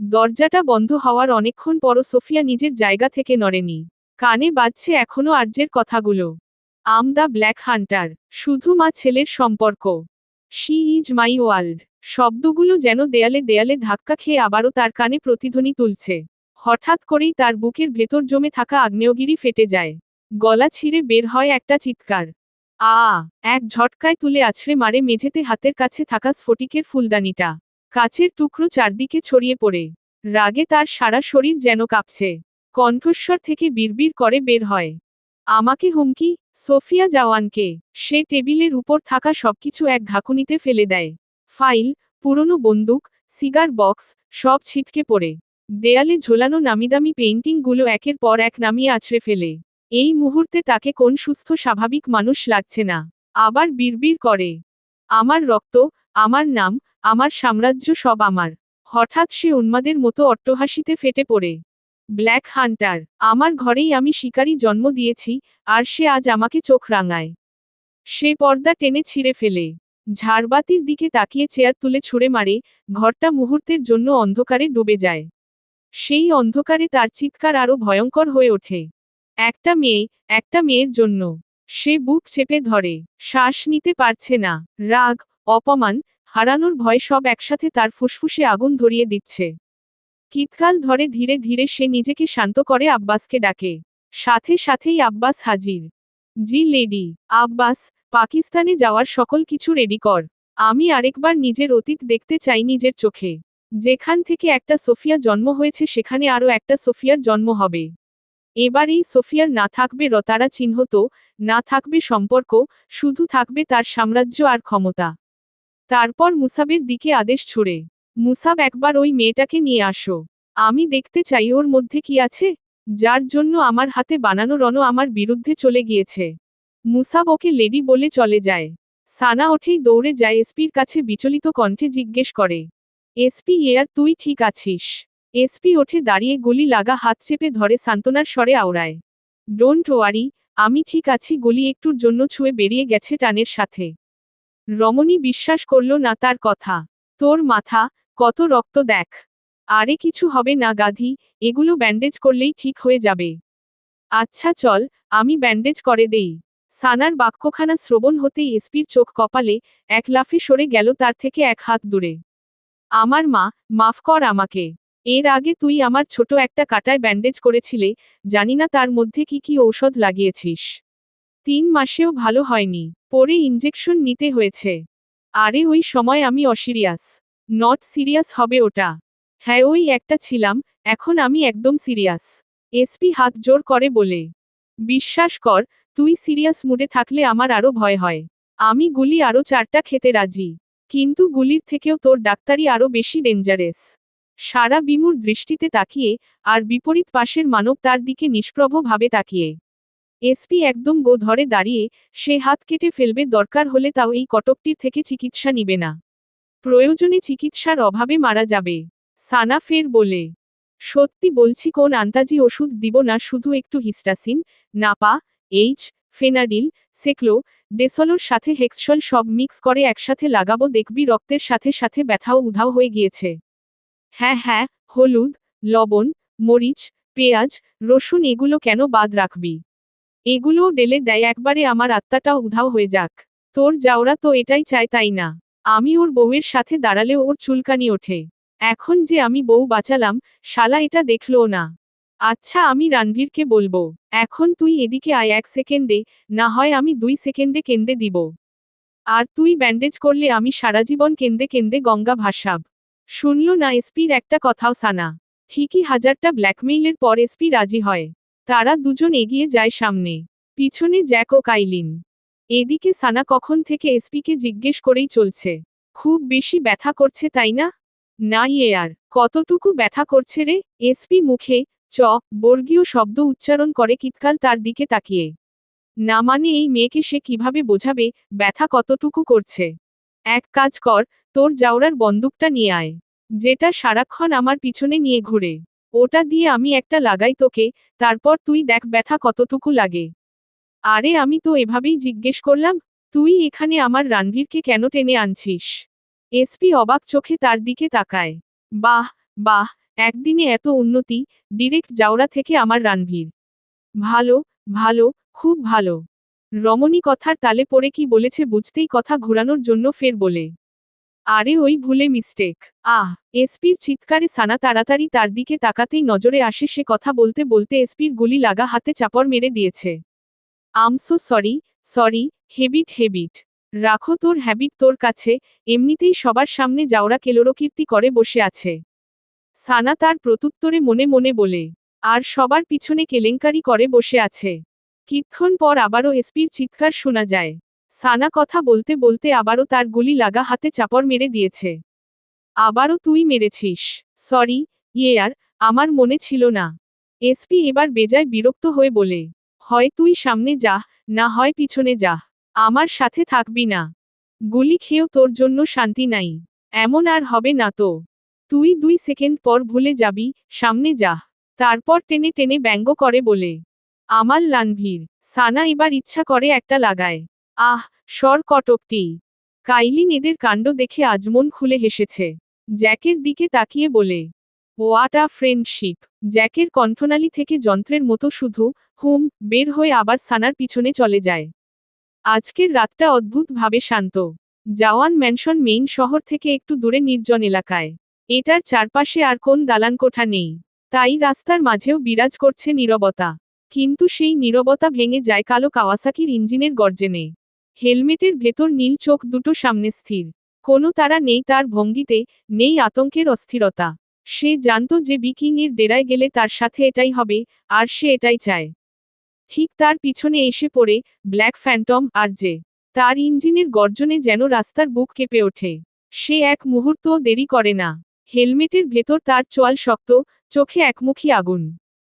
দরজাটা বন্ধ হওয়ার অনেকক্ষণ পরও সোফিয়া নিজের জায়গা থেকে নড়েনি। কানে বাজছে এখনো আর্যের কথাগুলো। আম দ্য ব্ল্যাক হান্টার, শুধু মা ছেলের সম্পর্ক। She is my world. শব্দগুলো যেন দেয়ালে দেয়ালে ধাক্কা খেয়ে আবারও তার কানে প্রতিধ্বনি তুলছে। হঠাৎ করেই তার বুকের ভেতর জমে থাকা আগ্নেয়গিরি ফেটে যায়। গলা ছিঁড়ে বের হয় একটা চিৎকার। আ এক ঝটকায় তুলে আছড়ে মারে মেঝেতে হাতের কাছে থাকা স্ফটিকের ফুলদানিটা। কাচের টুকরো চারদিকে ছড়িয়ে পড়ে। রাগে তার সারা শরীর যেন কাঁপছে। কণ্ঠস্বর থেকে বিড়বিড় করে বের হয়, আমাকে হুমকি। সোফিয়া জাওয়ানকে। সে টেবিলের উপর থাকা সবকিছু এক ঘাকুনিতে ফেলে দেয়। ফাইল, পুরনো বন্দুক, সিগার বক্স, সব ছিটকে পড়ে। দেয়ালে ঝোলানো নামিদামি পেইন্টিংগুলো একের পর এক নামিয়ে আছড়ে ফেলে। এই মুহূর্তে তাকে কোন সুস্থ স্বাভাবিক মানুষ লাগছে না। আবার বিড়বিড় করে, আমার রক্ত, আমার নাম, আমার সাম্রাজ্য সব আমার। হঠাৎ সে উন্মাদের মতো অট্টহাসিতে ফেটে পড়ে। ব্ল্যাক হান্টার, আমার ঘরেই আমি শিকারী জন্ম দিয়েছি, আর সে আজ আমাকে চোখ রাঙায়। সে পর্দা টেনে ছিঁড়ে ফেলে। ঝাড়বাতির দিকে তাকিয়ে চেয়ার তুলে ছুঁড়ে মারে। ঘরটা মুহূর্তের জন্য অন্ধকারে ডুবে যায়। সেই অন্ধকারে তার চিৎকার আরো ভয়ঙ্কর হয়ে ওঠে। একটা মেয়ে, একটা মেয়ের জন্য। সে বুক চেপে ধরে, শ্বাস নিতে পারছে না। রাগ, অপমান, হারানোর ভয় সব একসাথে তার ফুসফুসে আগুন ধরিয়ে দিচ্ছে। কিতকাল ধরে ধীরে ধীরে সে নিজেকে শান্ত করে আব্বাসকে ডাকে। সাথে সাথেই আব্বাস হাজির। জি লেডি। আব্বাস, পাকিস্তানে যাওয়ার সকল কিছু রেডি কর। আমি আরেকবার নিজের অতীত দেখতে চাই নিজের চোখে। যেখান থেকে একটা সোফিয়া জন্ম হয়েছে সেখানে আরও একটা সোফিয়ার জন্ম হবে। এবার এই সোফিয়ার না থাকবে রতারা চিহ্ন তো, না থাকবে সম্পর্ক, শুধু থাকবে তার সাম্রাজ্য আর ক্ষমতা। তারপর মুসাবের দিকে আদেশ ছুড়ে, মুসাব একবার ওই মেয়েটাকে নিয়ে আসো। আমি দেখতে চাই ওর মধ্যে কি আছে, যার জন্য আমার হাতে বানানো রণ আমার বিরুদ্ধে চলে গিয়েছে। মুসাব ওকে লেডি বলে চলে যায়। সানা ওঠেই দৌড়ে যায় এসপির কাছে, বিচলিত কণ্ঠে জিজ্ঞেস করে, এসপি এয়ার তুই ঠিক আছিস? এসপি ওঠে দাঁড়িয়ে গুলি লাগা হাত চেপে ধরে সান্ত্বনার স্বরে আওড়ায়, ডোন্ট ওয়ারি, আমি ঠিক আছি। গুলি একটুর জন্য ছুঁয়ে বেরিয়ে গেছে টানের সাথে। রমণী বিশ্বাস করল না তার কথা। তোর মাথা, কত রক্ত দেখ। আরে কিছু হবে না গাধি, এগুলো ব্যান্ডেজ করলেই ঠিক হয়ে যাবে। আচ্ছা চল, আমি ব্যান্ডেজ করে দেই। সানার বাক্যখানা শ্রবণ হতেই এসপির চোখ কপালে, এক লাফে সরে গেল তার থেকে এক হাত দূরে। আমার মা, মাফ কর আমাকে। এর আগে তুই আমার ছোট একটা কাটায় ব্যান্ডেজ করেছিলে, জানি না তার মধ্যে কি কি ঔষধ লাগিয়েছিস। 3 মাসেও ভালো হয়নি, পরে ইঞ্জেকশন নিতে হয়েছে। আরে ওই সময় আমি অসিরিয়াস। নট সিরিয়াস হবে ওটা। হ্যাঁ ওই একটা ছিলাম, এখন আমি একদম সিরিয়াস। এসপি হাত জোর করে বলে, বিশ্বাস কর, তুই সিরিয়াস মুডে থাকলে আমার আরো ভয় হয়। আমি গুলি আরো 4টা খেতে রাজি। কিন্তু গুলির থেকেও তোর ডাক্তারি আরো বেশি ডেঞ্জারেস। সারা বিমূঢ় দৃষ্টিতে তাকিয়ে, আর বিপরীত পাশের মানব তার দিকে নিষ্প্রভ ভাবে তাকিয়ে। এসপি একদম গো ধরে দাঁড়িয়ে, সে হাত কেটে ফেলবে দরকার হলে তাও এই কটকটির থেকে চিকিৎসা নিবে না। প্রয়োজনে চিকিৎসার অভাবে মারা যাবে। সানা ফের বলে, সত্যি বলছি কোন আন্তাজি ওষুধ দিব না, শুধু একটু হিস্টাসিন, নাপা, এইচ, ফেনাডিল, সেক্লো, ডেসলোর সাথে হেক্সল সব মিক্স করে একসাথে লাগাবো, দেখবি রক্তের সাথে সাথে ব্যথাও উধাও হয়ে গিয়েছে। হ্যাঁ হ্যাঁ, হলুদ, লবণ, মরিচ, পেঁয়াজ, রসুন এগুলো কেন বাদ রাখবি? এগুলোও ডেলে দেয় একবারে, আমার আত্মাটাও উধাও হয়ে যাক। তোর যাওরা তো এটাই চায় তাই না? আমি ওর বউয়ের সাথে দাঁড়ালেও ওর চুলকানি ওঠে। এখন যে আমি বউ বাঁচালাম, শালা এটা দেখলও না। আচ্ছা আমি রণবীরকে বলবো। এখন তুই এদিকে আয় 1 সেকেন্ডে, না হয় আমি 2 সেকেন্ডে কেন্দে দিব। আর তুই ব্যান্ডেজ করলে আমি সারাজীবন কেন্দে কেন্দে গঙ্গা ভাসাব। শুনল না এসপির একটা কথাও সানা। ঠিকই 1000টা ব্ল্যাকমেইলের পর এসপি রাজি হয়। তারা দুজন এগিয়ে যায় সামনে। পিছনে জ্যাক ও কাইলিন। এদিকে সানা কখন থেকে এসপিকে জিজ্ঞেস করেই চলছে, খুব বেশি ব্যথা করছে তাই না? না ইয়ার, কতটুকু ব্যথা করছে রে? এসপি মুখে বর্গীয় শব্দ উচ্চারণ করে কিতকাল তার দিকে তাকিয়ে। না মানে এই মেয়েকে সে কিভাবে বোঝাবে ব্যথা কতটুকু করছে? এক কাজ কর, তোর জাউরার বন্দুকটা নিয়ে আয়, যেটা সারাক্ষণ আমার পিছনে নিয়ে ঘুরে। ওটা দিয়ে আমি একটা লাগাই তোকে, তারপর তুই দেখ ব্যথা কতটুকু লাগে। আরে আমি তো এভাবেই জিজ্ঞেস করলাম, তুই এখানে আমার রণবীরকে কেন টেনে আনছিস? এসপি অবাক চোখে তার দিকে তাকায়। বাহ, বাহ, একদিনে এত উন্নতি, ডিরেক্ট জাউরা থেকে আমার রানভীর। ভালো, ভালো, খুব ভালো। রমণী কথার তালে পড়ে কি বলেছে বুঝতেই কথা ঘুরানোর জন্য ফের বলে। আরে ওই ভুলে মিস্টেক। আহ! এসপির চিৎকারে সানা তাড়াতাড়ি তার দিকে তাকাতেই নজরে আসে সে কথা বলতে বলতে এসপির গুলি লাগা হাতে চাপড় মেরে দিয়েছে। আম সো সরি, সরি, হেবিট। রাখো তোর হ্যাবিট তোর কাছে, এমনিতেই সবার সামনে জাউরা কেলোরকীর্তি করে বসে আছে। সানা তার প্রত্যুত্তরে মনে মনে বলে। আর সবার পিছনে কেলেঙ্কারি করে বসে আছে। কিছুক্ষণ পর আবারও এসপির চিৎকার শোনা যায়। সানা কথা বলতে বলতে আবারও তার গুলি লাগা হাতে চাপড় মেরে দিয়েছে। আবারও তুই মেরেছিস। সরি, ইয়ার, আমার মনে ছিল না। এসপি এবার বেজায় বিরক্ত হয়ে বলে। হয় তুই সামনে যা, না হয় পিছনে যা। আমার সাথে থাকবি না। গুলি খেয়েও তোর জন্য শান্তি নাই। এমন আর হবে না তো। তুই 2 সেকেন্ড পর ভুলে যাবি, সামনে যা। তারপর টেনে টেনে ব্যঙ্গ করে বলে। আমার লানভীর। সানা এবার ইচ্ছা করে একটা লাগায়। আহ, সর কটকটি। কাইলিন এদের কাণ্ড দেখে আজমন খুলে হেসেছে। জ্যাকের দিকে তাকিয়ে বলে। What a friendship. জ্যাকের কণ্ঠনালী থেকে যন্ত্রের মতো শুধু হুম বের হয়ে আবার সানার পিছনে চলে যায়। আজকের রাতটা অদ্ভুতভাবে শান্ত। জাওয়ান ম্যানশন মেইন শহর থেকে একটু দূরে নির্জন এলাকায়। এটার চারপাশে আর কোন দালানকোঠা নেই। তাই রাস্তার মাঝেও বিরাজ করছে নীরবতা। কিন্তু সেই নীরবতা ভেঙে যায় কালো কাওয়াসাকির ইঞ্জিনের গর্জনে। হেলমেটের ভেতর নীল চোখ দুটো সামনে স্থির। কোনো তারা নেই তার ভঙ্গিতে, নেই আতঙ্কের অস্থিরতা। সে জানত যে বিকিং এর ডেরায় গেলে তার সাথে এটাই হবে, আর সে এটাই চায়। ঠিক তার পিছনে এসে পড়ে ব্ল্যাক ফ্যান্টম আর যে তার ইঞ্জিনের গর্জনে যেন রাস্তার বুক কেঁপে ওঠে। সে এক মুহূর্তও দেরি করে না। হেলমেটের ভেতর তার চোয়াল শক্ত, চোখে একমুখী আগুন।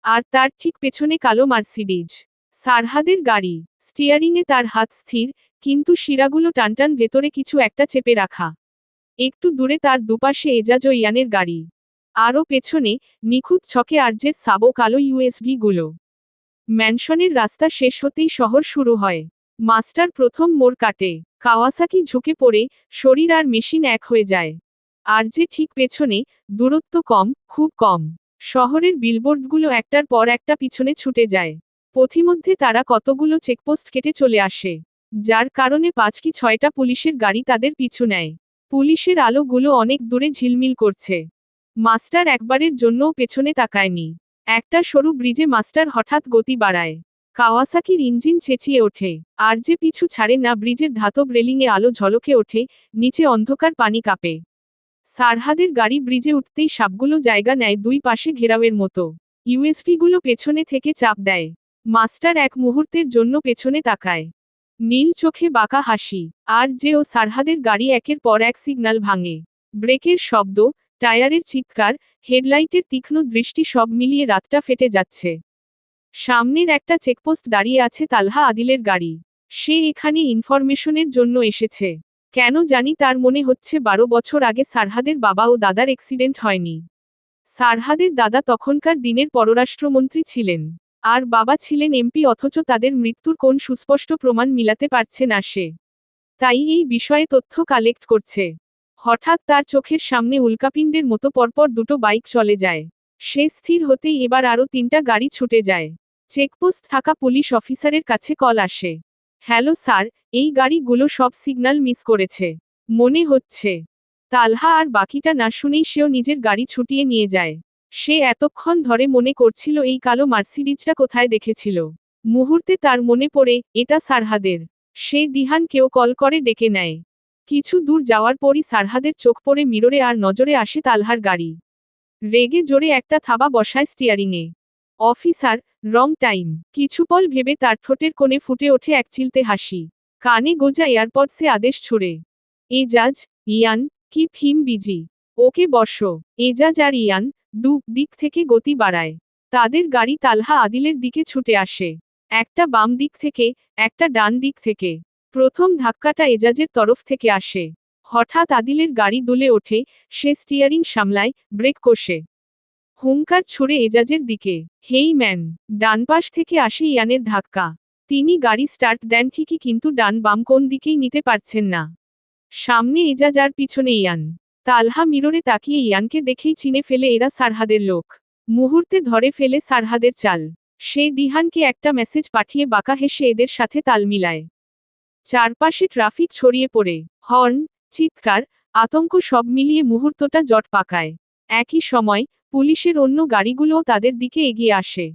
আর তার ঠিক পেছনে কালো মার্সিডিজ সারহাদের গাড়ি। স্টিয়ারিংয়ে তার হাত স্থির, কিন্তু শিরাগুলো টানটান ভেতরে কিছু একটা চেপে রাখা। একটু দূরে তার দুপাশে এজাজ ও ইয়ানের গাড়ি। আরও পেছনে নিখুঁত ছকে আর্যের সাবো কালো ইউএসভি গুলো। ম্যানশনের রাস্তা শেষ হতেই শহর শুরু হয়। মাস্টার প্রথম মোড় কাটে। কাওয়াসাকি ঝুঁকে পড়ে, শরীর আর মেশিন এক হয়ে যায়। আর যে ঠিক পেছনে, দূরত্ব কম, খুব কম। শহরের বিলবোর্ডগুলো একটার পর একটা পিছনে ছুটে যায়। পথিমধ্যে তারা কতগুলো চেকপোস্ট কেটে চলে আসে। যার কারণে 5 কি 6টা পুলিশের গাড়ি তাদের পিছু নেয়। পুলিশের আলোগুলো অনেক দূরে ঝিলমিল করছে। মাস্টার একবারের জন্যও পেছনে তাকায়নি। একটা সরু ব্রিজে মাস্টার হঠাৎ গতি বাড়ায়। কাওয়াসাকির ইঞ্জিন চেঁচিয়ে ওঠে। আর যে পিছু ছাড়ে না ব্রিজের ধাতব রেলিংয়ে আলো ঝলকে ওঠে, নিচে অন্ধকার পানি কাঁপে। সারহাদের গাড়ি ব্রিজে উঠতেই সবগুলো জায়গা নেয় দুই পাশে ঘেরাওয়ের মতো। ইউএসপিগুলো পেছনে থেকে চাপ দেয়। মাস্টার এক মুহূর্তের জন্য পেছনে তাকায়। নীল চোখে বাঁকা হাসি। আর যে ও সারহাদের গাড়ি একের পর এক সিগন্যাল ভাঙে। ব্রেকের শব্দ, টায়ারের চিৎকার, হেডলাইটের তীক্ষ্ণ দৃষ্টি সব মিলিয়ে রাতটা ফেটে যাচ্ছে। সামনের একটা চেকপোস্ট দাঁড়িয়ে আছে তালহা আদিলের গাড়ি। সে এখানে ইনফরমেশনের জন্য এসেছে। কেন জানি তার মনে হচ্ছে 12 বছর আগে সারহাদের বাবা ও দাদার অ্যাক্সিডেন্ট হয়নি। সারহাদের দাদা তখনকার দিনের পররাষ্ট্রমন্ত্রী ছিলেন। আর বাবা ছিলেন এমপি অথচ তাদের মৃত্যুর কোন সুস্পষ্ট প্রমাণ মিলাতে পারছে না সে। তাই এই বিষয়ে তথ্য কালেক্ট করছে। হঠাৎ তার চোখের সামনে উল্কাপিণ্ডের মতো পরপর দুটো বাইক চলে যায়। সে স্থির হতেই এবার আরও 3টা গাড়ি ছুটে যায়। চেকপোস্ট থাকা পুলিশ অফিসারের কাছে কল আসে। হ্যালো স্যার, এই গাড়িগুলো সব সিগন্যাল মিস করেছে। মনে হচ্ছে। তালহা আর বাকিটা না শুনেই সেও নিজের গাড়ি ছুটিয়ে নিয়ে যায়। সে এতক্ষণ ধরে মনে করছিল এই কালো মার্সিডিজটা কোথায় দেখেছিল। মুহূর্তে তার মনে পড়ে, এটা সারহাদের। সে দিহানকেও কল করে ডেকে নেয়। কিছু দূর যাওয়ার পরই সারহাদের চোখ পড়ে মিররে আর নজরে আসে তালহার গাড়ি। রেগে জোরে একটা থাবা বসায় স্টিয়ারিংয়ে। অফিসার, রং টাইম। কিছু পল ভেবে তার ঠোঁটের কোণে ফুটে ওঠে এক চিলতে হাসি। কানে গোজা এয়ারপডসে আদেশ ছুড়ে। এজাজ, ইয়ান, কিপ হিম বিজি। ওকে বসো। এজাজ আর ইয়ান দিক থেকে গতি বাড়ায়। তাদের গাড়ি তালহা আদিলের দিকে ছুটে আসে। একটা বাম দিক থেকে, একটা ডান দিক থেকে। প্রথম ধাক্কাটা এজাজের তরফ থেকে আসে। হঠাৎ আদিলের গাড়ি দুলে ওঠে, সে স্টিয়ারিং সামলায়, ব্রেক কষে। হুঙ্কার ছুড়ে এজাজের দিকে। Hey man! ডান পাশ থেকে আসে ইয়ানের ধাক্কা। তিনি গাড়ি স্টার্ট দেন ঠিকই কিন্তু ডান বাম কোন দিকেই নিতে পারছেন না। সামনে এজাজ আর পিছনে ইয়ান। তালহা মিররে তাকিয়ে ইয়ানকে দেখেই চিনে ফেলে এরা সারহাদের লোক। মুহূর্তে ধরে ফেলে সারহাদের চাল। সে দিহানকে একটা মেসেজ পাঠিয়ে বাঁকা হেসে এদের সাথে তাল মিলায়। চারপাশে ট্রাফিক ছড়িয়ে পড়ে হর্ন, চিৎকার, আতঙ্ক সব মিলিয়ে মুহূর্তটা জট পাকায়। একই সময় পুলিশের অন্য গাড়িগুলোও তাদের দিকে এগিয়ে আসে।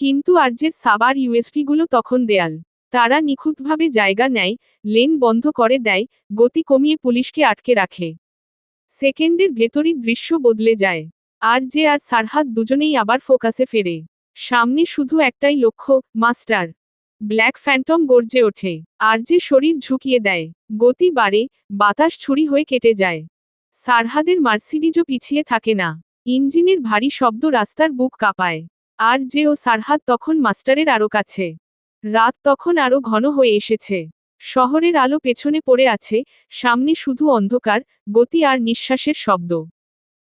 কিন্তু আরজের সাবার ইউএসপিগুলো তখন দেয়াল। তারা নিখুঁতভাবে জায়গা নেয়, লেন বন্ধ করে দেয়, গতি কমিয়ে পুলিশকে আটকে রাখে। সেকেন্ডের ভেতরই দৃশ্য বদলে যায়। আরজে আর সারহাদ দুজনেই আবার ফোকাসে ফেরে। সামনে শুধু একটাই লক্ষ্য, মাস্টার। ব্ল্যাক ফ্যান্টম গর্জে ওঠে। আরজে শরীর ঝুঁকিয়ে দেয়। গতি বাড়ে, বাতাস ছুরি হয়ে কেটে যায়। সারহাদের মার্সিডিজও পিছিয়ে থাকে না। ইঞ্জিনের ভারী শব্দ রাস্তার বুক কাঁপায়। আরজে ও সারহাদ তখন মাস্টারের আরো কাছে। রাত তখন আরো ঘন হয়ে এসেছে। শহরের আলো পেছনে পড়ে আছে, সামনে শুধু অন্ধকার, গতি আর নিঃশ্বাসের শব্দ।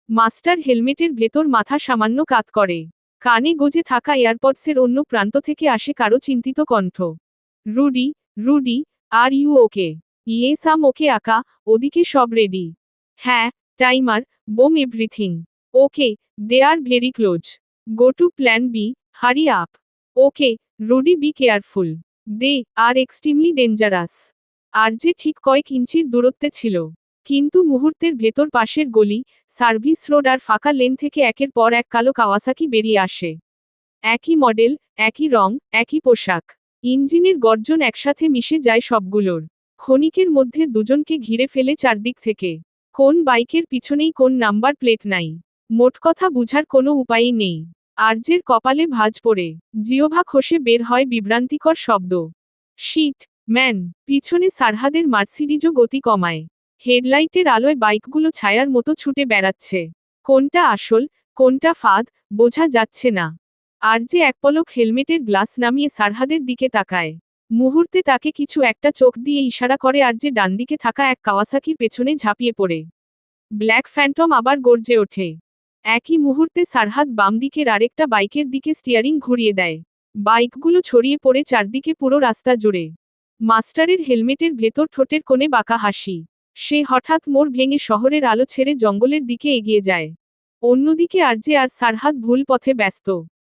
মাস্টার হেলমেটের ভেতর মাথা সামান্য কাত করে। কানে গজে থাকা এয়ারপডসের অন্য প্রান্ত থেকে আসে কারো চিন্তিত কণ্ঠ। Rudy, Rudy, are you okay? Yes I'm okay আকা, ওদিকে সব রেডি? হ্যাঁ, timer, bomb everything. Okay, they are very close. Go to plan B, hurry up. Okay, Rudy be careful. They are extremely dangerous. আর যে ঠিক কয়েক ইঞ্চির দূরত্বে ছিল। কিন্তু মুহূর্তের ভেতর পাশের গলি, সার্ভিস রোড আর ফাঁকা লেন থেকে একের পর এক কালো কাওয়াসাকি বেরিয়ে আসে। একই মডেল, একই রং, একই পোশাক। ইঞ্জিনের গর্জন একসাথে মিশে যায় সবগুলোর। ক্ষণিকের মধ্যে দুজনকে ঘিরে ফেলে চারদিক থেকে। কোন বাইকের পিছনেই কোন নাম্বার প্লেট নাই। মোট কথা বুঝার কোনো উপায়ই নেই। আরজের কপালে ভাঁজ পড়ে। জিহ্বা খসে বের হয় বিভ্রান্তিকর শব্দ। Shit, man. পিছনে সারহাদের মার্সিডিজও গতি কমায়। হেডলাইটের আলোয় বাইকগুলো ছায়ার মতো ছুটে বেড়াচ্ছে। কোনটা আসল, কোনটা ফাঁদ, বোঝা যাচ্ছে না। আরজে এক পলক হেলমেটের গ্লাস নামিয়ে সারহাদের দিকে তাকায়। মুহূর্তে তাকে কিছু একটা চোখ দিয়ে ইশারা করে আরজে ডানদিকে থাকা এক কাওয়াসাকির পেছনে ঝাঁপিয়ে পড়ে। ব্ল্যাক ফ্যান্টম আবার গর্জে ওঠে। একই মুহূর্তে সারহাদ বাম দিকের আরেকটা বাইকের দিকে স্টিয়ারিং ঘুরিয়ে দেয়। বাইকগুলো ছড়িয়ে পড়ে চারদিকে পুরো রাস্তা জুড়ে। মাস্টারের হেলমেটের ভেতর ঠোঁটের কোণে বাঁকা হাসি। সে হঠাৎ মোড় ভেঙে শহরের আলো ছেড়ে জঙ্গলের দিকে এগিয়ে যায়। অন্যদিকে আরজে আর সারহাদ ভুল পথে ব্যস্ত।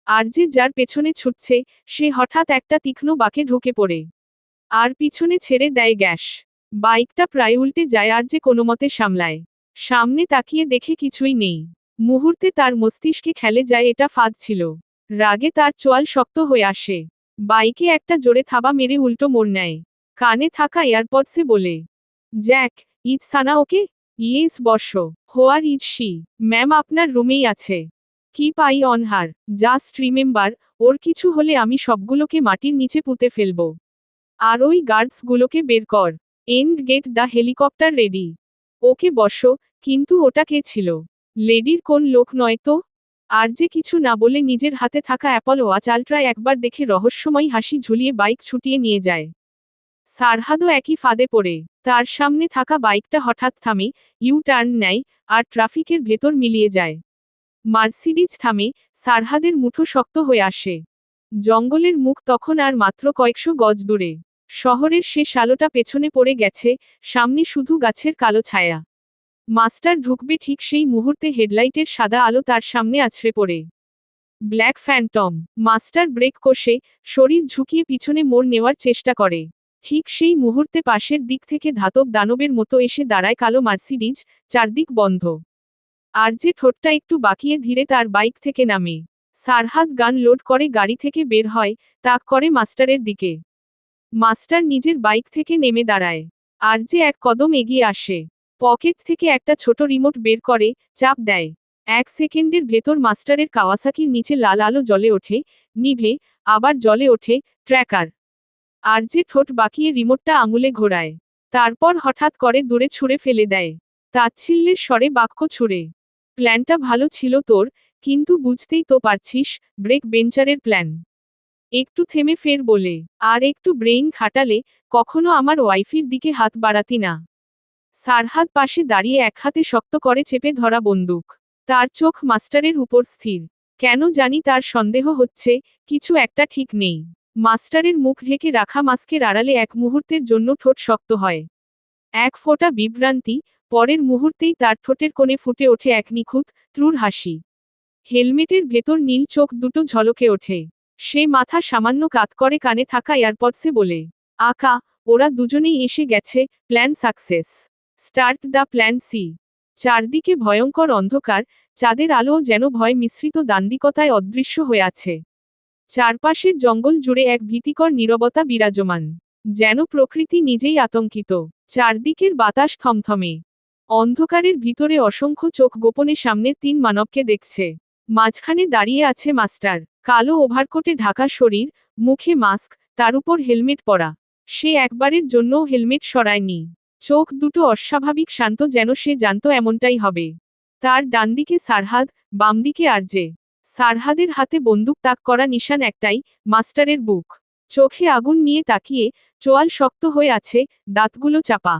আরজে যার পেছনে ছুটছে, সে হঠাৎ একটা তীক্ষ্ণ বাঁকে ঢুকে পড়ে। আর পিছনে ছেড়ে দেয় গ্যাস। বাইকটা প্রায় উল্টে যায় আরজে কোনোমতে সামলায়। সামনে তাকিয়ে দেখে কিছুই নেই। মুহূর্তে তার মস্তিষ্কে খেলে যায় এটা ফাঁদ ছিল। রাগে তার চোয়াল শক্ত হয়ে আসে। বাইকে একটা জোরে থাবা মেরে উল্টো মোড় নেয়। কানে থাকা এয়ারপডসে বলে, Jack, is Sana okay? Yes বর্ষ। Where is she? ম্যাম আপনার রুমেই আছে। Keep eye on her. Just remember, ওর কিছু হলে আমি সবগুলোকে মাটির নিচে পুঁতে ফেলব। আর ওই গার্ডসগুলোকে বের কর। And get the helicopter ready. Okay boss, কিন্তু ওটা কে ছিল? লেডির কোন লোক নয় তো? আর যে কিছু না বলে নিজের হাতে থাকা অ্যাপল ওয়াচ আলট্রা একবার দেখে রহস্যময় হাসি ঝুলিয়ে বাইক ছুটিয়ে নিয়ে যায়। সারহাদও একই ফাঁদে পড়ে। তার সামনে থাকা বাইকটা হঠাৎ থামে, ইউ টার্ন নেয়, আর ট্রাফিকের ভেতর মিলিয়ে যায়। মার্সিডিজ থামে, সারহাদের মুঠো শক্ত হয়ে আসে। জঙ্গলের মুখ তখন আর মাত্র কয়েকশো গজ দূরে। শহরের শেষ আলোটা পেছনে পড়ে গেছে, সামনে শুধু গাছের কালো ছায়া। মাস্টার ঢুকবে ঠিক সেই মুহূর্তে হেডলাইটের সাদা আলো তার সামনে আছড়ে পড়ে। Black Phantom. মাস্টার ব্রেক কষে, শরীর ঝুঁকিয়ে পিছনে মোড় নেওয়ার চেষ্টা করে। ঠিক সেই মুহূর্তে পাশের দিক থেকে ধাতব দানবের মতো এসে দাঁড়ায় কালো মার্সিডিজ, চারদিক বন্ধ। আর যে ঠোঁটটা একটু বাঁকিয়ে ধীরে তার বাইক থেকে নামে। সারহাদ গান লোড করে গাড়ি থেকে বের হয়, তাক করে মাস্টারের দিকে। মাস্টার নিজের বাইক থেকে নেমে দাঁড়ায়। আর যে এক কদম এগিয়ে আসে। পকেট থেকে একটা ছোট রিমোট বের করে, চাপ দেয়। 1 সেকেন্ডের ভেতর মাস্টারের কাওয়াসাকির নিচে লাল আলো জ্বলে ওঠে, নিভে, আবার জ্বলে ওঠে, ট্র্যাকার। আর যে ঠোঁট বাঁকিয়ে রিমোটটা আঙুলে ঘোরায়। তারপর হঠাৎ করে দূরে ছুঁড়ে ফেলে দেয়। তাচ্ছিল্যের স্বরে বাক্য ছুঁড়ে। প্ল্যানটা ভালো ছিল তোর, কিন্তু বুঝতেই তো পারছিস, ব্রেক বেঞ্চারের প্ল্যান। একটু থেমে ফের বলে, আর একটু ব্রেইন খাটালে, কখনো আমার ওয়াইফির দিকে হাত বাড়াতি না। সারহাদ পাশে দাঁড়িয়ে এক হাতে শক্ত করে চেপে ধরা বন্দুক। তার চোখ মাস্টারের উপর স্থির। কেন জানি তার সন্দেহ হচ্ছে, কিছু একটা ঠিক নেই। মাস্টারের মুখ ঢেকে রাখা মাস্কের আড়ালে এক মুহূর্তের জন্য ঠোঁট শক্ত হয়। এক ফোঁটা বিভ্রান্তি, পরের মুহূর্তেই তার ঠোঁটের কোণে ফুটে ওঠে এক নিখুঁত ত্রুর হাসি। হেলমেটের ভেতর নীল চোখ দুটো ঝলকে ওঠে। সে মাথা সামান্য কাত করে কানে থাকা এয়ারপডসে বলে, আকা, ওরা দুজনেই এসে গেছে, plan success. Start the plan C. চারদিকে ভয়ঙ্কর অন্ধকার, চাঁদের আলো যেন ভয় মিশ্রিত দান্দিকতায় অদৃশ্য হয়ে আছে। চারপাশের জঙ্গল জুড়ে এক ভীতিকর নীরবতা বিরাজমান। যেন প্রকৃতি নিজেই আতঙ্কিত। চারদিকের বাতাস থমথমে। অন্ধকারের ভিতরে অসংখ্য চোখ গোপনে সামনের তিন মানবকে দেখছে। মাঝখানে দাঁড়িয়ে আছে মাস্টার। কালো ওভারকোটে ঢাকা শরীর, মুখে মাস্ক, তার উপর হেলমেট পরা। সে একবারের জন্যও হেলমেট সরায়নি। চোখ দুটো অস্বাভাবিক শান্ত, যেন সে জানত এমনটাই হবে। তার ডানদিকে সারহাদ, বামদিকে আরজে। সারহাদের হাতে বন্দুক, তাক করা নিশান একটাই, মাস্টারের বুক। চোখে আগুন নিয়ে তাকিয়ে, চোয়াল শক্ত হয়ে আছে, দাঁতগুলো চাপা।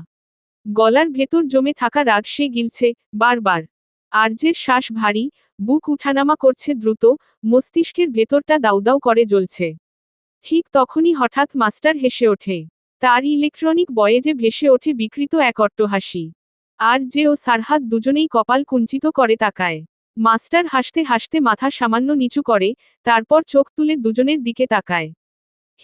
গলার ভেতর জমে থাকা রাগ সে গিলছে বারবার। আরজের শ্বাস ভারী, বুক উঠানামা করছে দ্রুত, মস্তিষ্কের ভেতরটা দাউদাউ করে জ্বলছে। ঠিক তখনই হঠাৎ মাস্টার হেসে ওঠে। তার ইলেকট্রনিক বয়েজে ভেসে ওঠে বিকৃত এক অট্টহাসি। আর যে ও সারহাদ দুজনেই কপাল কুঞ্চিত করে তাকায়। মাস্টার হাসতে হাসতে মাথা সামান্য নিচু করে, তারপর চোখ তুলে দুজনের দিকে তাকায়।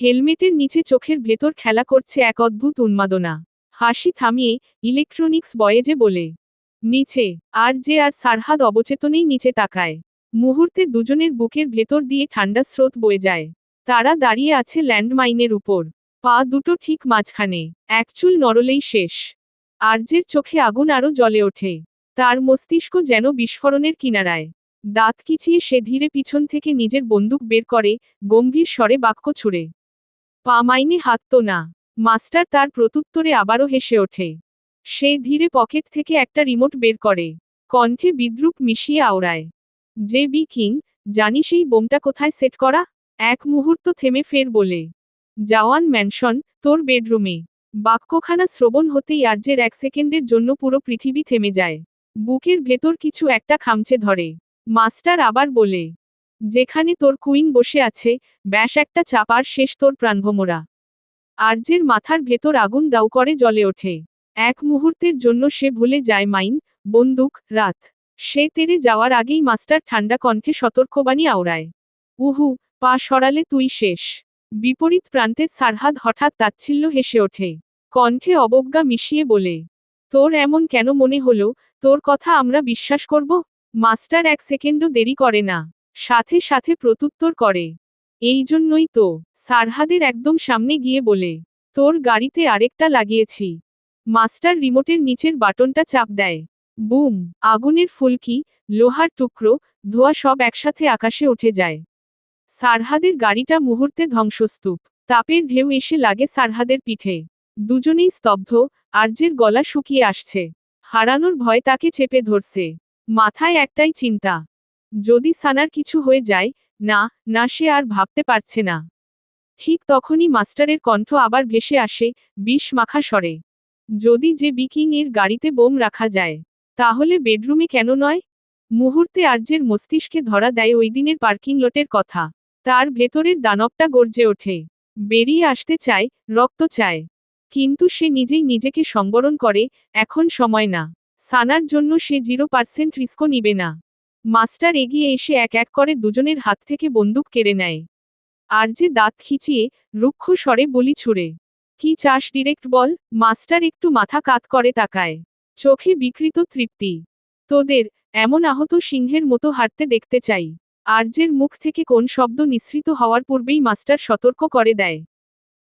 হেলমেটের নিচে চোখের ভেতর খেলা করছে এক অদ্ভুত উন্মাদনা। হাসি থামিয়ে ইলেকট্রনিক্স বয়েজে বলে, নিচে। আর যে আর সারহাদ অবচেতনেই নিচে তাকায়। মুহূর্তে দুজনের বুকের ভেতর দিয়ে ঠান্ডা স্রোত বয়ে যায়। তারা দাঁড়িয়ে আছে ল্যান্ডমাইনের উপর। পা দুটো ঠিক মাঝখানে। এক চুল নড়লেই শেষ। আরজের চোখে আগুন আরো জ্বলে ওঠে। তার মস্তিষ্ক যেন বিস্ফোরণের কিনারায়। দাঁত কিচিয়ে সে ধীরে পিছন থেকে নিজের বন্দুক বের করে, গম্ভীর স্বরে বাক্য ছুড়ে, পা মাইনে হাত তো না। মাস্টার তার প্রত্যুত্তরে আবারও হেসে ওঠে। সে ধীরে পকেট থেকে একটা রিমোট বের করে। কণ্ঠে বিদ্রুপ মিশিয়ে আওড়ায়, যে বি কিং, জানিস এই বোমটা কোথায় সেট করা? এক মুহূর্ত থেমে ফের বলে, জাওয়ান ম্যানশন, তোর বেডরুমে। বাক্যখানা শ্রবণ হতেই আরজের এক সেকেন্ডের জন্য পুরো পৃথিবী থেমে যায়। বুকের ভেতর কিছু একটা খামচে ধরে। মাস্টার আবার বলে, যেখানে তোর কুইন বসে আছে, ব্যাস একটা চাপার শেষ তোর প্রাণভোমরা। আরজের মাথার ভেতর আগুন দাউ করে জ্বলে ওঠে। এক মুহূর্তের জন্য সে ভুলে যায় মাইন, বন্দুক, রাত। সে তেড়ে যাওয়ার আগেই মাস্টার ঠান্ডা কণ্ঠে সতর্কবাণী আওড়ায়, উহু, পা সরালে তুই শেষ। বিপরীত প্রান্তের সারহাদ হঠাৎ তাচ্ছিল্য হেসে ওঠে। কণ্ঠে অবজ্ঞা মিশিয়ে বলে, তোর এমন কেন মনে হলো, তোর কথা আমরা বিশ্বাস করব? মাস্টার এক সেকেন্ডও দেরি করে না। সাথে সাথে প্রত্যুত্তর করে, এই জন্যই তো। সারহাদের একদম সামনে গিয়ে বলে, তোর গাড়িতে আরেকটা লাগিয়েছি। মাস্টার রিমোটের নিচের বাটনটা চাপ দেয়। বুম, আগুনের ফুলকি, লোহার টুকরো, ধোঁয়া সব একসাথে আকাশে উঠে যায়। সারহাদের গাড়িটা মুহূর্তে ধ্বংসস্তূপ। তাপের ঢেউ এসে লাগে সারহাদের পিঠে। দুজনেই স্তব্ধ, আরজের গলা শুকিয়ে আসছে। হারানোর ভয় তাকে চেপে ধরছে। মাথায় একটাই চিন্তা, যদি সানার কিছু হয়ে যায়। না, না, সে আর ভাবতে পারছে না। ঠিক তখনই মাস্টারের কণ্ঠ আবার ভেসে আসে, বিষ মাখা স্বরে, যদি যে বিকিং এর গাড়িতে বোম রাখা যায়, তাহলে বেডরুমে কেন নয়? মুহূর্তে আরজের মস্তিষ্কে ধরা দেয় ওই দিনের পার্কিং লটের কথা। তার ভেতরের দানবটা গর্জে ওঠে। বেরিয়ে আসতে চায়, রক্ত চায়। কিন্তু সে নিজেই নিজেকে সংবরণ করে, এখন সময় না। সানার জন্য সে 0% রিস্কও নিবে না। মাস্টার এগিয়ে এসে এক এক করে দুজনের হাত থেকে বন্দুক কেড়ে নেয়। আরজে দাঁত খিচিয়ে, রুক্ষ স্বরে বলি ছুড়ে, কি চাস ডিরেক্ট বল? মাস্টার একটু মাথা কাত করে তাকায়। চোখে বিকৃত তৃপ্তি। তোদের এমন আহত সিংহের মতো হাঁটতে দেখতে চাই। আরজের মুখ থেকে কোন শব্দ নিঃসৃত হওয়ার পূর্বেই মাস্টার সতর্ক করে দেয়,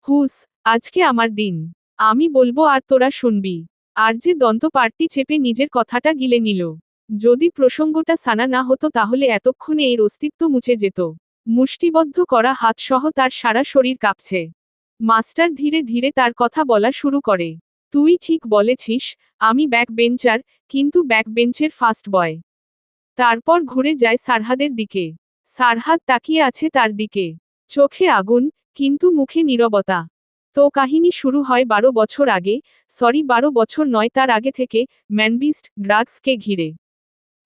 হুস, আজকে আমার দিন। আমি বলবো আর তোরা শুনবি। আরজে দন্ত পার্টি চেপে নিজের কথাটা গিলে নিল। যদি প্রসঙ্গটা সানা না হতো তাহলে এতক্ষণে এর অস্তিত্ব মুছে যেত। মুষ্টিবদ্ধ করা হাতসহ তার সারা শরীর কাঁপছে। মাস্টার ধীরে ধীরে তার কথা বলা শুরু করে, তুই ঠিক বলেছিস, আমি ব্যাক বেঞ্চার, কিন্তু ব্যাক বেঞ্চের ফার্স্ট বয়। তারপর ঘুরে যায় সারহাদের দিকে। সারহাদ তাকিয়ে আছে তার দিকে। চোখে আগুন, কিন্তু মুখে নীরবতা। তো কাহিনী শুরু হয় 12 বছর আগে, 12 বছর নয়, তার আগে থেকে, ম্যানবিস্ট ড্রাগসকে ঘিরে।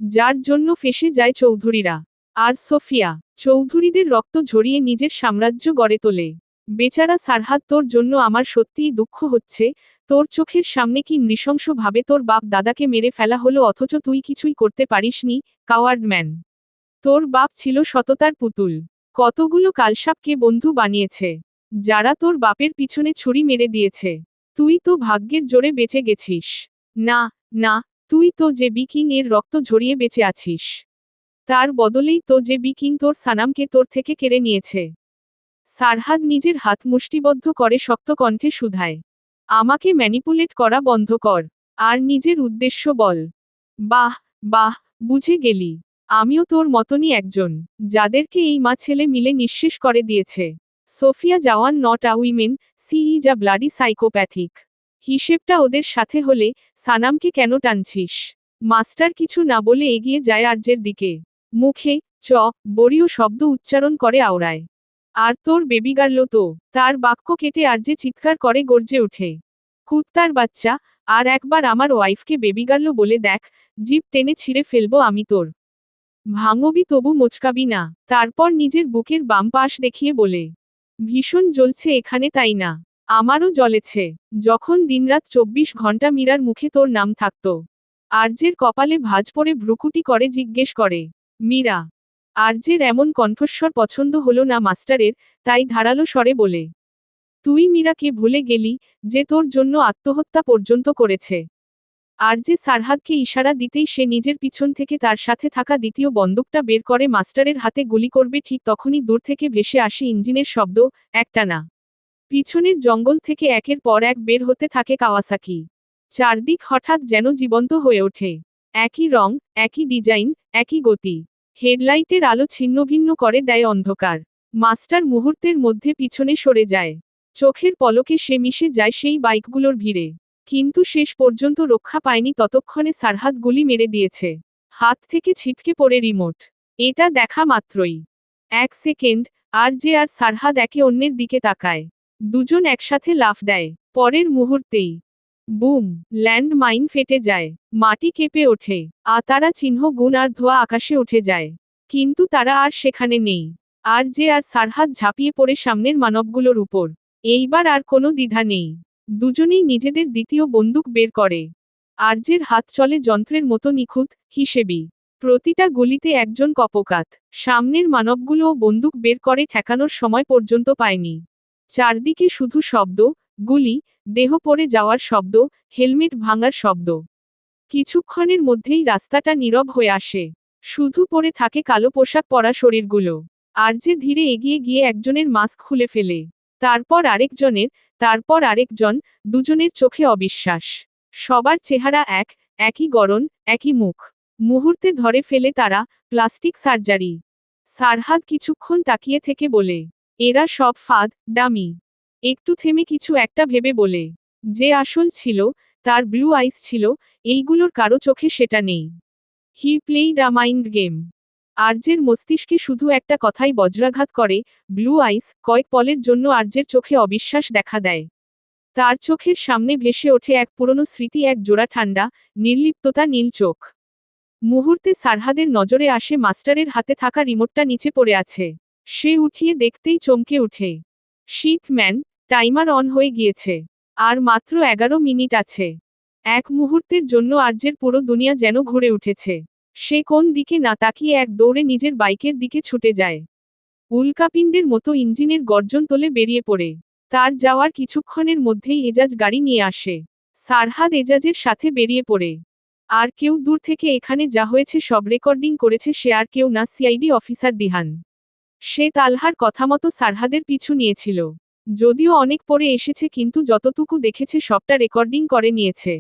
যার জন্য ফেঁসে যায় চৌধুরীরা। আর সোফিয়া, চৌধুরীদের রক্ত ঝরিয়ে নিজের সাম্রাজ্য গড়ে তোলে। বেচারা সারহাদ, তোর জন্য আমার সত্যিই দুঃখ হচ্ছে। তোর চোখের সামনে কি নৃশংসভাবে তোর বাপ দাদাকে মেরে ফেলা হলো অথচ তুই কিছুই করতে পারিসনি, কাওয়ার্ড ম্যান। তোর বাপ ছিল সততার পুতুল। কতগুলো কালসাপকে বন্ধু বানিয়েছে, যারা তোর বাপের পিছনে ছুরি মেরে দিয়েছে। তুই তো ভাগ্যের জোরে বেঁচে গেছিস। না, না, তুই তো যে বি কিং এর রক্ত ঝরিয়ে বেঁচে আছিস। তার বদলেই তো যে বি কিং তোর সানামকে তোর থেকে কেড়ে নিয়েছে। সারহাদ নিজের হাত মুষ্টিবদ্ধ করে শক্ত কণ্ঠে শুধায়। আমাকে ম্যানিপুলেট করা বন্ধ কর, আর নিজের উদ্দেশ্য বল। বাহ, বাহ, বুঝে গেলি। আমিও তোর মতনই একজন, যাদেরকে এই মা ছেলে মিলে নিঃশেষ করে দিয়েছে। সোফিয়া জাওয়ান not a women, she is a bloody psychopathic. হিসেবটা ওদের সাথে হলে সানামকে কেন টানছিস? মাস্টার কিছু না বলে এগিয়ে যায় আর্যের দিকে। মুখে চ বড়িও শব্দ উচ্চারণ করে আওড়ায়। আর তোর বেবি গার্ল তো। তার বাক্য কেটে আর্যে চিৎকার করে গর্জে ওঠে। কুত্তার বাচ্চা, আর একবার আমার ওয়াইফকে বেবি গার্ল বলে দেখ, জিভ টেনে ছিঁড়ে ফেলবো আমি তোর। ভাঙবি তবু মোচকাবি না। তারপর নিজের বুকের বাম পাশ দেখিয়ে বলে, ভীষণ জ্বলছে এখানে তাই না? আমারও জ্বলেছে। যখন দিনরাত 24 ঘন্টা মীরার মুখে তোর নাম থাকতো। আর্যের কপালে ভাঁজ পড়ে ভ্রুকুটি করে জিজ্ঞেস করে, মীরা? আর্যের এমন কণ্ঠস্বর পছন্দ হলো না মাস্টারের, তাই ধারালো স্বরে বলে, তুই মীরাকে ভুলে গেলি, যে তোর জন্য আত্মহত্যা পর্যন্ত করেছে। আরজে সারহাদকে ইশারা দিতেই সে নিজের পিছন থেকে তার সাথে থাকা দ্বিতীয় বন্দুকটা বের করে মাস্টারের হাতে গুলি করবে, ঠিক তখনই দূর থেকে ভেসে আসে ইঞ্জিনের শব্দ, একটানা। পিছনের জঙ্গল থেকে একের পর এক বের হতে থাকে কাওয়াসাকি। চারদিক হঠাৎ যেন জীবন্ত হয়ে ওঠে। একই রং, একই ডিজাইন, একই গতি। হেডলাইটের আলো ছিন্নভিন্ন করে দেয় অন্ধকার। মাস্টার মুহূর্তের মধ্যে পিছনে সরে যায়। চোখের পলকে সে মিশে যায় সেই বাইকগুলোর ভিড়ে। কিন্তু শেষ পর্যন্ত রক্ষা পায়নি, ততক্ষণে সারহাদ গুলি মেরে দিয়েছে। হাত থেকে ছিটকে পড়ে রিমোট। এটা দেখা মাত্রই 1 সেকেন্ড, আর সারহাদ একে অন্যের দিকে তাকায়। দুজন একসাথে লাফ দেয়। পরের মুহূর্তেই বুম, ল্যান্ড মাইন ফেটে যায়। মাটি কেঁপে ওঠে। তারা চিহ্ন গুণ আর ধোঁয়া আকাশে উঠে যায়। কিন্তু তারা আর সেখানে নেই। আর সারহাদ ঝাঁপিয়ে পড়ে সামনের মানবগুলোর উপর। এইবার আর কোনো দ্বিধা নেই। দুজনেই নিজেদের দ্বিতীয় বন্দুক বের করে। আর্যের হাত চলে যন্ত্রের মতো নিখুঁত, হিসেবি। প্রতিটা গুলিতে একজন কপোকাত। সামনের মানবগুলোও বন্দুক বের করে ঠেকানোর সময় পর্যন্ত পায়নি। চারদিকে শুধু শব্দ, গুলি, দেহ পড়ে যাওয়ার শব্দ, হেলমেট ভাঙার শব্দ। কিছুক্ষণের মধ্যেই রাস্তাটা নীরব হয়ে আসে। শুধু পড়ে থাকে কালো পোশাক পরা শরীরগুলো। আর্যে ধীরে এগিয়ে গিয়ে একজনের মাস্ক খুলে ফেলে। তারপর আরেকজনের, তারপর আরেকজন, দুজনের চোখে অবিশ্বাস। সবার চেহারা একই গড়ন, একই মুখ। মুহূর্তে ধরে ফেলে তারা, প্লাস্টিক সার্জারি। সারহাদ কিছুক্ষণ তাকিয়ে থেকে বলে, এরা সব ফাঁদ, ডামি। একটু থেমে কিছু একটা ভেবে বলে, যে আসল ছিল, তার ব্লু আইস ছিল, এইগুলোর কারো চোখে সেটা নেই। হি প্লেইড আ মাইন্ড গেম। আর্যের মস্তিষ্কে শুধু একটা কথাই বজ্রাঘাত করে, ব্লু আইস। কয়েক পলের জন্য আর্যের চোখে অবিশ্বাস দেখা দেয়। তার চোখের সামনে ভেসে ওঠে এক পুরনো স্মৃতি, এক জোড়া ঠান্ডা, নির্লিপ্ততা নীল চোখ। মুহূর্তে সারহাদের নজরে আসে মাস্টারের হাতে থাকা রিমোটটা নিচে পড়ে আছে। সে উঠিয়ে দেখতেই চমকে উঠে। শিট ম্যান, টাইমার অন হয়ে গিয়েছে। আর মাত্র 11 মিনিট আছে। এক মুহূর্তের জন্য আর্যের পুরো দুনিয়া যেন ঘুরে উঠেছে। সে কোন দিকে না তাকিয়ে এক দৌড়ে নিজের বাইকের দিকে ছুটে যায়। উল্কাপিণ্ডের মতো ইঞ্জিনের গর্জন তোলে বেরিয়ে পড়ে। তার যাওয়ার কিছুক্ষণের মধ্যেই এজাজ গাড়ি নিয়ে আসে। সারহাদ এজাজের সাথে বেরিয়ে পড়ে। আর কেউ দূর থেকে এখানে যা হয়েছে সব রেকর্ডিং করেছে, সে আর কেউ না, সিআইডি অফিসার দিহান। সে তালহার কথামতো সারহাদের পিছু নিয়েছিল। যদিও অনেক পরে এসেছে, কিন্তু যতটুকু দেখেছে সবটা রেকর্ডিং করে নিয়েছে।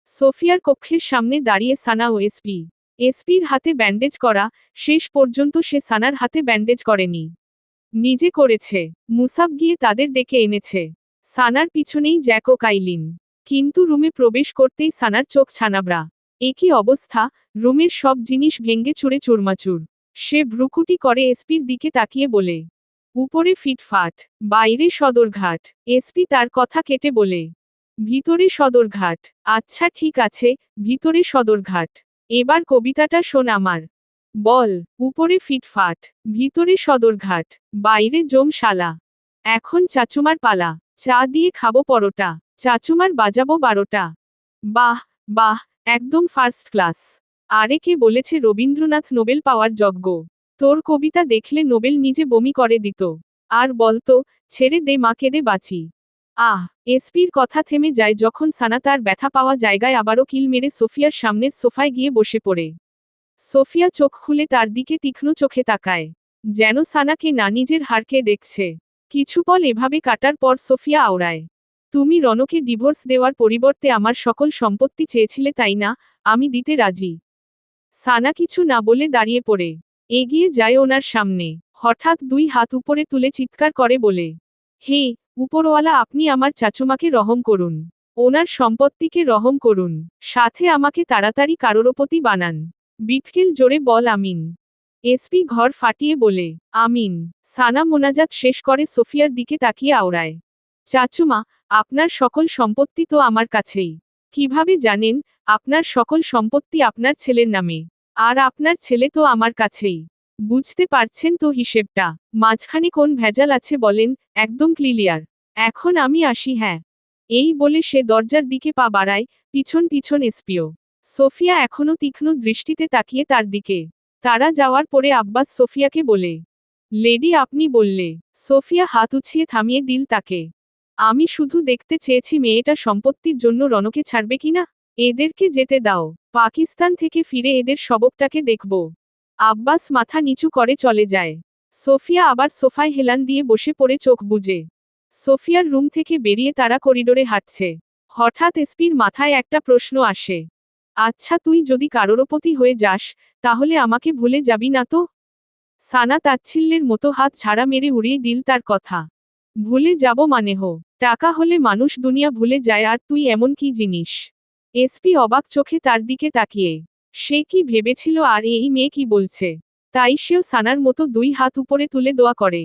সোফিয়ার কক্ষের সামনে দাঁড়িয়ে সানা ও এসপির হাতে ব্যান্ডেজ করা। শেষ পর্যন্ত সে সানার হাতে ব্যান্ডেজ করেনি, নিজে করেছে। মুসাব গিয়ে তাদের ডেকে এনেছে। সানার পিছনেই জ্যাক ও কাইলিন। কিন্তু রুমে প্রবেশ করতেই সানার চোখ ছানাবড়া। একই অবস্থা, রুমের সব জিনিস ভেঙ্গে চুরে চুরমাচুর। সে ভ্রুকুটি করে এসপির দিকে তাকিয়ে বলে, উপরে ফিটফাট, বাইরে সদরঘাট। এসপি তার কথা কেটে বলে, ভিতরে সদরঘাট। আচ্ছা ঠিক আছে, ভিতরে সদরঘাট। এবার কবিতাটা শোন আমার। বল। উপরে ফিটফাট, ভিতরে সদরঘাট, বাইরে জমশালা। এখন চাচুমার পালা। চা দিয়ে খাবো পরোটা। চাচুমার বাজাবো 12টা। বাহ বাহ, একদম ফার্স্ট ক্লাস। আরে কে বলেছে রবীন্দ্রনাথ নোবেল পাওয়ার যোগ্য? তোর কবিতা দেখলে নোবেল নিজে বমি করে দিত। আর বলতো, ছেড়ে দে মা, কেঁদে বাঁচি। আহ। এসপির কথা থেমে যায় যখন সানা তার ব্যথা পাওয়া জায়গায় আবারও কিল মেরে সোফিয়ার সামনের সোফায় গিয়ে বসে পড়ে। সোফিয়া চোখ খুলে তার দিকে তীক্ষ্ণ চোখে তাকায়, যেন সানাকে না নিজের হারকে দেখছে। কিছু পল এভাবে কাটার পর সোফিয়া আওড়ায়, তুমি রনকে ডিভোর্স দেওয়ার পরিবর্তে আমার সকল সম্পত্তি চেয়েছিলে তাই না? আমি দিতে রাজি। সানা কিছু না বলে দাঁড়িয়ে পড়ে এগিয়ে যায় ওনার সামনে। হঠাৎ দুই হাত উপরে তুলে চিৎকার করে বলে, হে উপরওয়ালা, আপনি আমার চাচুমাকে রহম করুন। ওনার সম্পত্তিকে রহম করুন। সাথে আমাকে তাড়াতাড়ি কারোরপতি বানান। বিটকেল জোরে বল আমিন। এসপি ঘর ফাটিয়ে বলে, আমিন। সানা মোনাজাত শেষ করে সোফিয়ার দিকে তাকিয়ে আওড়ায়, চাচুমা, আপনার সকল সম্পত্তি তো আমার কাছেই। কিভাবে জানেন? আপনার সকল সম্পত্তি আপনার ছেলের নামে। আর আপনার ছেলে তো আমার কাছেই। বুঝতে পারছেন তো হিসেবটা? মাঝখানে কোন ভেজাল আছে বলেন? একদম ক্লিয়ার। এখন আমি আসি, হ্যাঁ। এই বলে সে দরজার দিকে পা বাড়ায়, পিছন পিছন এসপিও। সোফিয়া এখনো তীক্ষ্ণ দৃষ্টিতে তাকিয়ে তার দিকে। তারা যাওয়ার পরে আব্বাস সোফিয়াকে বলে, লেডি আপনি বললে। সোফিয়া হাত উছিয়ে থামিয়ে দিল তাকে। আমি শুধু দেখতে চেয়েছি মেয়েটা সম্পত্তির জন্য রনকে ছাড়বে কিনা। এদেরকে যেতে দাও। পাকিস্তান থেকে ফিরে এদের সবকটাকে দেখব। আব্বাস মাথা নিচু করে চলে যায়। সোফিয়া আবার সোফায় হেলান দিয়ে বসে পড়ে চোখ বুজে। সোফিয়ার রুম থেকে বেরিয়ে তারা করিডোরে হাঁটছে। হঠাৎ এসপির মাথায় একটা প্রশ্ন আসে, আচ্ছা তুই যদি কারোরপতি হয়ে যাস, তাহলে আমাকে ভুলে যাবি না তো? সানা তাচ্ছিল্যের মতো হাত ঝাড়া মেরে উড়িয়ে দিল তার কথা। ভুলে যাব মানে হো? টাকা হলে মানুষ দুনিয়া ভুলে যায়, আর তুই এমন কি জিনিস? এসপি অবাক চোখে তার দিকে তাকিয়ে। সে কি ভেবেছিল আর এই মেয়ে কি বলছে? তাই সেও সানার মতো দুই হাত উপরে তুলে দোয়া করে,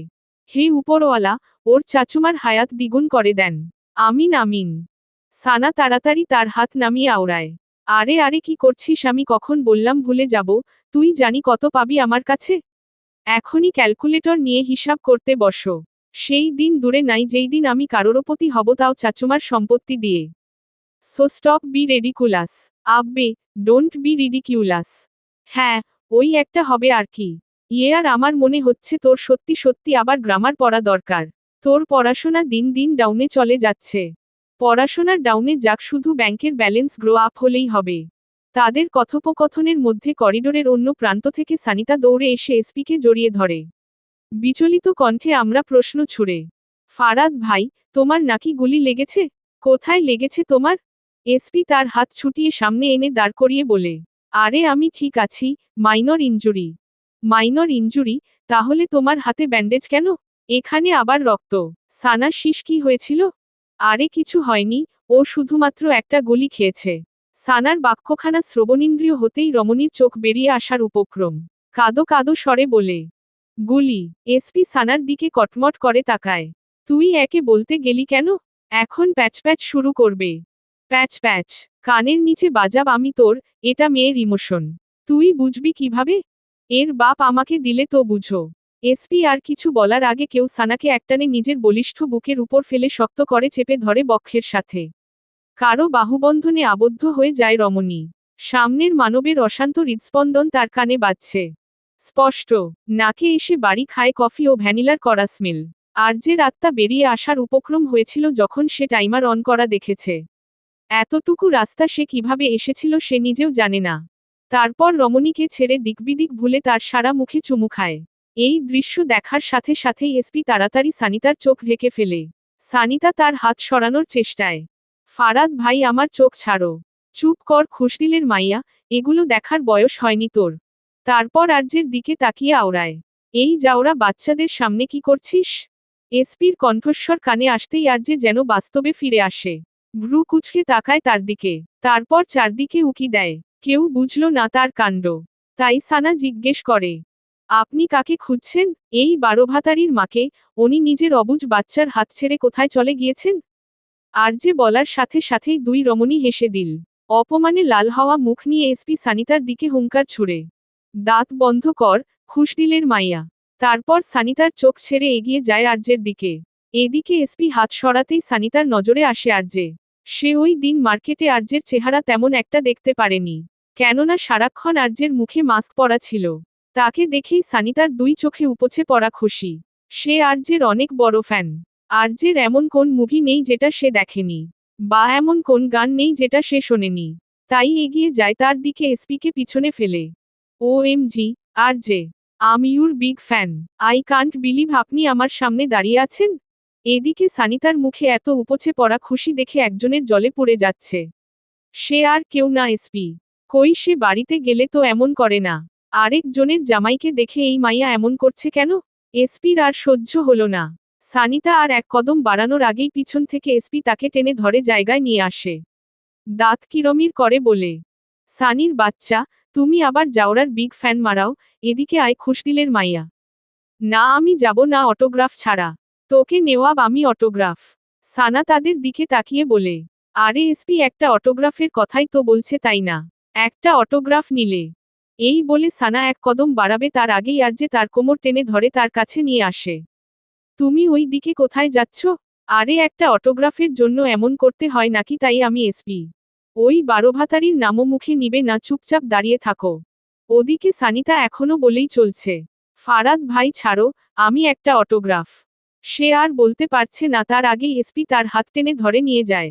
হে উপরওয়ালা, ওর চাচুমার হায়াত দ্বিগুণ করে দেন। আমিন আমিন। সানা তাড়াতাড়ি তার হাত নামিয়ে আওড়ায়, আরে আরে কি করছিস? আমি কখন বললাম ভুলে যাব? তুই জানি কত পাবি আমার কাছে। এখনই ক্যালকুলেটর নিয়ে হিসাব করতে বসো। সেই দিন দূরে নাই যেই দিন আমি কারোরপতি হব, তাও চাচুমার সম্পত্তি দিয়ে। So stop be ridiculous. আব্বে, ডোন্ট বি রিডিকিউলাস। হ্যাঁ, ওই একটা হবে আর কি। আর আমার মনে হচ্ছে তোর সত্যি সত্যি আবার গ্রামার পড়া দরকার। তোর পড়াশোনা দিন দিন ডাউনে চলে যাচ্ছে। পড়াশোনার ডাউনে যাক, শুধু ব্যাংকের ব্যালেন্স গ্রো আপ হলেই হবে। তাদের কথোপকথনের মধ্যে করিডোরের অন্য প্রান্ত থেকে সানিতা দৌড়ে এসে এসপিকে জড়িয়ে ধরে। বিচলিত কণ্ঠে আমরা প্রশ্ন ছুড়ে, ফারাদ ভাই, তোমার নাকি গুলি লেগেছে? কোথায় লেগেছে তোমার? এসপি তার হাত ছুটিয়ে সামনে এনে দাঁড় করিয়ে বলে, আরে আমি ঠিক আছি, মাইনর ইনজুরি। Minor injury? তাহলে তোমার হাতে ব্যান্ডেজ কেন? এখানে আবার রক্ত। সানার শিশ কি হয়েছিল? আরে কিছু হয়নি, ও শুধুমাত্র একটা গুলি খেয়েছে। সানার বাক্যখানা শ্রবণেন্দ্রিয় হতেই রমণীর চোখ বেরিয়ে আসার উপক্রম। কাদো কাদো স্বরে বলে, গুলি? এসপি সানার দিকে কটমট করে তাকায়। তুই একে বলতে গেলি কেন? এখন প্যাচ প্যাচ শুরু করবে। প্যাচ প্যাচ? কানের নিচে বাজাব আমি তোর। এটা মেয়ের ইমোশন। তুই বুঝবি কিভাবে? এর বাপ আমাকে দিলে তো বুঝো। এসপি আর কিছু বলার আগে কেউ সানাকে একটানে নিজের বলিষ্ঠ বুকের উপর ফেলে শক্ত করে চেপে ধরে বক্ষের সাথে। কারো বাহুবন্ধনে আবদ্ধ হয়ে যায় রমণী। সামনের মানবের অশান্ত হৃদস্পন্দন তার কানে বাজছে স্পষ্ট। নাকে এসে বাড়ি খায় কফি ও ভ্যানিলার করা স্মেল। আর্যের আত্মা বেরিয়ে আসার উপক্রম হয়েছিল যখন সে টাইমার অন করা দেখেছে। এতটুকু রাস্তা সে কিভাবে এসেছিল সে নিজেও জানে না। তারপর রমণীকে ছেড়ে দিকবিদিক ভুলে তার সারা মুখে চুমু খায়। এই দৃশ্য দেখার সাথে সাথেই এসপি তাড়াতাড়ি সানিতার চোখ ঢেকে ফেলে। সানিতা তার হাত সরানোর চেষ্টায়, ফারাদ ভাই আমার চোখ ছাড়ো। চুপ কর খুশদিলের মাইয়া, এগুলো দেখার বয়স হয়নি তোর। তারপর আর্যের দিকে তাকিয়ে আওড়ায়, এই যাওরা বাচ্চাদের সামনে কি করছিস? এসপির কণ্ঠস্বর কানে আসতেই আর্যে যেন বাস্তবে ফিরে আসে। ভ্রু কুচকে তাকায় তার দিকে, তারপর চারদিকে উকি দেয়। কেউ বুঝল না তার কাণ্ড। তাই সানা জিজ্ঞেস করে, আপনি কাকে খুঁজছেন? এই বারোভাতারির মাকে। উনি নিজের অবুঝ বাচ্চার হাত ছেড়ে কোথায় চলে গিয়েছেন? আর্যে বলার সাথে সাথেই দুই রমণী হেসে দিল। অপমানে লাল হওয়া মুখ নিয়ে এসপি সানিতার দিকে হুঙ্কার ছুড়ে, দাঁত বন্ধ কর, খুশদিলের মাইয়া। তারপর সানিতার চোখ ছেড়ে এগিয়ে যায় আর্যের দিকে। এদিকে এসপি হাত সরাতেই সানিতার নজরে আসে আর্যে। সে ওই দিন মার্কেটে আর্যের চেহারা তেমন একটা দেখতে পারেনি, কেননা সারাক্ষণ আর্যের মুখে মাস্ক পরা ছিল। তাকে দেখেই সানিতার দুই চোখে উপচে পড়া খুশি। সে আর্যের অনেক বড় ফ্যান। আর্যের এমন কোন মুভি নেই যেটা সে দেখেনি, বা এমন কোন গান নেই যেটা সে শোনেনি। তাই এগিয়ে যায় তার দিকে এসপিকে পিছনে ফেলে। OMG, আরজে, আমি your big fan. I can't believe আপনি আমার সামনে দাঁড়িয়ে আছেন। এদিকে সানিতার মুখে এত উপচে পড়া খুশি দেখে একজনের জলে পড়ে যাচ্ছে। সে আর কেউ না, এসপি। কই, সে বাড়িতে গেলে তো এমন করে না। আরেকজনের জামাইকে দেখে এই মাইয়া এমন করছে কেন? এসপির আর সহ্য হলো না। সানিতা আর এক কদম বাড়ানোর আগেই পিছন থেকে এসপি তাকে টেনে ধরে জায়গায় নিয়ে আসে। দাঁত কিরমির করে বলে, সানির বাচ্চা, তুমি আবার জাউরার বিগ ফ্যান মারাও, এদিকে আয় খুশদিলের মাইয়া। না, আমি যাব না অটোগ্রাফ ছাড়া। তোকে নেওয়াব আমি অটোগ্রাফ। সানা তাদের দিকে তাকিয়ে বলে। আরে এসপি, একটা অটোগ্রাফের কথাই তো বলছে, তাই না? একটা অটোগ্রাফ নিলে। এই বলে সানা এক কদম বাড়াবে তার আগেই আরজে তার কোমর টেনে ধরে তার কাছে নিয়ে আসে। তুমি ওই দিকে কোথায় যাচ্ছ? আরে একটা অটোগ্রাফের জন্য এমন করতে হয় নাকি? তাই আমি এসপি। ওই বারোভাতারির নামও মুখে নিবে না, চুপচাপ দাঁড়িয়ে থাকো। ওদিকে সানিতা এখনো বলেই চলছে, ফারাদ ভাই ছাড়ো, আমি একটা অটোগ্রাফ। সে আর বলতে পারছে না, তার আগেই এসপি তার হাত টেনে ধরে নিয়ে যায়।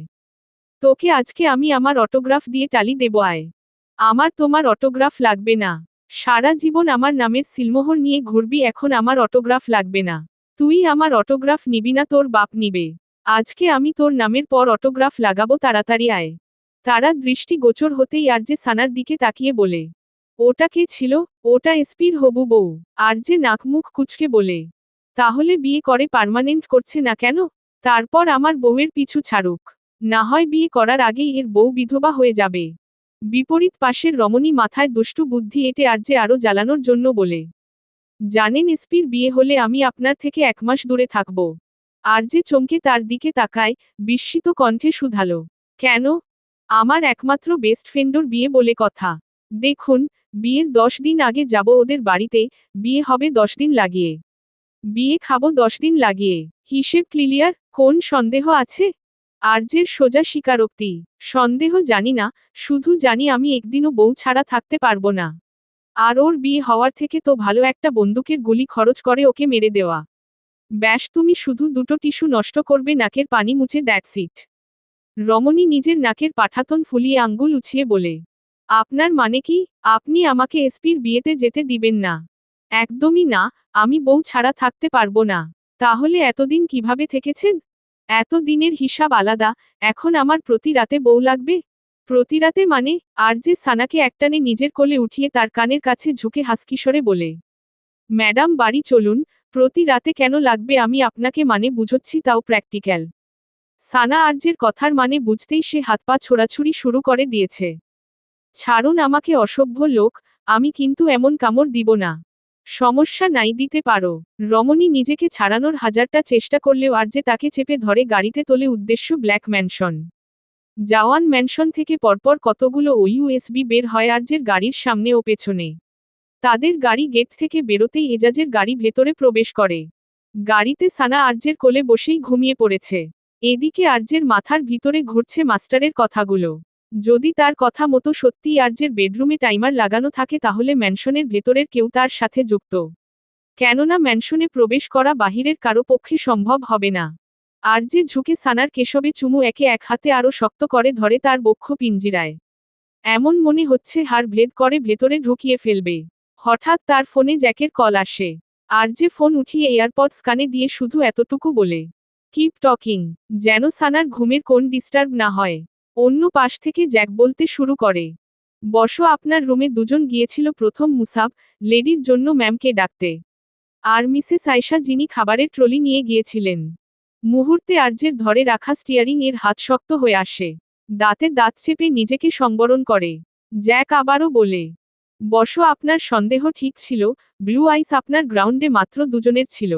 তোকে আজকে আমি আমার অটোগ্রাফ দিয়ে টালি দেব, আয়। আমার তোমার অটোগ্রাফ লাগবে না। সারা জীবন আমার নামের সিলমোহর নিয়ে ঘুরবি, এখন আমার অটোগ্রাফ লাগবে না। তুই আমার অটোগ্রাফ নিবি না, তোর বাপ নিবে। আজকে আমি তোর নামের পর অটোগ্রাফ লাগাবো, তাড়াতাড়ি আয়। তারা দৃষ্টি গোচর হতেই আরজে সানার দিকে তাকিয়ে বলে, ওটা কে ছিল? ওটা এসপির হবু বউ। আরজে নাক মুখ কুচকে বলে, তাহলে বিয়ে করে পার্মানেন্ট করছে না কেন? তারপর আমার বউয়ের পিছু ছাড়ুক। না হয় বিয়ে করার আগেই এর বউ বিধবা হয়ে যাবে। বিপরীত পাশের রমণী মাথায় দুষ্টু বুদ্ধি এঁটে আরজে আরো জ্বালানোর জন্য বলে, জানেন এসপির বিয়ে হলে আমি আপনার থেকে 1 মাস দূরে থাকব। আরজে চমকে তার দিকে তাকায়, বিস্মিত কণ্ঠে শুধালো, কেন? আমার একমাত্র বেস্ট ফ্রেন্ডর বিয়ে বলে কথা। দেখুন, বিয়ের 10 দিন আগে যাব ওদের বাড়িতে, বিয়ে হবে 10 দিন লাগিয়ে। বিয়ে খাবো 10 দিন লাগিয়ে। হিসেব ক্লিয়ার? কোন সন্দেহ আছে? আরজের সোজা স্বীকারোক্তি, সন্দেহ জানি না, শুধু জানি আমি একদিনও বউ ছাড়া থাকতে পারবো না। আর ওর বিয়ে হওয়ার থেকে তো ভালো একটা বন্দুকের গুলি খরচ করে ওকে মেরে দেওয়া। ব্যাস, তুমি শুধু দুটো টিস্যু নষ্ট করবে, নাকের পানি মুছে, দ্যাটস ইট। রমণী নিজের নাকের পাঠাতন ফুলিয়ে আঙ্গুল উছিয়ে বলে, আপনার মানে কি? আপনি আমাকে এসপির বিয়েতে যেতে দিবেন না? একদমই না, আমি বউ ছাড়া থাকতে পারবো না। তাহলে এতদিন কিভাবে থেকেছেন? এত দিনের হিসাব আলাদা, এখন আমার প্রতি রাতে বউ লাগবে? প্রতি রাতে মানে? আরজে সানাকে একটানে নিজের কোলে উঠিয়ে তার কানের কাছে ঝুঁকে হাসকিশোরে বলে, ম্যাডাম বাড়ি চলুন, প্রতি রাতে কেন লাগবে আমি আপনাকে মানে বুঝোচ্ছি, তাও প্র্যাকটিক্যাল। সানা আরজের কথার মানে বুঝতেই সে হাত পা ছোড়াছুড়ি শুরু করে দিয়েছে। ছাড়ুন আমাকে অসভ্য লোক, আমি কিন্তু এমন কামড় দিব না। সমস্যা নাই, দিতে পারো। রমণী নিজেকে ছাড়ানোর হাজারটা চেষ্টা করলেও আরজে তাকে চেপে ধরে গাড়িতে তোলে উদ্দেশ্য ব্ল্যাক ম্যানশন। জাওয়ান ম্যানশন থেকে পরপর কতগুলো ইউএসবি বের হয় আরজের গাড়ির সামনে ও পেছনে। তাদের গাড়ি গেট থেকে বেরোতেই এজাজের গাড়ি ভেতরে প্রবেশ করে। গাড়িতে সানা আরজের কোলে বসেই ঘুমিয়ে পড়েছে। এদিকে আরজের মাথার ভিতরে ঘুরছে মাস্টারের কথাগুলো। যদি তার কথা মতো সত্যিই আরজের বেডরুমে টাইমার লাগানো থাকে, তাহলে ম্যানশনের ভেতরের কেউ তার সাথে যুক্ত। কেননা ম্যানশনে প্রবেশ করা বাহিরের কারো পক্ষে সম্ভব হবে না। আরজে ঝুঁকে সানার কেশবে চুমু একে এক হাতে আরো শক্ত করে ধরে তার বক্ষ পিঞ্জিরায়। এমন মনে হচ্ছে হাড় ভেদ করে ভেতরে ঢুকিয়ে ফেলবে। হঠাৎ তার ফোনে জ্যাকের কল আসে। আরজে ফোন উঠিয়ে এয়ারপডস কানে দিয়ে শুধু এতটুকু বলে, কিপ টকিং, যেন সানার ঘুমের কোন ডিস্টার্ব না হয়। অন্য পাশ থেকে জ্যাক বলতে শুরু করে, বসো, আপনার রুমে দুজন গিয়েছিল প্রথম মুসাব, লেডির জন্য ম্যামকে ডাকতে। আর মিসেস আয়শা, যিনি খাবারের ট্রলি নিয়ে গিয়েছিলেন। মুহূর্তে আরজের ধরে রাখা স্টিয়ারিং এর হাত শক্ত হয়ে আসে। দাঁতে দাঁত চেপে নিজেকে সংবরণ করে। জ্যাক আবারও বলে, বসো, আপনার সন্দেহ ঠিক ছিল, ব্লু আইস আপনার গ্রাউন্ডে মাত্র দুজনের ছিল।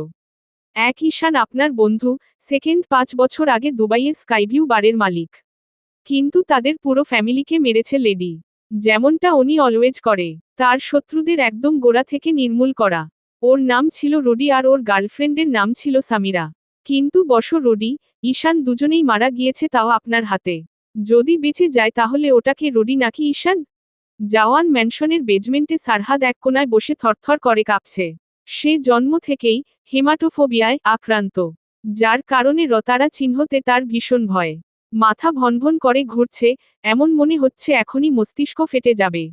এক ঈশান আপনার বন্ধু, সেকেন্ড 5 বছর আগে দুবাইয়ের স্কাইভিউ বারের মালিক। কিন্তু তাদের পুরো ফ্যামিলিকে মেরেছে লেডি। যেমনটা উনি অলওয়েজ করে, তার শত্রুদের একদম গোড়া থেকে নির্মূল করা। ওর নাম ছিল রুডি আর ওর গার্লফ্রেন্ডের নাম ছিল সামিরা। কিন্তু বস রোডি, ঈশান দুজনেই মারা গিয়েছে, তাও আপনার হাতে। যদি বেঁচে যায় তাহলে ওটাকে রোডি নাকি ঈশান? জাওয়ান ম্যানশনের বেজমেন্টে সারহাদ এক কোনায় বসে থরথর করে কাঁপছে। সে জন্ম থেকেই হেমাটোফোবিয়ায় আক্রান্ত, যার কারণে রতারা চিহ্নতে তার ভীষণ ভয়। মাথা ভনভন করে ঘুরছে, এমন মনে হচ্ছে এখনই মস্তিষ্ক ফেটে যাবে।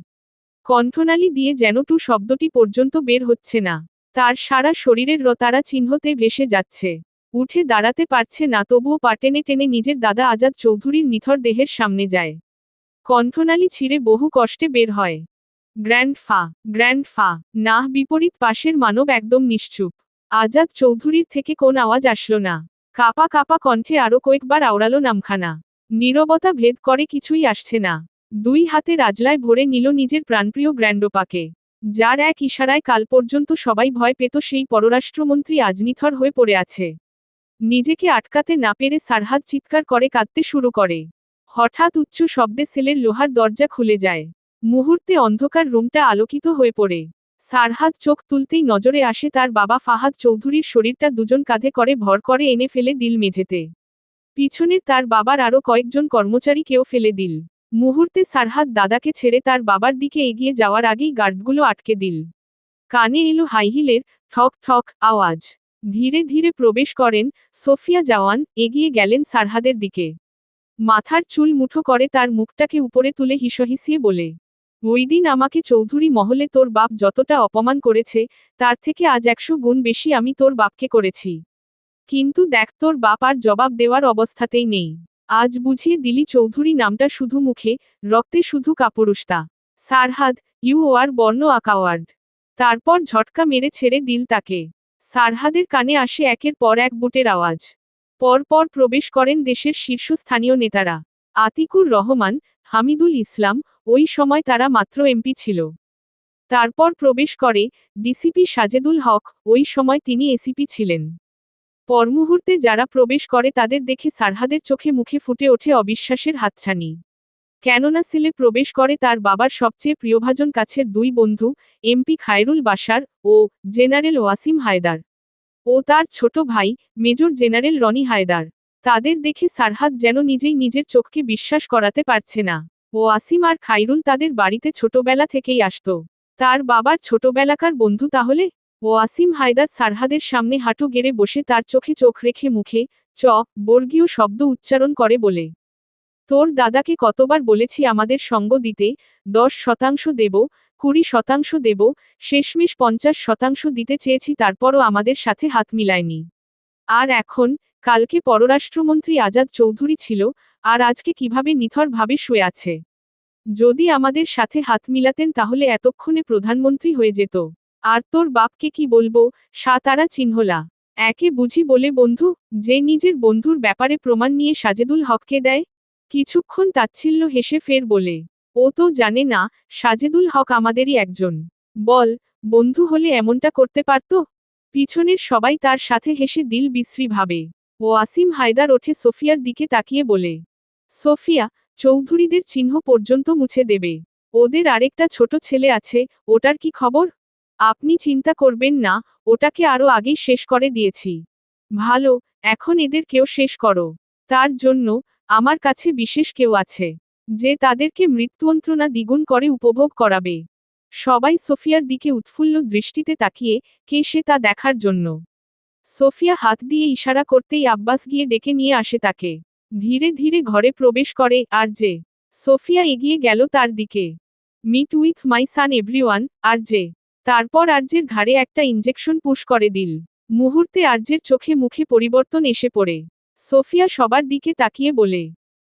কণ্ঠনালী দিয়ে যেন টু শব্দটি পর্যন্ত বের হচ্ছে না। তার সারা শরীরের রতারা চিহ্নতে ভেসে যাচ্ছে। উঠে দাঁড়াতে পারছে না, তবুও পা টেনে টেনে নিজের দাদা আজাদ চৌধুরীর নিথর দেহের সামনে যায়। কণ্ঠনালী ছিঁড়ে বহু কষ্টে বের হয়। গ্র্যান্ডফা, গ্র্যান্ডফা। না, বিপরীত পাশের মানব একদম নিশ্চুপ। আজাদ চৌধুরীর থেকে কোন আওয়াজ আসলো না। কাপা কাপা কণ্ঠে আরো কয়েকবার আওড়ালো নামখানা। নীরবতা ভেদ করে কিছুই আসছে না। দুই হাতে রাজলায় ভরে নিল নিজের প্রাণপ্রিয় গ্র্যান্ডোপাকে, যার এক ইশারায় কাল পর্যন্ত সবাই ভয় পেত সেই পররাষ্ট্রমন্ত্রী আজ নিথর হয়ে পড়ে আছে। নিজেকে আটকাতে না পেরে সারহাদ চিৎকার করে কাঁদতে শুরু করে। হঠাৎ উচ্চ শব্দে সেলের লোহার দরজা খুলে যায়। মুহূর্তে অন্ধকার রুমটা আলোকিত হয়ে পড়ে। সারহাদ চোখ তুলতেই নজরে আসে তার বাবা ফাহাদ চৌধুরীর শরীরটা দুজন কাঁধে করে ভর করে এনে ফেলে দিল মেঝেতে। পিছনের তার বাবার আরও কয়েকজন কর্মচারীকেও ফেলে দিল। মুহূর্তে সারহাদ দাদাকে ছেড়ে তার বাবার দিকে এগিয়ে যাওয়ার আগেই গার্ডগুলো আটকে দিল। কানে এলো হাইহিলের ঠক ঠক আওয়াজ। ধীরে ধীরে প্রবেশ করেন সোফিয়া জাওয়ান, এগিয়ে গেলেন সারহাদের দিকে। মাথার চুল মুঠো করে তার মুখটাকে উপরে তুলে হিসহিসিয়ে বলে, ওই দিন আমাকে চৌধুরী মহলে তোর বাপ যতটা অপমান করেছে, তার থেকে আজ 100 গুণ বেশি আমি তোর বাপকে করেছি। কিন্তু দেখ, তোর বাপ আর জবাব দেওয়ার অবস্থাতেই নেই। আজ বুঝিয়ে দিলি চৌধুরী নামটা শুধু মুখে, রক্তে শুধু কাপুরুষতা। সারহাদ, ইউ আর বর্ণ আকাওয়ার্ড। তারপর ঝটকা মেরে ছেড়ে দিল তাকে। সারহাদের কানে আসে একের পর এক বুটের আওয়াজ। পরপর প্রবেশ করেন দেশের শীর্ষস্থানীয় নেতারা। আতিকুর রহমান, হামিদুল ইসলাম, ওই সময় তারা মাত্র এমপি ছিল। তারপর প্রবেশ করে ডিসিপি সাজেদুল হক, ওই সময় তিনি এসিপি ছিলেন। পরমুহূর্তে যারা প্রবেশ করে তাদের দেখে সারহাদের চোখে মুখে ফুটে ওঠে অবিশ্বাসের হাতছানি। কেননা সেলে প্রবেশ করে তার বাবার সবচেয়ে প্রিয়ভাজন কাছের দুই বন্ধু, এমপি খায়রুল বাশার ও জেনারেল ওয়াসিম হায়দার, ও তার ছোট ভাই মেজর জেনারেল রনি হায়দার। তাদের দেখে সারহাদ যেন নিজেই নিজের চোখকে বিশ্বাস করাতে পারছে না। ওয়াসিম আর খায়রুল তাদের বাড়িতে ছোটবেলা থেকেই আসত। তার বাবার ছোটবেলাকার বন্ধু তাহলে? ওয়াসিম হায়দার সারহাদের সামনে হাঁটু গেড়ে বসে তার চোখে চোখ রেখে মুখে বর্গীয় শব্দ উচ্চারণ করে বলে, তোর দাদাকে কতবার বলেছি আমাদের সঙ্গ দিতে, 10% দেব, 20% দেব, শেষমেশ 50% দিতে চেয়েছি, তারপরও আমাদের সাথে হাত মিলায়নি। আর এখন, কালকে পররাষ্ট্রমন্ত্রী আজাদ চৌধুরী ছিল, আর আজকে কিভাবে নিথরভাবে শুয়ে আছে। যদি আমাদের সাথে হাত মিলাতেন তাহলে এতক্ষণে প্রধানমন্ত্রী হয়ে যেত। আর তোর বাপকে কি বলবো, সাতারা চিহ্নলা। একে বুঝি বলে বন্ধু, যে নিজের বন্ধুর ব্যাপারে প্রমাণ নিয়ে সাজেদুল হককে দেয়। কিছুক্ষণ তাচ্ছিল্য হেসে ফের বলে, ও তো জানে না, সাজেদুল হক আমাদেরই একজন। বল, বন্ধু হলে এমনটা করতে পারত? পিছনের সবাই তার সাথে হেসে দিল বিশ্রী ভাবে। ওয়াসিম হায়দার ওঠে সোফিয়ার দিকে তাকিয়ে বলে, সোফিয়া, চৌধুরীদের চিহ্ন পর্যন্ত মুছে দেবে। ওদের আরেকটা ছোট ছেলে আছে, ওটার কি খবর? আপনি চিন্তা করবেন না, ওটাকে আরো আগেই শেষ করে দিয়েছি। ভালো, এখন এদেরকেও শেষ করো। তার জন্য আমার কাছে বিশেষ কেউ আছে, যে তাদেরকে মৃত্যুযন্ত্রণা দ্বিগুণ করে উপভোগ করাবে। সবাই সোফিয়ার দিকে উৎফুল্ল দৃষ্টিতে তাকিয়ে, কে সে তা দেখার জন্য। সোফিয়া হাত দিয়ে ইশারা করতেই আব্বাস গিয়ে ডেকে নিয়ে আসে তাকে। ধীরে ধীরে ঘরে প্রবেশ করে আর যে। সোফিয়া এগিয়ে গেল তার দিকে। Meet with my son everyone, আর যে। তারপর আরজের ঘাড়ে একটা ইঞ্জেকশন পুশ করে দিল। মুহূর্তে আরজের চোখে মুখে পরিবর্তন এসে পড়ে। সোফিয়া সবার দিকে তাকিয়ে বলে,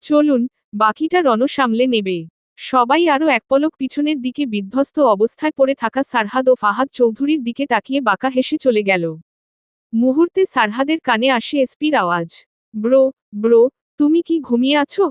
চলুন, বাকিটা রণ সামলে নেবে। সবাই আরও এক পলক পিছনের দিকে বিধ্বস্ত অবস্থায় পড়ে থাকা সারহাদ ও ফাহাদ চৌধুরীর দিকে তাকিয়ে বাঁকা হেসে চলে গেল। মুহূর্তে সারহাদের কানে আসে এসপির আওয়াজ, ব্রো, ব্রো, তুমি কি ঘুমিয়ে আছো?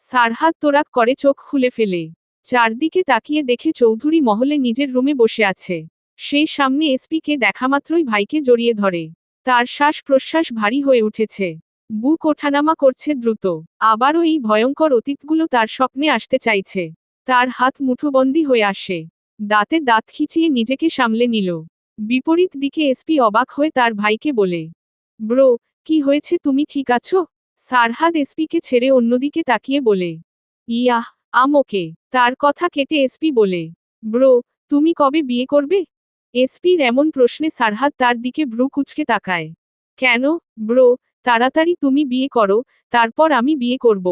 সারহাদ তোরাক করে চোখ খুলে ফেলে। চারদিকে তাকিয়ে দেখে চৌধুরী মহলে নিজের রুমে বসে আছে। সেই সামনে এসপিকে দেখামাত্রই ভাইকে জড়িয়ে ধরে। তার শ্বাস প্রশ্বাস ভারী হয়ে উঠেছে। বুক ওঠানামা করছে দ্রুত। আবারও এই ভয়ঙ্কর অতীতগুলো তার স্বপ্নে আসতে চাইছে। তার হাত মুঠোবন্দি হয়ে আসে। দাঁতে দাঁত খিচিয়ে নিজেকে সামলে নিল। বিপরীত দিকে এসপি অবাক হয়ে তার ভাইকে বলে, ব্রো, কি হয়েছে, তুমি ঠিক আছো? সারহাদ এসপিকে ছেড়ে অন্যদিকে তাকিয়ে বলে। ইয়াহ, ওকে। তার কথা কেটে এসপি বলে, ব্রো, তুমি কবে বিয়ে করবে? এসপির এমন প্রশ্নে সারহাদ তার দিকে ভ্রু কুঁচকে তাকায়। কেন, ব্রো, তাড়াতাড়ি তুমি বিয়ে করো, তারপর আমি বিয়ে করব।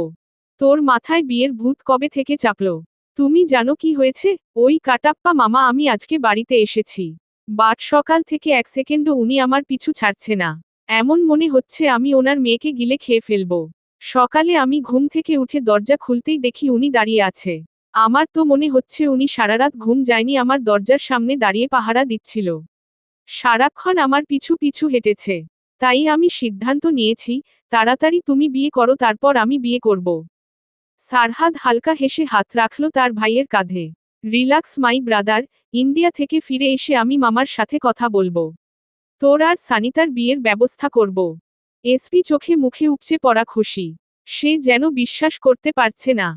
তোর মাথায় বিয়ের ভূত কবে থেকে চাপলো? তুমি জানো কি হয়েছে? ওই কাটাপ্পা মামা, আমি আজকে বাড়িতে এসেছি, বাট সকাল থেকে এক সেকেন্ডও উনি আমার পিছু ছাড়ছে না। এমন মনে হচ্ছে আমি ওনার মেয়েকে গিলে খেয়ে ফেলব। সকালে আমি ঘুম থেকে উঠে দরজা খুলতেই দেখি উনি দাঁড়িয়ে আছে। আমার তো মনে হচ্ছে উনি সারারাত ঘুম যায়নি, আমার দরজার সামনে দাঁড়িয়ে পাহারা দিচ্ছিল। সারাক্ষণ আমার পিছু পিছু হেঁটেছে। তাই আমি সিদ্ধান্ত নিয়েছি, তাড়াতাড়ি তুমি বিয়ে করো, তারপর আমি বিয়ে করব। সারহাদ হালকা হেসে হাত রাখল তার ভাইয়ের কাঁধে। রিল্যাক্স মাই ব্রাদার, ইন্ডিয়া থেকে ফিরে এসে আমি মামার সাথে কথা বলবো। তোর আর সানিতার বিয়ের ব্যবস্থা করব। এসপি চোখে মুখে উপচে পড়া খুশি। সে যেন বিশ্বাস করতে পারছে না।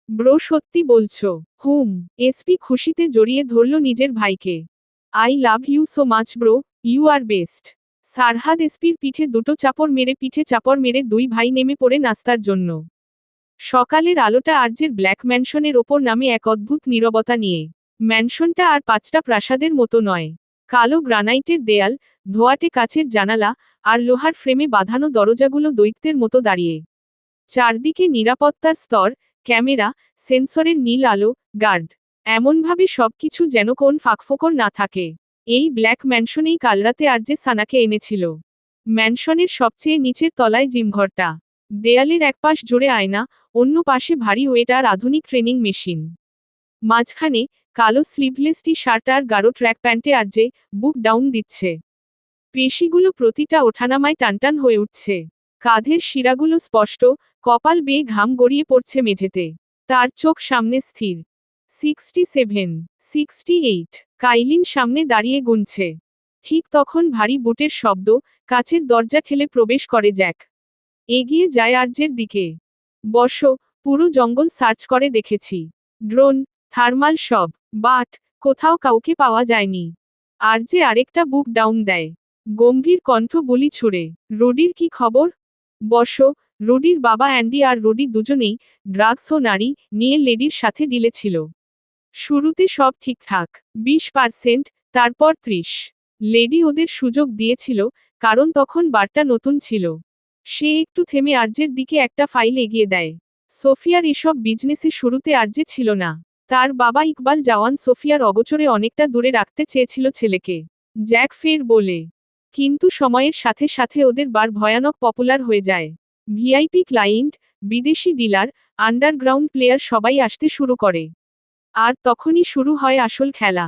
ব্রো, সত্যি বলছো? হুম। এসপি খুশিতে জড়িয়ে ধরল নিজের ভাইকে। I love you so much bro, you are best. Sarhad এসপির পিঠে দুটো চাপড় মেরে দুই ভাই নেমে পড়ে নাস্তার জন্য। সকালের আলোটা আর্যের ব্ল্যাক ম্যানশনের ওপর নামে এক অদ্ভুত নীরবতা নিয়ে। ম্যানশনটা আর পাঁচটা প্রাসাদের মতো নয়। কালো গ্রানাইটের দেয়াল, ধোঁয়াটে কাচের জানালা, আর লোহার ফ্রেমে বাঁধানো দরজাগুলো দৈত্যের মতো দাঁড়িয়ে। চারদিকে নিরাপত্তার স্তর, ক্যামেরা, সেন্সরের নীল আলো, গার্ড। এমনভাবে সবকিছু যেন কোন ফাঁকফোকর না থাকে। এই ব্ল্যাক ম্যানশনেই কাল রাতে আর্যে সানাকে এনেছিল। ম্যানশনের সবচেয়ে নিচের তলায় জিমঘরটা। দেয়ালের এক পাশ জুড়ে আয়না, অন্য পাশে ভারী ওয়েট আর আধুনিক ট্রেনিং মেশিন। মাঝখানে কালো স্লিভলেস টি শার্ট আর গাঢ় ট্র্যাক প্যান্টে আর্যে বুক ডাউন দিচ্ছে। পেশিগুলো প্রতিটা ওঠানামায় টানটান হয়ে উঠছে। কাঁধের শিরাগুলো স্পষ্ট, কপাল বেয়ে ঘাম গড়িয়ে পড়ছে মেঝেতে। তার চোখ সামনে স্থির। 67, 68। কাইলিন সামনে দাঁড়িয়ে গুনছে। ঠিক তখন ভারী বুটের শব্দ, কাচের দরজা ঠেলে প্রবেশ করে জ্যাক। এগিয়ে যায় আর্যের দিকে। বসো, পুরো জঙ্গল সার্চ করে দেখেছি। ড্রোন, থার্মাল সব, বাট কোথাও কাউকে পাওয়া যায়নি। আর্যে আরেকটা বুক ডাউন দেয়। গম্ভীর কণ্ঠ বলি ছুড়ে, রুডির কি খবর? বসো। রুডির বাবা অ্যান্ডি আর রুডি দুজনেই ড্রাগস ও নারী নিয়ে লেডির সাথে ডিলে ছিল। শুরুতে সব ঠিকঠাক, 20%, তারপর 30। লেডি ওদের সুযোগ দিয়েছিল, কারণ তখন বারটা নতুন ছিল। সে একটু থেমে আর্যের দিকে একটা ফাইল এগিয়ে দেয়। সোফিয়ার এসব বিজনেসে শুরুতে আর্যে ছিল না। তার বাবা ইকবাল জাওয়ান সোফিয়ার অগোচরে অনেকটা দূরে রাখতে চেয়েছিল ছেলেকে। জ্যাক ফের বলে। কিন্তু সময়ের সাথে সাথে ওদের বার ভয়ানক পপুলার হয়ে যায়। ভিআইপি ক্লায়েন্ট, বিদেশি ডিলার, আন্ডারগ্রাউন্ড প্লেয়ার সবাই আসতে শুরু করে। আর তখনই শুরু হয় আসল খেলা।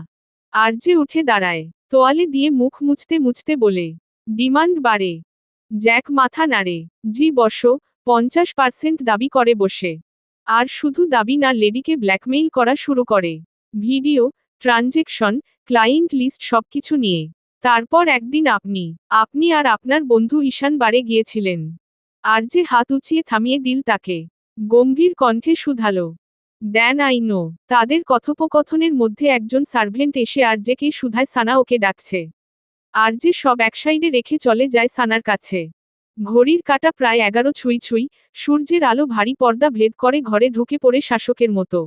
আর্যে উঠে দাঁড়ায়, তোয়ালে দিয়ে মুখ মুছতে মুছতে বলে, ডিমান্ড বাড়ে। জ্যাক মাথা নাড়ে। জি বসো, 50% দাবি করে বসে। আর শুধু দাবি না, লেডিকে ব্ল্যাকমেইল করা শুরু করে। ভিডিও, ট্রানজেকশন, ক্লায়েন্ট লিস্ট সবকিছু নিয়ে। তারপর একদিন আপনি আর আপনার বন্ধু ঈশান বারে গিয়েছিলেন। আর্যে হাত উঁচিয়ে থামিয়ে দিল তাকে। গম্ভীর কণ্ঠে শুধালো, দেন আই নো। তাদের কথোপকথনের মধ্যে একজন সার্ভেন্ট এসে আর্যেকে শুধায় সানা ওকে ডাকছে। আর্যে সব এক সাইডে রেখে চলে যায় সানার কাছে। ঘড়ির কাঁটা প্রায় 11 ছুঁই ছুঁই, সূর্যের আলো ভারী পর্দা ভেদ করে ঘরে ঢুকে পড়ে শাসকের মতো।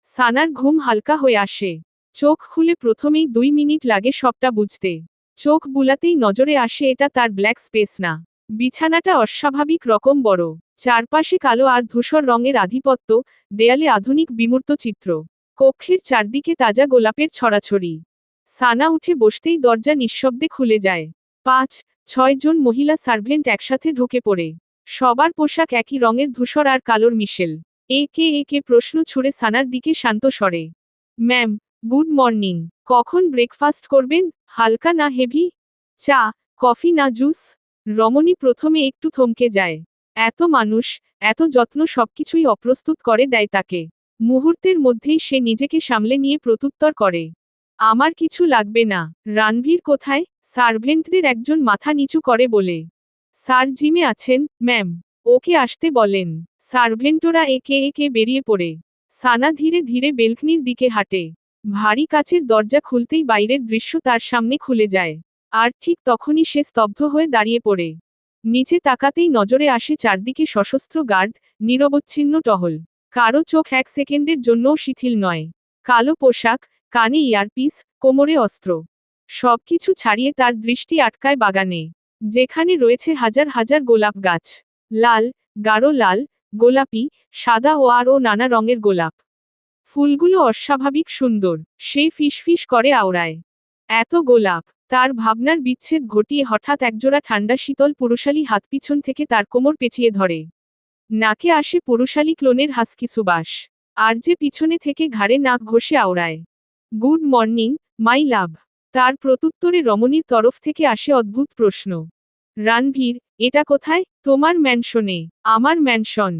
সানার ঘুম হালকা হয়ে আসে। চোখ খুলে প্রথমেই 2 মিনিট লাগে সবটা বুঝতে। চোখ বুলাতেই নজরে আসে এটা তার ব্ল্যাক স্পেস না। বিছানাটা অস্বাভাবিক রকম বড়। চারপাশে কালো আর ধূসর রঙের আধিপত্য, দেয়ালে আধুনিক বিমূর্ত চিত্র। কক্ষের চারদিকে তাজা গোলাপের ছড়াছড়ি। সানা উঠে বসতেই দরজা নিঃশব্দে খুলে যায়। 5-6 জন মহিলা সার্ভেন্ট একসাথে ঢুকে পড়ে। সবার পোশাক একই রঙের ধূসর আর কালোর মিশেল। একে একে প্রশ্ন ছুড়ে সানার দিকে শান্ত স্বরে। Ma'am, good morning. কখন ব্রেকফাস্ট করবেন? হালকা না হেভি? চা, কফি না জুস? রমণী প্রথমে একটু থমকে যায়। এত মানুষ, এত যত্ন সবকিছুই অপ্রস্তুত করে দেয় তাকে। মুহূর্তের মধ্যেই সে নিজেকে সামলে নিয়ে প্রত্যুত্তর করে, আমার কিছু লাগবে না। রানভীর কোথায়? সার্ভেন্টদের একজন মাথা নিচু করে বলে, স্যার জিমে আছেন, ম্যাম। ওকে আসতে বলেন। সার্ভেন্টরা একে একে বেরিয়ে পড়ে। সানা ধীরে ধীরে বেলকনির দিকে হাঁটে। ভারী কাচের দরজা খুলতেই বাইরের দৃশ্য তার সামনে খুলে যায়। আর ঠিক তখনই সে স্তব্ধ হয়ে দাঁড়িয়ে পড়ে। নিচে তাকাতেই নজরে আসে চারদিকে সশস্ত্র গার্ড, নিরবচ্ছিন্ন টহল। কারো চোখ এক সেকেন্ডের জন্যও শিথিল নয়। কালো পোশাক, কানে ইয়ারপিস, কোমরে অস্ত্র। সবকিছু ছাড়িয়ে তার দৃষ্টি আটকায় বাগানে, যেখানে রয়েছে হাজার হাজার গোলাপ গাছ। লাল, গাঢ় লাল, গোলাপি, সাদা ও আরও নানা রঙের গোলাপ। ফুলগুলো অস্বাভাবিক সুন্দর। সে ফিসফিস করে আওড়ায়। এত গোলাপ! তার ভাবনার বিচ্ছেদ ঘটিয়ে হঠাৎ একজোড়া ঠান্ডা শীতল পুরুষালী হাত পিছন থেকে তার কোমর পেঁচিয়ে ধরে। নাকে আসে পুরুষালী ক্লোনের হাস্কি সুবাস। আর যে পিছনে থেকে ঘাড়ে নাক ঘষে আওড়ায়। গুড মর্নিং, মাই লাভ। তার প্রত্যুত্তরে রমণীর তরফ থেকে আসে অদ্ভুত প্রশ্ন। রণবীর, এটা কোথায়? তোমার ম্যানশনে। আমার ম্যানশন।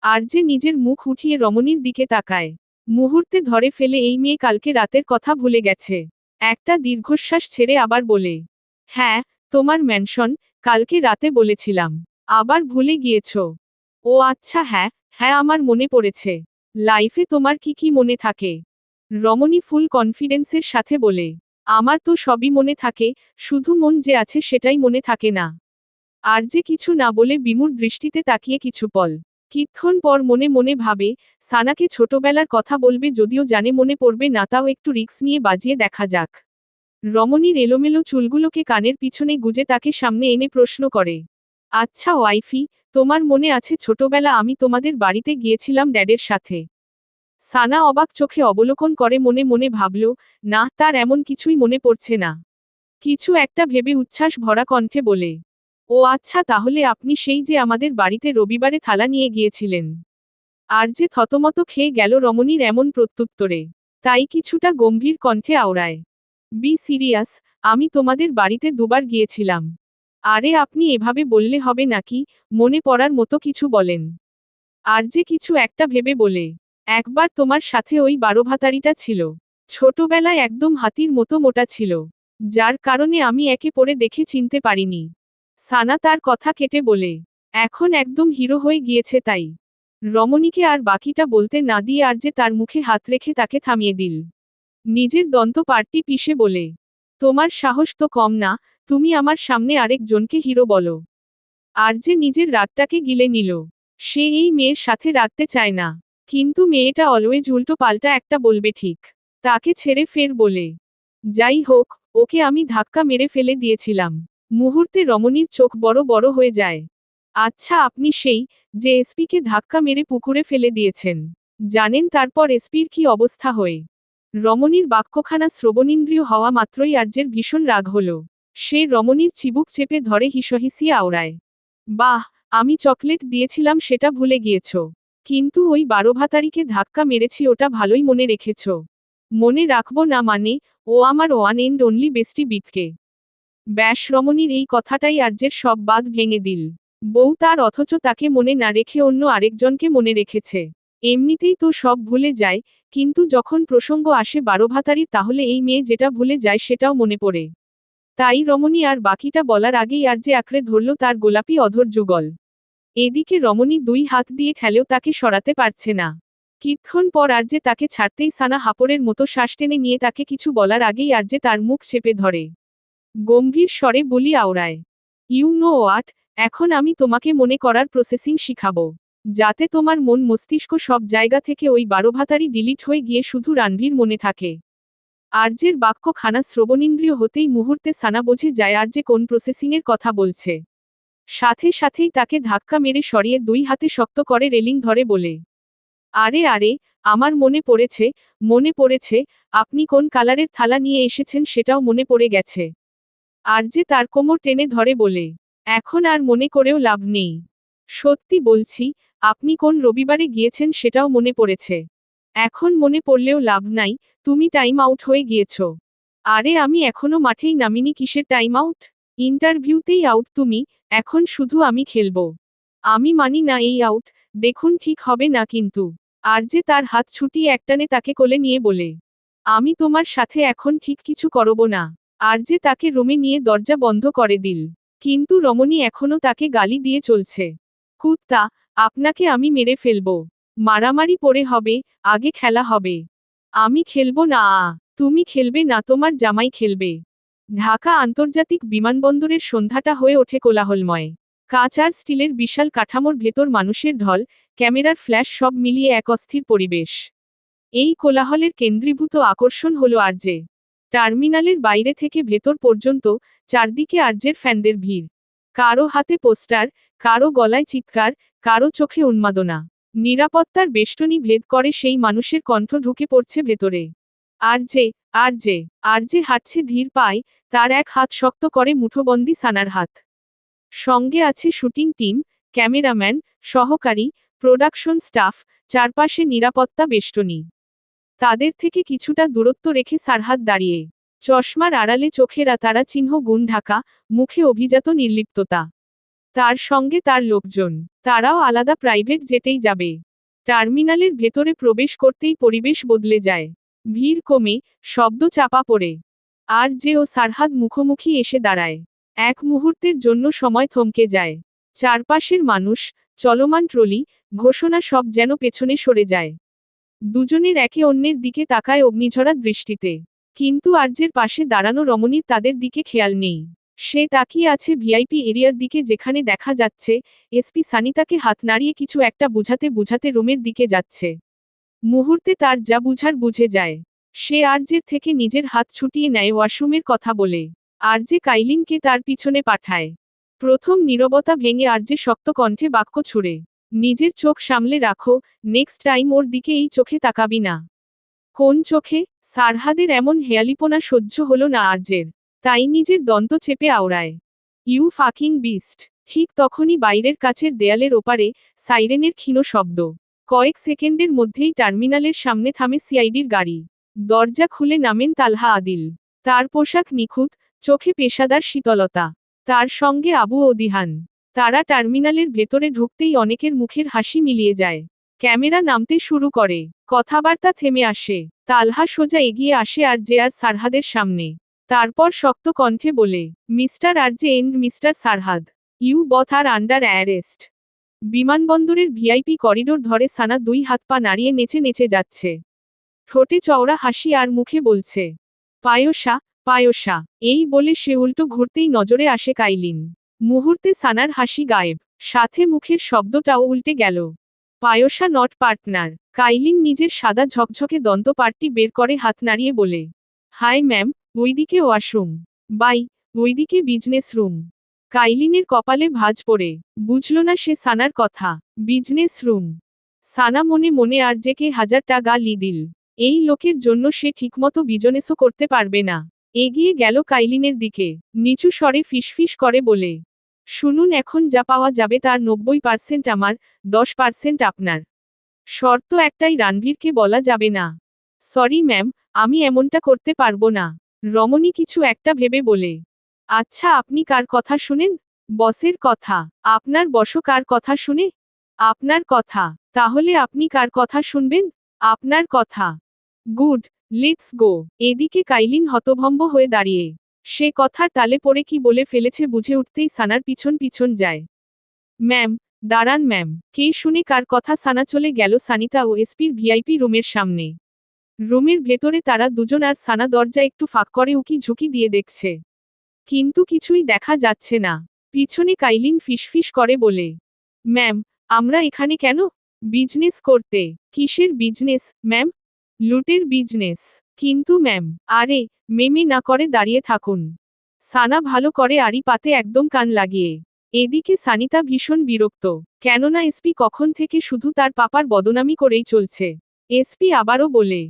আর যে নিজের মুখ উঠিয়ে রমণীর দিকে তাকায়। মুহূর্তে ধরে ফেলে এই মেয়ে কালকে রাতের কথা ভুলে গেছে। একটা দীর্ঘশ্বাস ছেড়ে আবার বলে, হ্যাঁ, তোমার ম্যানশন, কালকে রাতে বলেছিলাম। আবার ভুলে গিয়েছ? ও আচ্ছা, হ্যাঁ হ্যাঁ, আমার মনে পড়েছে। লাইফে তোমার কি কি মনে থাকে? রমণী ফুল কনফিডেন্সের সাথে বলে, আমার তো সবই মনে থাকে, শুধু মন যে আছে সেটাই মনে থাকে না। আর যে কিছু না বলে বিমূঢ় দৃষ্টিতে তাকিয়ে কিছু পল কিছুক্ষণ পর মনে মনে ভাবে, সানাকে ছোটবেলার কথা বলবে, যদিও জানে মনে পড়বে না, তাও একটু রিস্ক নিয়ে বাজিয়ে দেখা যাক। রমণীর এলোমেলো চুলগুলোকে কানের পিছনে গুজে তাকে সামনে এনে প্রশ্ন করে, আচ্ছা ওয়াইফি, তোমার মনে আছে ছোটবেলা আমি তোমাদের বাড়িতে গিয়েছিলাম ড্যাডের সাথে? সানা অবাক চোখে অবলোকন করে মনে মনে ভাবল, না, তার এমন কিছুই মনে পড়ছে না। কিছু একটা ভেবে উচ্ছ্বাস ভরা কণ্ঠে বলে, ও আচ্ছা, তাহলে আপনি সেই যে আমাদের বাড়িতে রবিবারে থালা নিয়ে গিয়েছিলেন। আর যে থতমত খেয়ে গেল রমণীর এমন প্রত্যুত্তরে। তাই কিছুটা গম্ভীর কণ্ঠে আওড়ায়, বি সিরিয়াস, আমি তোমাদের বাড়িতে দুবার গিয়েছিলাম। আরে আপনি এভাবে বললে হবে নাকি, মনে পড়ার মতো কিছু বলেন। আর যে কিছু একটা ভেবে বলে, একবার তোমার সাথে ওই বারোভাতারিটা ছিল। ছোটবেলায় একদম হাতির মতো মোটা ছিল। যার কারণে আমি একে পরে দেখে চিনতে পারিনি। সানা তার কথা কেটে বলে, এখন একদম হিরো হয়ে গিয়েছে তাই। রমণীকে আর বাকিটা বলতে না দিয়ে আর যে তার মুখে হাত রেখে তাকে থামিয়ে দিল। নিজের দন্ত পার্টি পিষে বলে, তোমার সাহস তো কম না, তুমি আমার সামনে আরেক জনকে হিরো বলো। আর যে নিজের রাগটাকে গিলে নিল। সে এই মেয়ের সাথে রাখতে চায় না। কিন্তু মেয়েটা অলওয়েজ উল্টো পাল্টা একটা বলবে ঠিক। তাকে ছেড়ে ফের বলে, যাই হোক, ওকে আমি ধাক্কা মেরে ফেলে দিয়েছিলাম। মুহূর্তে রমণীর চোখ বড় বড় হয়ে যায়। আচ্ছা, আপনি সেই যে এসপিকে ধাক্কা মেরে পুকুরে ফেলে দিয়েছেন। জানেন তারপর এসপির কি অবস্থা হয়? রমণীর বাক্যখানা শ্রবণেন্দ্রিয় হওয়া মাত্রই আর্যের ভীষণ রাগ হল। সে রমণীর চিবুক চেপে ধরে হিসহিসিয়ে আওড়ায়, বাহ, আমি চকলেট দিয়েছিলাম সেটা ভুলে গিয়েছ। কিন্তু ওই বারোভাতারিকে ধাক্কা মেরেছি ওটা ভালোই মনে রেখেছ। মনে রাখবো না মানে? ও আমার ওয়ান এন্ড অনলি বেস্টি বিটকে। ব্যাস, রমণীর এই কথাটাই আর্যের সব বাঁধ ভেঙে দিল। বউ তার, অথচ তাকে মনে না রেখে অন্য আরেকজনকে মনে রেখেছে। এমনিতেই তো সব ভুলে যায়, কিন্তু যখন প্রসঙ্গ আসে বারোভাতারির, তাহলে এই মেয়ে যেটা ভুলে যায় সেটাও মনে পড়ে। তাই রমণী আর বাকিটা বলার আগেই আর্যে আঁকড়ে ধরল তার গোলাপি অধর যুগল। এদিকে রমণী দুই হাত দিয়ে ঠেলেও তাকে সরাতে পারছে না। কিছুক্ষণ পর আর্যে তাকে ছাড়তেই সানা হাঁপড়ের মতো শ্বাস টেনে নিয়ে তাকে কিছু বলার আগেই আর্যে তার মুখ চেপে ধরে। গম্ভীর স্বরে বলি আওড়ায়, ইউ নো হোয়াট, এখন আমি তোমাকে মনে করার প্রসেসিং শিখাবো। যাতে তোমার মন মস্তিষ্ক সব জায়গা থেকে ওই বারোভাতারি ডিলিট হয়ে গিয়ে শুধু রণবীর মনে থাকে। আর্যের বাক্যখানা শ্রবণেন্দ্রিয় হতেই মুহূর্তে সানা বোঝে যায় আর্যে কোন প্রসেসিংয়ের কথা বলছে। সাথে সাথেই তাকে ধাক্কা মেরে সরিয়ে দুই হাতে শক্ত করে রেলিং ধরে বলে, আরে আরে, আমার মনে পড়েছে, মনে পড়েছে, আপনি কোন কালারের থালা নিয়ে এসেছেন সেটাও মনে পড়ে গেছে। আর্যে তার কোমর টেনে ধরে বলে, এখন আর মনে করেও লাভ নেই। সত্যি বলছি, আপনি কোন রবিবারে গিয়েছেন সেটাও মনে পড়েছে। এখন মনে পড়লেও লাভ নাই, তুমি টাইম আউট হয়ে গিয়েছ। আরে আমি এখনো মাঠেই নামিনি, কিসের টাইম আউট? ইন্টারভিউতেই আউট তুমি, এখন শুধু আমি খেলবো। আমি মানি না এই আউট, দেখুন ঠিক হবে না কিন্তু। আরজে তার হাত ছুটিয়ে একটানে তাকে কোলে নিয়ে বলে, আমি তোমার সাথে এখন ঠিক কিছু করব না। আরজে তাকে রুমে নিয়ে দরজা বন্ধ করে দিল। কিন্তু রমণী এখনো তাকে গালি দিয়ে চলছে, কুত্তা, আপনাকে আমি মেরে ফেলবো। মারামারি পড়ে হবে, আগে খেলা হবে। আমি খেলবো না। তুমি খেলবে না, তোমার জামাই খেলবে। ঢাকা আন্তর্জাতিক বিমানবন্দরের সন্ধ্যাটা হয়ে ওঠে কোলাহলময়। কাঁচ আর স্টিলের বিশাল কাঠামোর ভেতর মানুষের ঢল, ক্যামেরার ফ্ল্যাশ সব মিলিয়ে এক অস্থির পরিবেশ। এই কোলাহলের কেন্দ্রীভূত আকর্ষণ হলো আরজে। টার্মিনালের বাইরে থেকে ভেতর পর্যন্ত চারদিকে আরজের ফ্যানদের ভিড়। কারো হাতে পোস্টার, কারো গলায় চিৎকার, কারো চোখে উন্মাদনা। নিরাপত্তার বেষ্টনী ভেদ করে সেই মানুষের কণ্ঠ ঢুকে পড়ছে ভেতরে। আরজে, আরজে, আরজে হাঁটছে ধীর পায়, তার এক হাত শক্ত করে মুঠোবন্দি সানার হাত। সঙ্গে আছে শুটিং টিম, ক্যামেরাম্যান, সহকারী, প্রোডাকশন স্টাফ, চারপাশে নিরাপত্তা বেষ্টনী। তাদের থেকে কিছুটা দূরত্ব রেখে সারহাদ দাঁড়িয়ে। চশমার আড়ালে চোখেরা তারা চিহ্ন গুণ ঢাকা, মুখে অভিজাত নির্লিপ্ততা। তার সঙ্গে তার লোকজন, তারাও আলাদা প্রাইভেট জেটেই যাবে। টার্মিনালের ভেতরে প্রবেশ করতেই পরিবেশ বদলে যায়। ভিড় কমে, শব্দ চাপা পড়ে। আর যে ও সারহাদ মুখোমুখি এসে দাঁড়ায়। এক মুহূর্তের জন্য সময় থমকে যায়। চারপাশের মানুষ, চলমান ট্রলি, ঘোষণা সব যেন পেছনে সরে যায়। দুজনের একে অন্যের দিকে তাকায় অগ্নিঝরা দৃষ্টিতে। কিন্তু আরজের পাশে দাঁড়ানো রমণীর তাদের দিকে খেয়াল নেই। সে তাকিয়ে আছে ভিআইপি এরিয়ার দিকে, যেখানে দেখা যাচ্ছে এসপি সানিতাকে হাত নাড়িয়ে কিছু একটা বুঝাতে বুঝাতে রুমের দিকে যাচ্ছে। মুহূর্তে তার যা বুঝার বুঝে যায়। সে আরজের থেকে নিজের হাত ছুটিয়ে নেয় ওয়াশরুমের কথা বলে। আরজে কাইলিনকে তার পিছনে পাঠায়। প্রথম নীরবতা ভেঙে আরজে শক্ত কণ্ঠে বাক্য ছুড়ে, নিজের চোখ সামলে রাখো, নেক্সট টাইম ওর দিকে এই চোখে তাকাবি না। কোন চোখে? সারহাদের এমন হেয়ালিপনা সহ্য হলো না আরজের। তাই নিজের দন্ত চেপে আওড়ায়, ইউ ফাকিং বিস্ট। ঠিক তখনই বাইরের কাছের দেয়ালের ওপারে সাইরেনের ক্ষীণ শব্দ। কয়েক সেকেন্ডের মধ্যেই টার্মিনালের সামনে থামে সিআইডির গাড়ি। দরজা খুলে নামেন তালহা আদিল। তার পোশাক নিখুঁত, চোখে পেশাদার শীতলতা। তার সঙ্গে আবু ও দিহান। তারা টার্মিনালের ভেতরে ঢুকতেই অনেকের মুখের হাসি মিলিয়ে যায়। ক্যামেরা নামতে শুরু করে, কথাবার্তা থেমে আসে। তালহা সোজা এগিয়ে আসে আরজে আর সারহাদের সামনে। তারপর শক্ত কণ্ঠে বলে, mister RJ and mister Sarhad, you both are under arrest. বিমানবন্দরের ভিআইপি করিডোর ধরে সানা দুই হাত পা নাড়িয়ে নেচে নেচে যাচ্ছে। ঠোঁটে চওড়া হাসি আর মুখে বলছে, পায়োসা, পায়োসা। এই বলে সে উল্টো ঘুরতেই নজরে আসে কাইলিন। মুহূর্তে সানার হাসি গায়েব, সাথে মুখের শব্দটাও উল্টে গেল। পায়োসা নট পার্টনার। কাইলিন নিজের সাদা ঝকঝকে দন্তপাটটি বের করে হাত নাড়িয়ে বলে, হাই ম্যাম, ওইদিকে ওয়াশরুম। বাই, ওইদিকে বিজনেস রুম। কাইলিনের কপালে ভাঁজ পড়ে, বুঝল না সে সানার কথা। Business room. সানা মনে মনে আরজেকে 1000 টাকা লি দিল। এই লোকের জন্য সে ঠিকমতো বিজনেসও করতে পারবে না। এগিয়ে গেল কাইলিনের দিকে, নিচু স্বরে ফিসফিস করে বলে, শুনুন, এখন যা পাওয়া যাবে তার 90% আমার, 10% আপনার। শর্ত একটাই, রণবীরকে বলা যাবে না। সরি ম্যাম, আমি এমনটা করতে পারবো না। রমণী কিছু একটা ভেবে বলে, আচ্ছা, আপনি কার কথা শুনেন? বসের কথা। আপনার বসও কার কথা শুনে? আপনার কথা। তাহলে আপনি কার কথা শুনবেন? আপনার কথা। Good, let's go. এদিকে কাইলিন হতভম্ব হয়ে দাঁড়িয়ে। সে কথার তালে পড়ে কি বলে ফেলেছে বুঝে উঠতেই সানার পিছন পিছন যায়। ম্যাম, দাঁড়ান ম্যাম। কে শুনে কার কথা? সানা চলে গেল সানিতা ও এসপির ভিআইপি রুমের সামনে। রুমের ভেতরে তারা দুজন আর সানা দরজা একটু ফাঁক করে উকি ঝুঁকি দিয়ে দেখছে। কিন্তু কিছুই দেখা যাচ্ছে না। পিছনে কাইলিন ফিসফিস করে বলে, ম্যাম, আমরা এখানে কেন? বিজনেস করতে। কিসের বিজনেস, ম্যাম? লুটের বিজনেস। কিন্তু ম্যাম, আরে, মেমে না করে দাঁড়িয়ে থাকুন। সানা ভালো করে আড়ি পাতে একদম কান লাগিয়ে। এদিকে সানিতা ভীষণ বিরক্ত, কেননা এসপি কখন থেকে শুধু তার পাপার বদনামি করেই চলছে। এসপি আবারও বলে,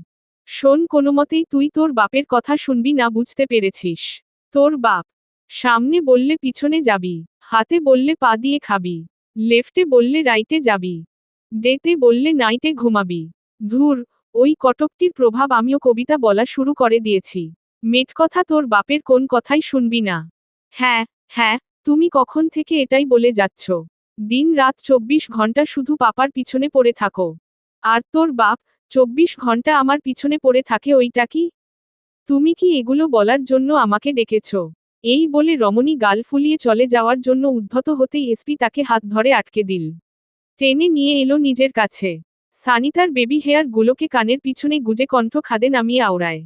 শোন, কোনোমতেই তুই তোর বাপের কথা শুনবি না, বুঝতে পেরেছিস? তোর বাপ সামনে বললে পিছনে যাবি, হাতে বললে পা দিয়ে খাবি, লেফটে বললে রাইটে যাবি, ডেতে বললে নাইটে ঘুমাবি। ধুর, ওই কটকটির প্রভাব আমিও কবিতা বলা শুরু করে দিয়েছি। মেট কথা, তোর বাপের কোন কথাই শুনবি না। হ্যাঁ, হ্যাঁ, তুমি কখন থেকে এটাই বলে যাচ্ছ। দিন রাত 24 ঘন্টা শুধু পাপার পিছনে পড়ে থাকো। আর তোর বাপ 24 ঘন্টা আমার পিছনে পড়ে থাকে, ওইটা কি? তুমি কি এগুলো বলার জন্য আমাকে ডেকেছ? এই বলে রমণী গাল ফুলিয়ে চলে যাওয়ার জন্য উদ্ধত হতেই এসপি তাকে হাত ধরে আটকে দিল। টেনে নিয়ে এলো নিজের কাছে। সানিতার বেবি হেয়ার গুলোকে কানের পিছনে গুজে কণ্ঠ খাদে নামিয়ে আওড়ায়,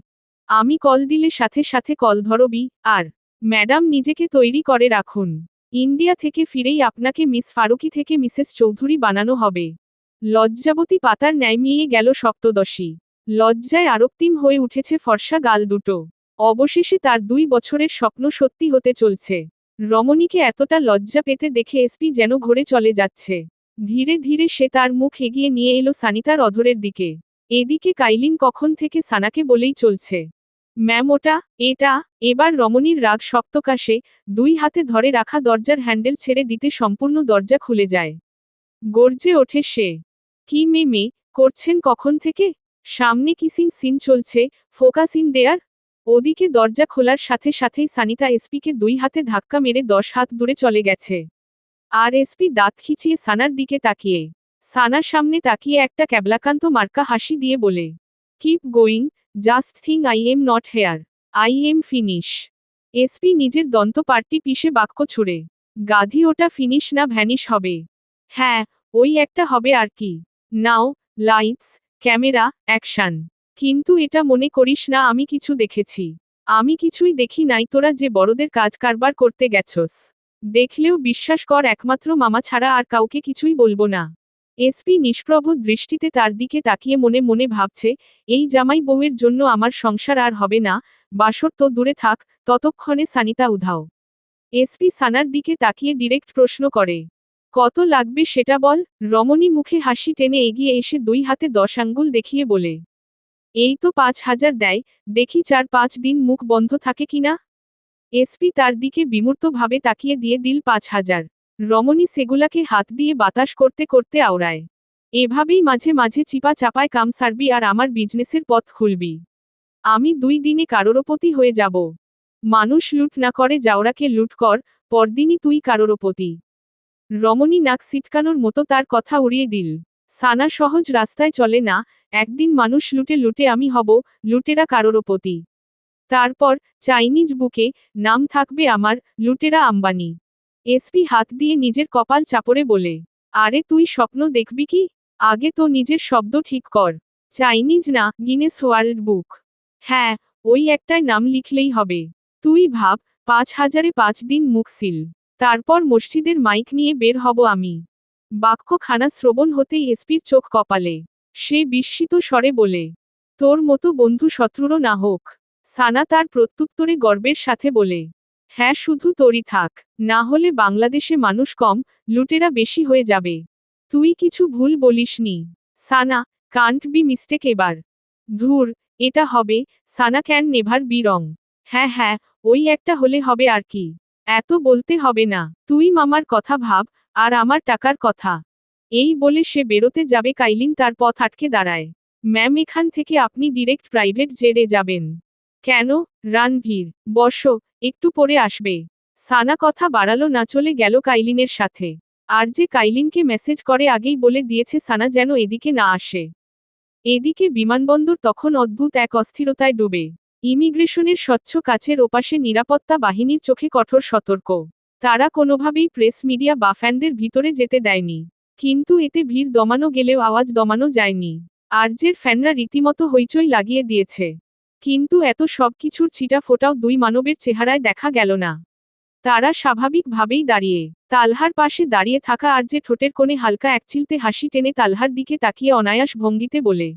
আমি কল দিলে সাথে সাথে কল ধরবি, আর ম্যাডাম নিজেকে তৈরি করে রাখুন। ইন্ডিয়া থেকে ফিরেই আপনাকে মিস ফারুকি থেকে মিসেস চৌধুরী বানানো হবে। লজ্জাবতী পাতার ন্যায় মিয়ে গেল সপ্তদশী। লজ্জায় আরক্তিম হয়ে উঠেছে ফর্সা গাল দুটো। অবশেষে তার 2 বছরের স্বপ্ন সত্যি হতে চলছে। রমণীকে এতটা লজ্জা পেতে দেখে এসপি যেন ঘোরে চলে যাচ্ছে। ধীরে ধীরে সে তার মুখ এগিয়ে নিয়ে এলো সানিতার অধরের দিকে। এদিকে কাইলিন কখন থেকে সানাকে বলেই চলছে, ম্যাম ওটা, এটা। এবার রমণীর রাগ সপ্তকাশে 2 হাতে ধরে রাখা দরজার হ্যান্ডেল ছেড়ে দিতে সম্পূর্ণ দরজা খুলে যায়। গর্জে ওঠে সে, কি মে করছেন কখন থেকে? সামনে কিসিং সিন চলছে, ফোকাস ইন দেয়ার। ওদিকে দরজা খোলার সাথে সাথেই সানিতা এসপিকে 2 হাতে ধাক্কা মেরে 10 হাত দূরে চলে গেছে। আর এসপি দাঁত খিচিয়ে সানার দিকে তাকিয়ে, সানার সামনে তাকিয়ে একটা ক্যাবলাকান্ত মার্কা হাসি দিয়ে বলে, keep going, just thing I am not here, I am finish. SP নিজের দন্ত পার্টি পিষে বাক্য ছুড়ে, গাধি ওটা ফিনিশ না ভ্যানিশ হবে। হ্যাঁ, ওই একটা হবে আর কি। নাও, লাইটস, ক্যামেরা, অ্যাকশন। কিন্তু এটা মনে করিস না আমি কিছু দেখেছি। আমি কিছুই দেখি নাই, তোরা যে বড়দের কাজ কারবার করতে গেছস। দেখলেও বিশ্বাস কর একমাত্র মামা ছাড়া আর কাউকে কিছুই বলবো না। এসপি নিষ্প্রভ দৃষ্টিতে তার দিকে তাকিয়ে মনে মনে ভাবছে, এই জামাই বউয়ের জন্য আমার সংসার আর হবে না, বাসর তো দূরে থাক, ততক্ষণে সানিতা উধাও। এসপি সানার দিকে তাকিয়ে ডিরেক্ট প্রশ্ন করে, কত লাগবে সেটা বল? রমণী মুখে হাসি টেনে এগিয়ে এসে 2 হাতে 10 আঙ্গুল দেখিয়ে বলে, এই তো 5,000 দেয়, দেখি 4-5 দিন মুখ বন্ধ থাকে কিনা। এসপি তার দিকে বিমূর্তভাবে তাকিয়ে দিয়ে দিল 5,000। রমণী সেগুলাকে হাত দিয়ে বাতাস করতে করতে আওড়ায়, এভাবেই মাঝে মাঝে চিপা চাপায় কাম সারবি আর আমার বিজনেসের পথ খুলবি। আমি 2 দিনে কারোরপতি হয়ে যাব। মানুষ লুট না করে জাউরাকে লুট কর, পরদিনই তুই কারোরপতি। রমণী নাক সিটকানোর মতো তার কথা উড়িয়ে দিল। সানা সহজ রাস্তায় চলে না, একদিন মানুষ লুটে লুটে আমি হব লুটেরা কারোরপতি। তারপর চাইনিজ বুকে নাম থাকবে আমার, লুটেরা আম্বানি। এসপি হাত দিয়ে নিজের কপাল চাপড়ে বলে, আরে তুই স্বপ্ন দেখবি কি? আগে তো নিজের শব্দ ঠিক কর। চাইনিজ না, গিনেস ওয়ার্ল্ড বুক। হ্যাঁ, ওই একটাই নাম লিখলেই হবে। তুই ভাব, 5,000-এ 5 দিন মুখ সিল। তারপর মসজিদের মাইক নিয়ে বের হব আমি। বাক্যখানা শ্রবণ হতেই এসপির চোখ কপালে। সে বিস্মিত স্বরে বলে, তোর মতো বন্ধু শত্রুরও না হোক। সানা তার প্রত্যুত্তরে গর্বের সাথে বলে, হ্যাঁ শুধু তোরই থাক, না হলে বাংলাদেশে মানুষ কম, লুটেরা বেশি হয়ে যাবে। তুই কিছু ভুল বলিসনি। সানা, কান্ট বি মিস্টেক এবার। ধুর, এটা হবে, সানা ক্যান নেভার বি রং। হ্যাঁ হ্যাঁ, ওই একটা হলে হবে আর কি। এত বলতে হবে না, তুই মামার কথা ভাব, আর আমার টাকার কথা। এই বলে সে বেরোতে যাবে, কাইলিন তার পথ আটকে দাঁড়ায়। ম্যাম এখান থেকে আপনি ডিরেক্ট প্রাইভেট জেটে যাবেন। কেন? রানভীর, বসো, একটু পরে আসবে। সানা কথা বাড়ালো না, চলে গেল কাইলিনের সাথে। আর যে কাইলিনকে মেসেজ করে আগেই বলে দিয়েছে সানা যেন এদিকে না আসে। এদিকে বিমানবন্দর তখন অদ্ভুত এক অস্থিরতায় ডুবে। ইমিগ্রেশনের স্বচ্ছ কাচের ওপাশে নিরাপত্তা বাহিনীর চোখে কঠোর সতর্ক। তারা কোনোভাবেই প্রেস মিডিয়া বা ফ্যানদের ভিতরে যেতে দেয়নি। কিন্তু এতে ভিড় দমানো গেলেও আওয়াজ দমানো যায়নি। আরজের ফ্যানরা রীতিমতো হইচই লাগিয়ে দিয়েছে। কিন্তু এত সব কিছুর ছিটা ফোটাও 2 মানবের চেহারায় দেখা গেল না। তারা স্বাভাবিকভাবেই দাঁড়িয়ে। তালহার পাশে দাঁড়িয়ে থাকা আরজে ঠোঁটের কোণে হালকা একচিলতে হাসি টেনে তালহার দিকে তাকিয়ে অনায়াস ভঙ্গিতে বলে,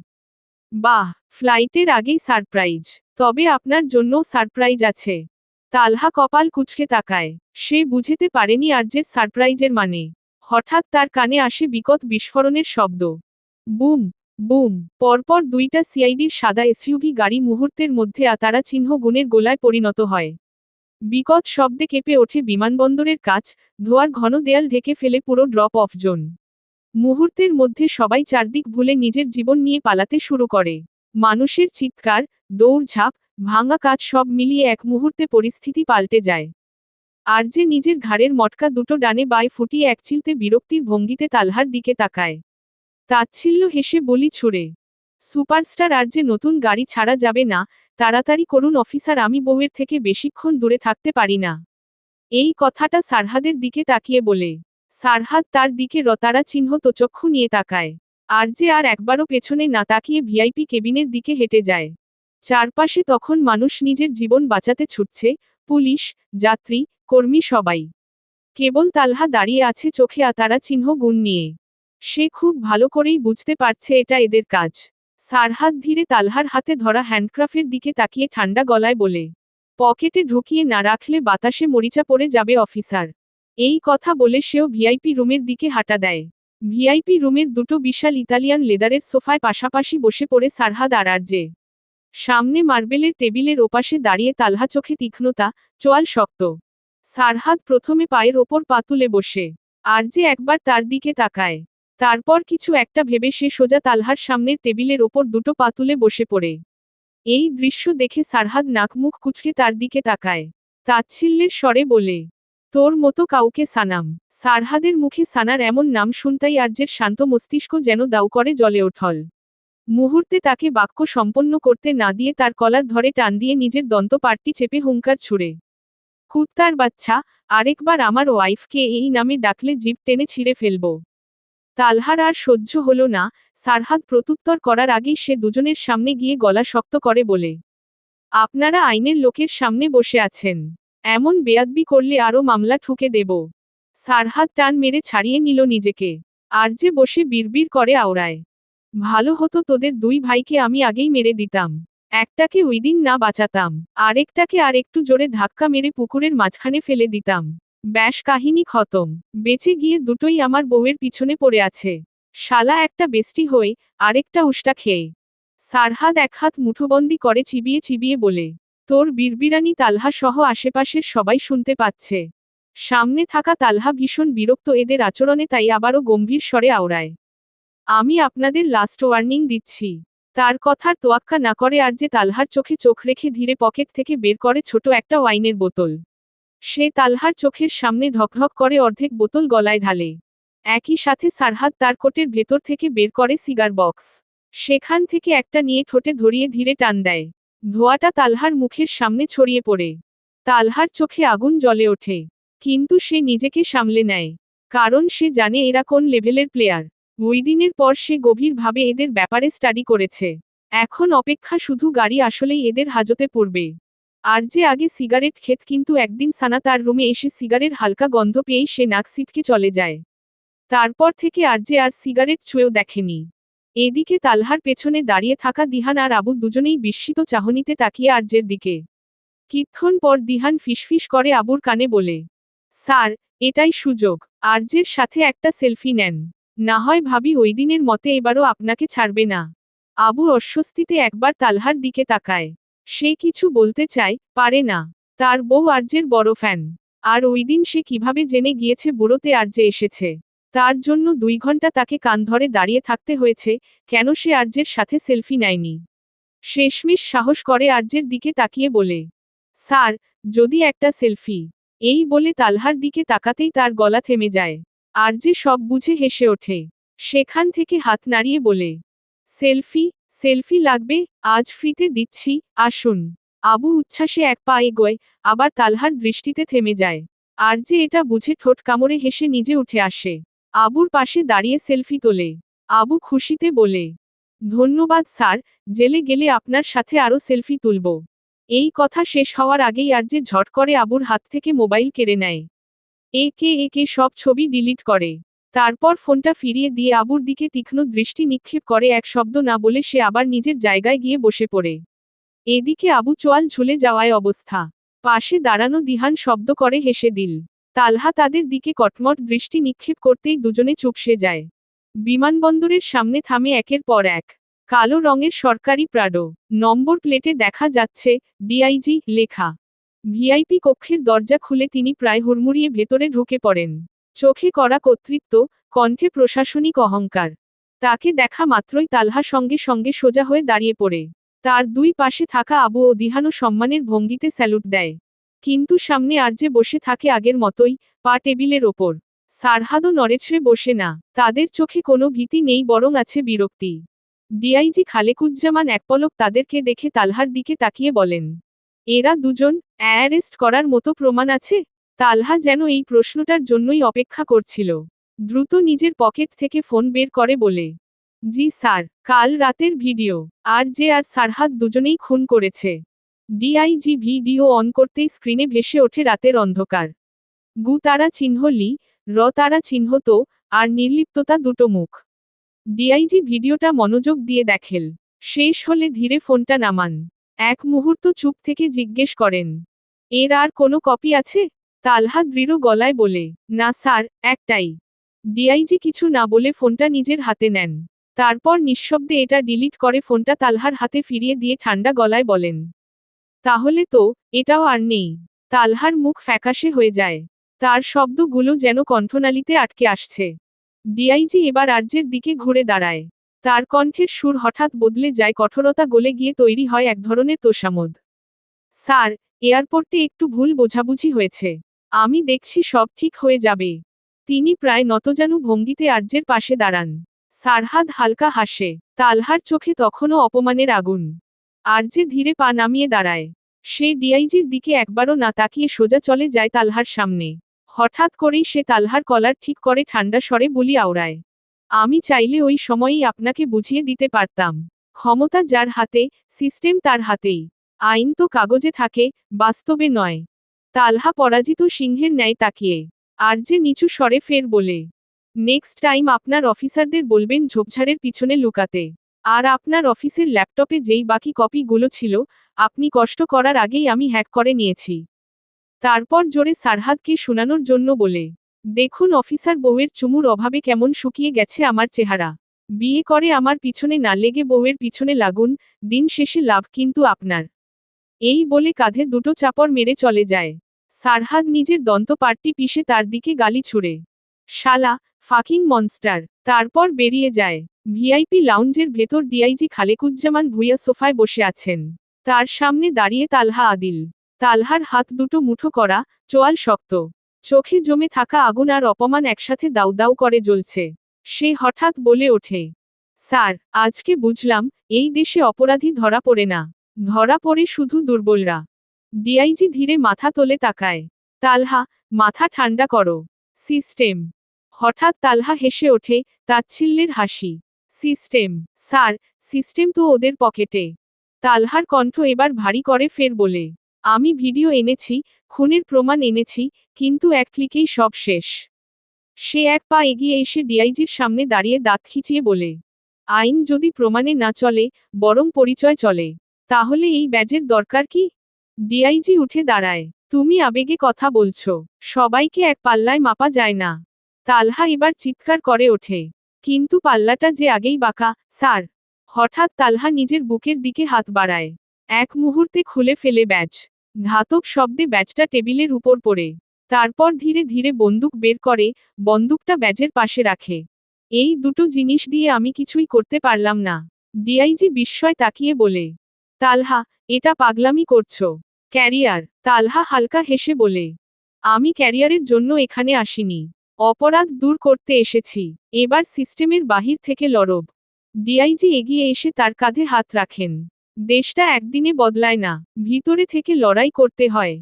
বাহ, ফ্লাইটের আগেই সারপ্রাইজ। তবে আপনার জন্যও সারপ্রাইজ আছে। তালহা কপাল কুঁচকে তাকায়। সে বুঝতে পারেনি আরজের সারপ্রাইজের মানে। হঠাৎ তার কানে আসে বিকট বিস্ফোরণের শব্দ। Broom, broom. পরপর 2টা সিআইডির সাদা এসইউভি গাড়ি মুহূর্তের মধ্যে আতারা চিহ্ন গুণের গোলায় পরিণত হয়। বিকট শব্দে কেঁপে ওঠে বিমানবন্দরের কাচ, ধোঁয়ার ঘন দেয়াল ঢেকে ফেলে পুরো ড্রপ অফ জোন। মুহূর্তের মধ্যে সবাই চারদিক ভুলে নিজের জীবন নিয়ে পালাতে শুরু করে। মানুষের চিৎকার, দৌড়ঝাঁপ, ভাঙা কাচ সব মিলিয়ে এক মুহূর্তে পরিস্থিতি পাল্টে যায়। আরজে নিজের ঘাড়ের মটকা দুটো ডানে বাঁয়ে ফুটিয়ে একচিলতে বিরক্তির ভঙ্গিতে তালহার দিকে তাকায়। তাচ্ছিল্য হেসে বলি ছুড়ে, সুপারস্টার আরজে নতুন গাড়ি ছাড়া যাবে না, তাড়াতাড়ি করুন অফিসার, আমি বউয়ের থেকে বেশিক্ষণ দূরে থাকতে পারি না। এই কথাটা সারহাদের দিকে তাকিয়ে বলে। সারহাদ তার দিকে রতারা চিহ্ন তোচক্ষু নিয়ে তাকায়। আরজে আর একবারও পেছনে না তাকিয়ে ভিআইপি কেবিনের দিকে হেঁটে যায়। চারপাশে তখন মানুষ নিজের জীবন বাঁচাতে ছুটছে, পুলিশ, যাত্রী, কর্মী সবাই। কেবল তালহা দাঁড়িয়ে আছে চোখে তারা চিহ্ন গুণ নিয়ে। সে খুব ভালো করেই বুঝতে পারছে এটা এদের কাজ। সারহাদ ধীরে তালহার হাতে ধরা হ্যান্ডক্রাফের দিকে তাকিয়ে ঠান্ডা গলায় বলে, পকেটে ঢুকিয়ে না রাখলে বাতাসে মরিচা পড়ে যাবে অফিসার। এই কথা বলে সেও ভিআইপি রুমের দিকে হাঁটা দেয়। ভিআইপি রুমের দুটো বিশাল ইতালিয়ান লেদারের সোফায় পাশাপাশি বসে পড়ে সারহাদ আর আরজে। সামনে মার্বেলের টেবিলের ওপাশে দাঁড়িয়ে তালহা, চোখে তীক্ষ্ণতা, চোয়াল শক্ত। সারহাদ প্রথমে পায়ের ওপর পা তুলে বসে। আরজে একবার তার দিকে তাকায়। তারপর কিছু একটা ভেবে সে সোজা তালহার সামনের টেবিলের ওপর দুটো পা তুলে বসে পড়ে। এই দৃশ্য দেখে সারহাদ নাক মুখ কুঁচকে তার দিকে তাকায়। তাচ্ছিল্যের স্বরে বলে, তোর মতো কাউকে সানাম। সারহাদের মুখে সানার এমন নাম শুনতাই আরজের শান্ত মস্তিষ্ক যেন দাউ করে জ্বলে ওঠল। মুহূর্তে তাকে বাক্য সম্পন্ন করতে না দিয়ে তার কলার ধরে টান দিয়ে নিজের দন্তপাটটি চেপে হুঙ্কার ছুড়ে, কুত্তার বাচ্চা, আরেকবার আমার ওয়াইফকে এই নামে ডাকলে জিভ টেনে ছিঁড়ে ফেলব। তালহার আর সহ্য হলো না। সারহাদ প্রত্যুত্তর করার আগেই সে দুজনের সামনে গিয়ে গলা শক্ত করে বলে, আপনারা আইনের লোকের সামনে বসে আছেন। এমন বেয়াদবি করলে আরও মামলা ঠুকে দেব। সারহাদ টান মেরে ছাড়িয়ে নিল নিজেকে। আরজে বসে বিড়বিড় করে আওড়ায়, ভালো হতো তোদের দুই ভাইকে আমি আগেই মেরে দিতাম। একটাকে ওইদিন না বাঁচাতাম, আরেকটাকে আর একটু জোরে ধাক্কা মেরে পুকুরের মাঝখানে ফেলে দিতাম। ব্যাস, কাহিনী খতম। বেঁচে গিয়ে দুটোই আমার বউয়ের পিছনে পড়ে আছে। শালা একটা বেস্টি হয়ে, আরেকটা উষ্টা খেয়ে। সারহাদ এক হাত মুঠোবন্দি করে চিবিয়ে চিবিয়ে বলে, তোর বিড়বিড়ানি তালহা সহ আশেপাশের সবাই শুনতে পাচ্ছে। সামনে থাকা তালহা ভীষণ বিরক্ত এদের আচরণে, তাই আবারও গম্ভীর স্বরে আওড়ায়, আমি আপনাদের লাস্ট ওয়ার্নিং দিচ্ছি। তার কথার তোয়াক্কা না করে আরজে তালহার চোখে চোখ রেখে ধীরে পকেট থেকে বের করে ছোট একটা ওয়াইনের বোতল। সে তালহার চোখের সামনে ঢকঢক করে অর্ধেক বোতল গলায় ঢালে। একই সাথে সারহাদ তার কোটের ভেতর থেকে বের করে সিগার বক্স। সেখান থেকে একটা নিয়ে ঠোঁটে ধরিয়ে ধীরে টান দেয়। ধোঁয়াটা তালহার মুখের সামনে ছড়িয়ে পড়ে। তালহার চোখে আগুন জ্বলে ওঠে। কিন্তু সে নিজেকে সামলে নেয়। কারণ সে জানে এরা কোন লেভেলের প্লেয়ার। ওই দিনের পর সে গভীরভাবে এদের ব্যাপারে স্টাডি করেছে। এখন অপেক্ষা শুধু গাড়ি আসলেই এদের হাজতে পড়বে। আর যে আগে সিগারেট খেত, কিন্তু একদিন সানা তার রুমে এসে সিগারের হালকা গন্ধ পেয়েই সে নাক সিটকে চলে যায়। তারপর থেকে আরজে আর সিগারেট ছুঁয়েও দেখেনি। এদিকে তালহার পেছনে দাঁড়িয়ে থাকা দিহান আর আবু দুজনেই বিস্মিত চাহনিতে তাকিয়ে আরজের দিকে। কিছুক্ষণ পর দিহান ফিসফিস করে আবুর কানে বলে, স্যার, এটাই সুযোগ। আরজের সাথে একটা সেলফি নেন। না হয় ভাবি ওই দিনের মতে এবারও আপনাকে ছাড়বে না। আবু অস্বস্তিতে একবার তালহার দিকে তাকায়। সে কিছু বলতে চায়, পারে না। তার বউ আরজের বড় ফ্যান। আর ওই দিন সে কিভাবে জেনে গিয়েছে বুড়োতে আরজে এসেছে। তার জন্য 2 ঘন্টা তাকে কান ধরে দাঁড়িয়ে থাকতে হয়েছে, কেন সে আরজের সাথে সেলফি নেয়নি। শেষমেশ সাহস করে আরজের দিকে তাকিয়ে বলে, স্যার, যদি একটা সেলফি। এই বলে তালহার দিকে তাকাতেই তার গলা থেমে যায়। আরজে সব বুঝে হেসে ওঠে। সেখান থেকে হাত নাড়িয়ে বলে, সেলফি? সেলফি লাগবে? আজ ফ্রিতে দিচ্ছি, আসুন। আবু উচ্ছ্বাসে এক পা এগোয়, আবার তালহার দৃষ্টিতে থেমে যায়। আরজে এটা বুঝে ঠোঁট কামড়ে হেসে নিজে উঠে আসে। আবুর পাশে দাঁড়িয়ে সেলফি তোলে। আবু খুশিতে বলে, ধন্যবাদ স্যার, জেলে গেলে আপনার সাথে আরও সেলফি তুলব। এই কথা শেষ হওয়ার আগেই আরজে ঝট করে আবুর হাত থেকে মোবাইল কেড়ে নেয়। একে একে সব ছবি ডিলিট করে। তারপর ফোনটা ফিরিয়ে দিয়ে আবুর দিকে তীক্ষ্ণ দৃষ্টি নিক্ষেপ করে, এক শব্দ না বলে সে আবার নিজের জায়গায় গিয়ে বসে পড়ে। এদিকে আবু চোয়াল ঝুলে যাওয়ায় অবস্থা। পাশে দাঁড়ানো দিহান শব্দ করে হেসে দিল। তালহা তাদের দিকে কটমট দৃষ্টি নিক্ষেপ করতেই দুজনে চুপসে যায়। বিমানবন্দরের সামনে থামে একের পর এক কালো রঙের সরকারি প্রাডো। নম্বর প্লেটে দেখা যাচ্ছে ডিআইজি লেখা। ভিআইপি কক্ষের দরজা খুলে তিনি প্রায় হুড়মুড়িয়ে ভেতরে ঢুকে পড়েন। চোখে কড়া কর্তৃত্ব, কণ্ঠে প্রশাসনিক অহংকার। তাকে দেখা মাত্রই তালহা সঙ্গে সঙ্গে সোজা হয়ে দাঁড়িয়ে পড়ে। তার দুই পাশে থাকা আবু ও দিহানও সম্মানের ভঙ্গিতে স্যালুট দেয়। কিন্তু সামনে আরজে বসে থাকে আগের মতোই, পা টেবিলের ওপর। সারহাদও নড়েচড়ে বসে না। তাদের চোখে কোনো ভীতি নেই, বরং আছে বিরক্তি। ডিআইজি খালেকুজ্জামান এক পলক তাদেরকে দেখে তালহার দিকে তাকিয়ে বলেন, এরা দুজন অ্যারেস্ট করার মতো প্রমাণ আছে? তালহা যেন এই প্রশ্নটার জন্যই অপেক্ষা করছিল। দ্রুত নিজের পকেট থেকে ফোন বের করে বলে, জি স্যার, কাল রাতের ভিডিও। আরজে আর সারহাদ দুজনেই খুন করেছে। ডিআইজি ভিডিও অন করতেই স্ক্রিনে ভেসে ওঠে রাতের অন্ধকার। গু তারা চিহ্ন লি, র তারা চিহ্ন তো, আর নির্লিপ্ততা দুটো মুখ। ডিআইজি ভিডিওটা মনোযোগ দিয়ে দেখেল। শেষ হলে ধীরে ফোনটা নামান। এক মুহূর্ত চুপ থেকে জিজ্ঞেস করেন, এর আর কোনো কপি আছে? তালহা দৃঢ় গলায় বলে, না স্যার, একটাই। ডিআইজি কিছু না বলে ফোনটা নিজের হাতে নেন। তারপর নিঃশব্দে এটা ডিলিট করে ফোনটা তালহার হাতে ফিরিয়ে দিয়ে ঠান্ডা গলায় বলেন, তাহলে তো, এটাও আর নেই। তালহার মুখ ফ্যাকাশে হয়ে যায়। তার শব্দগুলো যেন কণ্ঠনালীতে আটকে আসছে। ডিআইজি এবার আর্যের দিকে ঘুরে দাঁড়ায়। তার কণ্ঠের সুর হঠাৎ বদলে যায়, কঠোরতা গলে গিয়ে তৈরি হয় এক ধরনের তোষামোদ। স্যার, এয়ারপোর্টে একটু ভুল বোঝাবুঝি হয়েছে। আমি দেখছি সব ঠিক হয়ে যাবে। তিনি প্রায় নতজানু ভঙ্গিতে আর্যের পাশে দাঁড়ান। সারহাদ হালকা হাসে। তালহার চোখে তখনও অপমানের আগুন। আর্যে ধীরে পা নামিয়ে দাঁড়ায়। সে ডিআইজির দিকে একবারও না তাকিয়ে সোজা চলে যায় তালহার সামনে। হঠাৎ করেই সে তালহার কলার ঠিক করে ঠান্ডা স্বরে বলি আওড়ায়, আমি চাইলে ওই সময়ই আপনাকে বুঝিয়ে দিতে পারতাম। ক্ষমতা যার হাতে, সিস্টেম তার হাতেই। আইন তো কাগজে থাকে, বাস্তবে নয়। তালহা পরাজিত সিংহের ন্যায় তাকিয়ে। আর্যে নিচু স্বরে ফের বলে, নেক্সট টাইম আপনার অফিসারদের বলবেন ঝোপঝাড়ের পিছনে লুকাতে। আর আপনার অফিসের ল্যাপটপে যেই বাকি কপিগুলো ছিল, আপনি কষ্ট করার আগেই আমি হ্যাক করে নিয়েছি। তারপর জোরে সারহাদকে শোনানোর জন্য বলে, দেখুন অফিসার, বউয়ের চুমুর অভাবে কেমন শুকিয়ে গেছে আমার চেহারা। বিয়ে করে আমার পিছনে না লেগে বউয়ের পিছনে লাগুন, দিন শেষে লাভ কিন্তু আপনার। এই বলে কাঁধে দুটো চাপড় মেরে চলে যায়। সারহাদ নিজের দন্তপাটটি পিষে তার দিকে গালি ছুড়ে, শালা, ফাকিং মনস্টার। তারপর বেরিয়ে যায়। ভিআইপি লাউঞ্জের ভেতর ডিআইজি খালেকুজ্জামান ভুঁইয়া সোফায় বসে আছেন। তার সামনে দাঁড়িয়ে তালহা আদিল। তালহার হাত দুটো মুঠো করা, চোয়াল শক্ত। চোখে জমে থাকা আগুন আর অপমান একসাথে দাউ দাউ করে জ্বলছে। সে হঠাৎ বলে ওঠে, স্যার, আজকে বুঝলাম, এই দেশে অপরাধী ধরা পড়ে না, ধরা পড়ে শুধু দুর্বলরা। ডিআইজি ধীরে মাথা তোলে তাকায়। তালহা, মাথা ঠান্ডা করো। সিস্টেম। হঠাৎ তালহা হেসে ওঠে, তাচ্ছিল্যের হাসি। সিস্টেম? স্যার, সিস্টেম তো ওদের পকেটে। তালহার কণ্ঠ এবার ভারী করে ফের বলে, আমি ভিডিও এনেছি, খুনের প্রমাণ এনেছি, কিন্তু এক ক্লিকেই সব শেষ। সে এক পা এগিয়ে এসে ডিআইজির সামনে দাঁড়িয়ে দাঁত খিচিয়ে বলে, আইন যদি প্রমাণে না চলে, বরং পরিচয় চলে, তাহলে এই ব্যাজের দরকার কি? ডিআইজি উঠে দাঁড়ায়। তুমি আবেগে কথা বলছো, সবাইকে এক পাল্লায় মাপা যায় না। তালহা এবার চিৎকার করে ওঠে, কিন্তু পাল্লাটা যে আগেই বাঁকা, স্যার। হঠাৎ তালহা নিজের বুকের দিকে হাত বাড়ায়। এক মুহূর্তে খুলে ফেলে ব্যাজ। ধাতব শব্দে ব্যাজটা টেবিলের উপর পড়ে। তারপর ধীরে ধীরে বন্দুক বের করে, বন্দুকটা ব্যাজের পাশে রাখে। এই দুটো জিনিস দিয়ে আমি কিছুই করতে পারলাম না। ডিআইজি বিস্ময় তাকিয়ে বলে, তালহা, এটা পাগলামি করছো? ক্যারিয়ার? তালহা হালকা হেসে বলে, আমি ক্যারিয়ারের জন্য এখানে আসিনি, অপরাধ দূর করতে এসেছি। এবার সিস্টেমের বাহির থেকে লড়ব। ডিআইজি এগিয়ে এসে তার কাঁধে হাত রাখেন। দেশটা একদিনে বদলায় না, ভিতরে থেকে লড়াই করতে হয়।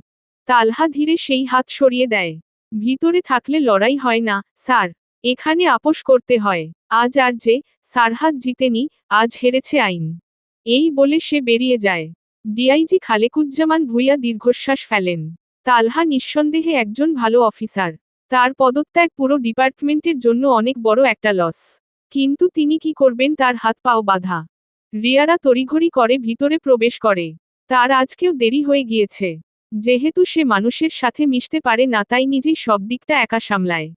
তালহা ধীরে সেই হাত সরিয়ে দেয়। ভিতরে থাকলে লড়াই হয় না, স্যার। এখানে আপোষ করতে হয়। আজ আর যে সারহাদ জিতেনি, আজ হেরেছে আইন। এই বলে সে বেরিয়ে যায়। ডিআইজি খালেকুজ্জামান ভুঁইয়া দীর্ঘশ্বাস ফেলেন। তালহা নিঃসন্দেহে একজন ভালো অফিসার। তার পদত্যাগ পুরো ডিপার্টমেন্টের জন্য অনেক বড় একটা লস। কিন্তু তিনি কি করবেন, তার হাত পাও বাঁধা। রিয়ারা তড়িঘড়ি করে ভিতরে প্রবেশ করে। তার আজকেও দেরি হয়ে গিয়েছে। যেহেতু সে মানুষের সাথে মিশতে পারে না, তাই নিজেই সব দিকটা একা সামলায়।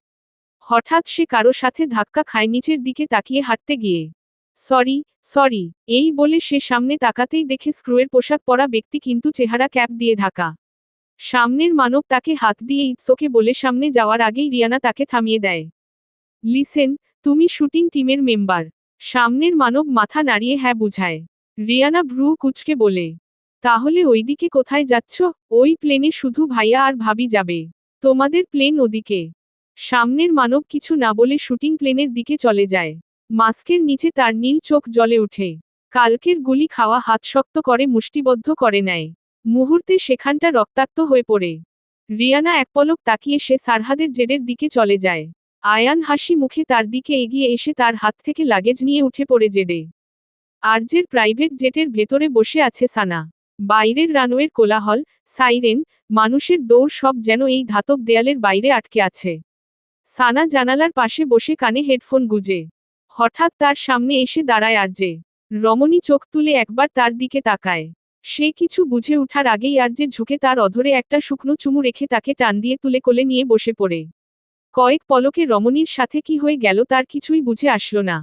হঠাৎ সে কারো সাথে ধাক্কা খায়, নিচের দিকে তাকিয়ে হাঁটতে গিয়ে। সরি, সরি, এই বলে সে সামনে তাকাতেই দেখে স্ক্রুয়ের পোশাক পরা ব্যক্তি, কিন্তু চেহারা ক্যাপ দিয়ে ঢাকা। সামনের মানব তাকে হাত দিয়ে ইটস ওকে বলে সামনে যাওয়ার আগেই রিয়ানা তাকে থামিয়ে দেয়। লিসেন, তুমি শুটিং টিমের মেম্বার? সামনের মানব মাথা নাড়িয়ে হ্যাঁ বুঝায়। রিয়ানা ভ্রু কুঁচকে বলে, তাহলে ওইদিকে কোথায় যাচ্ছ? ওই প্লেনে শুধু ভাইয়া আর ভাবি যাবে। তোমাদের প্লেন ওদিকে। সামনের মানব কিছু না বলে শুটিং প্লেনের দিকে চলে যায়। মাস্কের নিচে তার নীল চোখ জ্বলে ওঠে। কালকের গুলি খাওয়া হাত শক্ত করে মুষ্টিবদ্ধ করে নেয়। মুহূর্তে সেখানটা রক্তাক্ত হয়ে পড়ে। রিয়ানা এক পলক তাকিয়ে সে সারহাদের জেডের দিকে চলে যায়। আয়ান হাসি মুখে তার দিকে এগিয়ে এসে তার হাত থেকে লাগেজ নিয়ে উঠে পড়ে জেডে। আরজের প্রাইভেট জেটের ভেতরে বসে আছে সানা। বাইরের রানওয়ের কোলাহল, সাইরেন, মানুষের দৌড় সব যেন এই ধাতব দেয়ালের বাইরে আটকে আছে। সানা জানালার পাশে বসে কানে হেডফোন গুজে। হঠাৎ তার সামনে এসে দাঁড়ায় আরজে। রমণী চোখ তুলে একবার তার দিকে তাকায়। সে কিছু বুঝে ওঠার আগেই আরজে ঝুঁকে তার অধরে একটা শুকনো চুমু রেখে তাকে টান দিয়ে তুলে কোলে নিয়ে বসে পড়ে। কয়েক পলকে রমণীর সাথে কি হয়ে গেল তার কিছুই বুঝে আসলো না।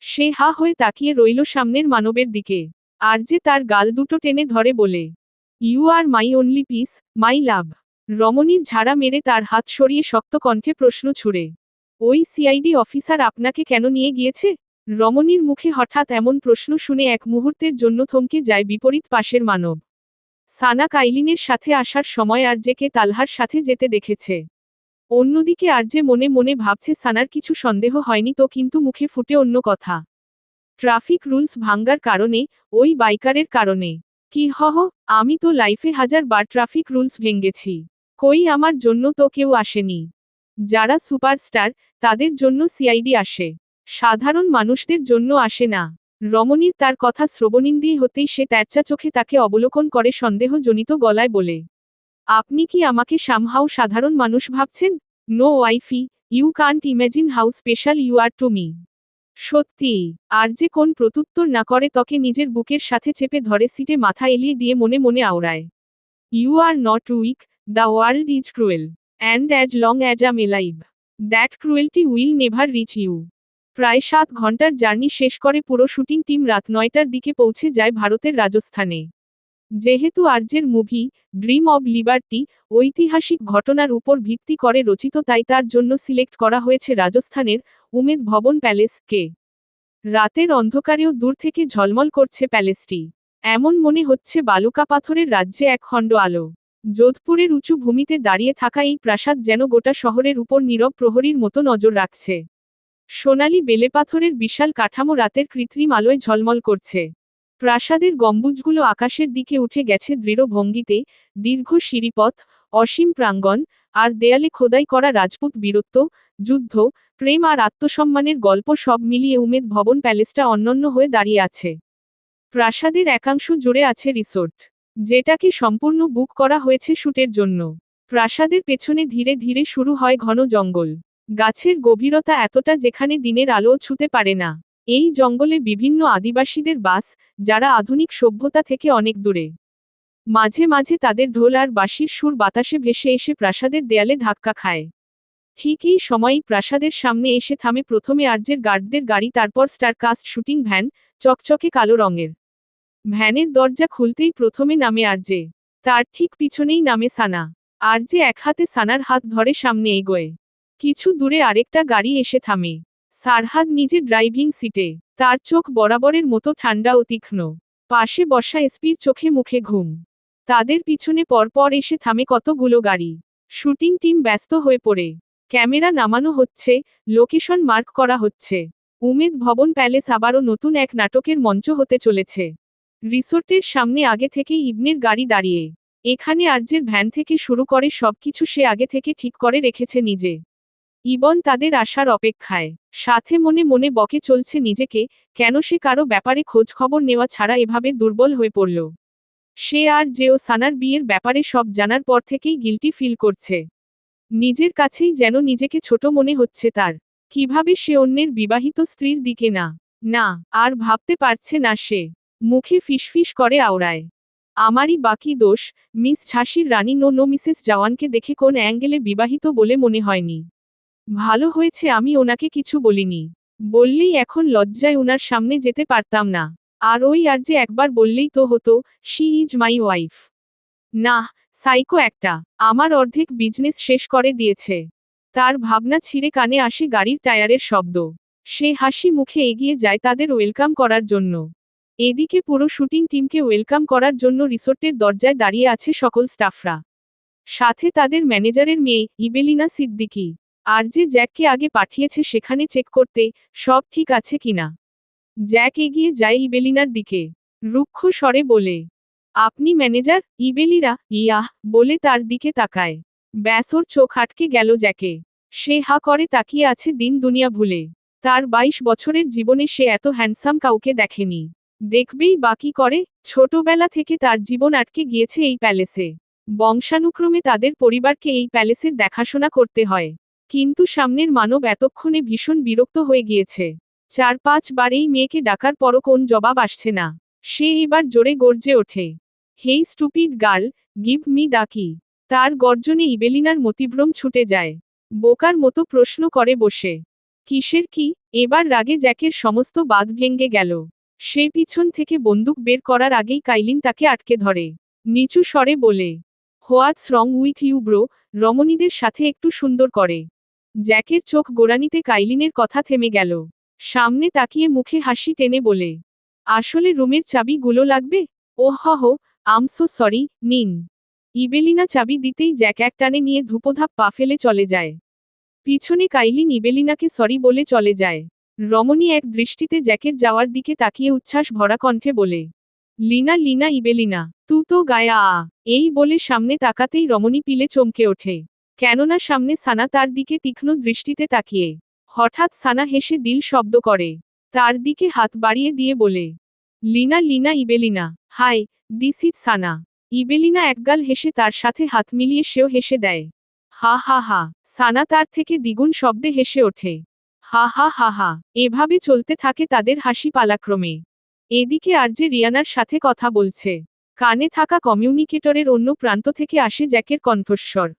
সে হা হয়ে তাকিয়ে রইল সামনের মানবের দিকে। আরজে তার গাল দুটো টেনে ধরে বলে, you are my only peace, my love. রমণীর ঝাড়া মেরে তার হাত সরিয়ে শক্ত কণ্ঠে প্রশ্ন ছুড়ে, ওই সিআইডি অফিসার আপনাকে কেন নিয়ে গিয়েছে? রমণীর মুখে হঠাৎ এমন প্রশ্ন শুনে এক মুহূর্তের জন্য থমকে যায় বিপরীত পাশের মানব। সানা কাইলিনের সাথে আসার সময় আরজেকে তালহার সাথে যেতে দেখেছে। অন্যদিকে আরজে মনে মনে ভাবছে সানার কিছু সন্দেহ হয়নি তো, কিন্তু মুখে ফুটে অন্য কথা। ট্রাফিক রুলস ভাঙ্গার কারণে, ওই বাইকারের কারণে। কি আমি তো লাইফে 1000 বার ট্রাফিক রুলস ভেঙ্গেছি। কই আমার জন্য তো কেউ আসেনি। যারা সুপারস্টার, তাদের জন্য সিআইডি আসে। সাধারণ মানুষদের জন্য আসে না। রমণীর তার কথা শ্রবণিন্দ্রিয় হতেই সে তেরচা চোখে তাকে অবলোকন করে সন্দেহজনিত গলায় বলে, আপনি কি আমাকে সামহাও সাধারণ মানুষ ভাবছেন? No wifey, you can't imagine how special you are to me. সত্যি। আর যে কোন প্রত্যুত্তর না করে ত্বকে নিজের বুকের সাথে চেপে ধরে সিটে মাথা এলিয়ে দিয়ে মনে মনে আওড়ায়, you are not weak, the world is cruel, and as long as I'm alive, that cruelty will never reach you. প্রায় 7 ঘন্টার জার্নি শেষ করে পুরো শুটিং টিম রাত 9টার দিকে পৌঁছে যায় ভারতের রাজস্থানে। যেহেতু আরজের মুভি ড্রিম অব লিবার্টি ঐতিহাসিক ঘটনার উপর ভিত্তি করে রচিত, তাই তার জন্য সিলেক্ট করা হয়েছে রাজস্থানের উমেদ ভবন প্যালেসকে। রাতের অন্ধকারেও দূর থেকে ঝলমল করছে প্যালেসটি। এমন মনে হচ্ছে বালুকা পাথরের রাজ্যে এক খণ্ড আলো। যোধপুরের উঁচু ভূমিতে দাঁড়িয়ে থাকা এই প্রাসাদ যেন গোটা শহরের উপর নীরব প্রহরীর মতো নজর রাখছে। সোনালি বেলেপাথরের বিশাল কাঠামো রাতের কৃত্রিম আলোয় ঝলমল করছে। প্রাসাদের গম্বুজগুলো আকাশের দিকে উঠে গেছে দৃঢ় ভঙ্গিতে, দীর্ঘ সিঁড়িপথ, অসীম প্রাঙ্গণ, আর দেয়ালে খোদাই করা রাজপুত বীরত্ব, যুদ্ধ, প্রেম আর আত্মসম্মানের গল্প সব মিলিয়ে উমেদ ভবন প্যালেসটা অনন্য হয়ে দাঁড়িয়ে আছে। প্রাসাদের একাংশ জুড়ে আছে রিসোর্ট, যেটাকে সম্পূর্ণ বুক করা হয়েছে শুটের জন্য। প্রাসাদের পেছনে ধীরে ধীরে শুরু হয় ঘন জঙ্গল। গাছের গভীরতা এতটা যেখানে দিনের আলোও ছুঁতে পারে না। এই জঙ্গলে বিভিন্ন আদিবাসীদের বাস, যারা আধুনিক সভ্যতা থেকে অনেক দূরে। মাঝে মাঝে তাদের ঢোল আর বাঁশির সুর বাতাসে ভেসে এসে প্রাসাদের দেয়ালে ধাক্কা খায়। ঠিক এই সময়ই প্রাসাদের সামনে এসে থামে প্রথমে আরজের গার্ডদের গাড়ি, তারপর স্টারকাস্ট শুটিং ভ্যান, চকচকে কালো রঙের। ভ্যানের দরজা খুলতেই প্রথমে নামে আরজে। তার ঠিক পিছনেই নামে সানা। আরজে এক হাতে সানার হাত ধরে সামনে এগোয়। কিছু দূরে আরেকটা গাড়ি এসে থামে। সারহাদ নিজে ড্রাইভিং সিটে, তার চোখ বরাবরের মতো ঠান্ডা ও তীক্ষ্ণ। পাশে বসা এসপির চোখে মুখে ঘুম। তাদের পিছনে পরপর এসে থামে কতগুলো গাড়ি। শুটিং টিম ব্যস্ত হয়ে পড়ে। ক্যামেরা নামানো হচ্ছে, লোকেশন মার্ক করা হচ্ছে। উমেদ ভবন প্যালেস আবারও নতুন এক নাটকের মঞ্চ হতে চলেছে। রিসোর্টের সামনে আগে থেকেই ইবনের গাড়ি দাঁড়িয়ে। এখানে আরজের ভ্যান থেকে শুরু করে সবকিছু সে আগে থেকে ঠিক করে রেখেছে নিজে। ইবন তাদের আসার অপেক্ষায়। সাথে মনে মনে বকে চলছে নিজেকে, কেন সে কারো ব্যাপারে খোঁজ খবর নেওয়া ছাড়া এভাবে দুর্বল হয়ে পড়ল। সে আর যেও সানার বিয়ের ব্যাপারে সব জানার পর থেকেই গিল্টি ফিল করছে। নিজের কাছেই যেন নিজেকে ছোট মনে হচ্ছে তার। কিভাবে সে অন্যের বিবাহিত স্ত্রীর দিকে না আর ভাবতে পারছে না সে। মুখে ফিসফিস করে আওড়ায়, আমারই বাকি দোষ, মিস ঝাঁসির রানী নো মিসেস জওয়ানকে দেখে কোন অ্যাঙ্গেলে বিবাহিত বলে মনে হয়নি। ভালো হয়েছে আমি ওনাকে কিছু বলিনি। বললেই এখন লজ্জায় ওনার সামনে যেতে পারতাম না। আর ওই আর যে একবার বললেই তো হতো, শি ইজ মাই ওয়াইফ। না, সাইকো একটা, আমার অর্ধেক বিজনেস শেষ করে দিয়েছে। তার ভাবনা ছিঁড়ে কানে আসে গাড়ির টায়ারের শব্দ। সে হাসি মুখে এগিয়ে যায় তাদের ওয়েলকাম করার জন্য। এদিকে পুরো শুটিং টিমকে ওয়েলকাম করার জন্য রিসোর্টের দরজায় দাঁড়িয়ে আছে সকল স্টাফরা। সাথে তাদের ম্যানেজারের মেয়ে ইবেলিনা সিদ্দিকী। আর যে জ্যাককে আগে পাঠিয়েছে সেখানে চেক করতে, সব ঠিক আছে কিনা। জ্যাক এগিয়ে যায় ইবেলিনার দিকে। রুক্ষ স্বরে বলে, আপনি ম্যানেজার? ইবেলিরা ইয়াহ বলে তার দিকে তাকায়। ব্যাস, ওর চোখ আটকে গেল জ্যাকে। সে হা করে তাকিয়ে আছে দিন দুনিয়া ভুলে। তার 22 বছরের জীবনে সে এত হ্যান্ডসাম কাউকে দেখেনি। দেখবেই বাকি করে। ছোটবেলা থেকে তার জীবন আটকে গিয়েছে এই প্যালেসে। বংশানুক্রমে তাদের পরিবারকে এই প্যালেসের দেখাশোনা করতে হয়। কিন্তু সামনের মানব এতক্ষণে ভীষণ বিরক্ত হয়ে গিয়েছে। 4-5 বার এই মেয়েকে ডাকার পরও কোন জবাব আসছে না। সে এবার জোরে গর্জে ওঠে। Hey stupid girl, give me the key. তার গর্জনে ইবেলিনার মতিভ্রম ছুটে যায়। বোকার মতো প্রশ্ন করে বসে। কিসের কি? এবার রাগে জ্যাকের সমস্ত বাঁধ ভেঙে গেল। সে পিছন থেকে বন্দুক বের করার আগেই কাইলিন তাকে আটকে ধরে। নিচু স্বরে বলে, হোয়াটস রং উইথ ইউ ব্রো, রমণীদের সাথে একটু সুন্দর করে। জ্যাকের চোখ গোড়ানিতে কাইলিনের কথা থেমে গেল। সামনে তাকিয়ে মুখে হাসি টেনে বলে, আসলে রুমের চাবি গুলো লাগবে? ওহ হো, আম সো সরি, নিন। ইবেলিনা চাবি দিতেই জ্যাক এক টানে নিয়ে ধূপধাপ পা ফেলে চলে যায়। পিছনে কাইলিন ইবেলিনাকে সরি বলে চলে যায়। রমণী এক দৃষ্টিতে জ্যাকের যাওয়ার দিকে তাকিয়ে উচ্ছ্বাস ভরা কণ্ঠে বলে, লিনা লিনা ইবেলিনা, তু তো গায়া আ। এই বলে সামনে তাকাতেই রমণী পিলে চমকে ওঠে। কেননা সামনে সানা তার দিকে তীক্ষ্ণ দৃষ্টিতে তাকিয়ে। হঠাৎ সানা হেসে দিল শব্দ করে। তার দিকে হাত বাড়িয়ে দিয়ে বলে, Lina Lina Evelina, hi, this is Sana. Evelina একগাল হেসে তার সাথে হাত মিলিয়ে সেও হেসে দেয়। হা হা হা। সানা তার থেকে দ্বিগুণ শব্দে হেসে ওঠে। হা হা হা হা। এভাবে চলতে থাকে তাদের হাসি পালাক্রমে। এদিকে আরজে রিয়ানার সাথে কথা বলছে। কানে থাকা কমিউনিকেটরের অন্য প্রান্ত থেকে আসে জ্যাকের কণ্ঠস্বর।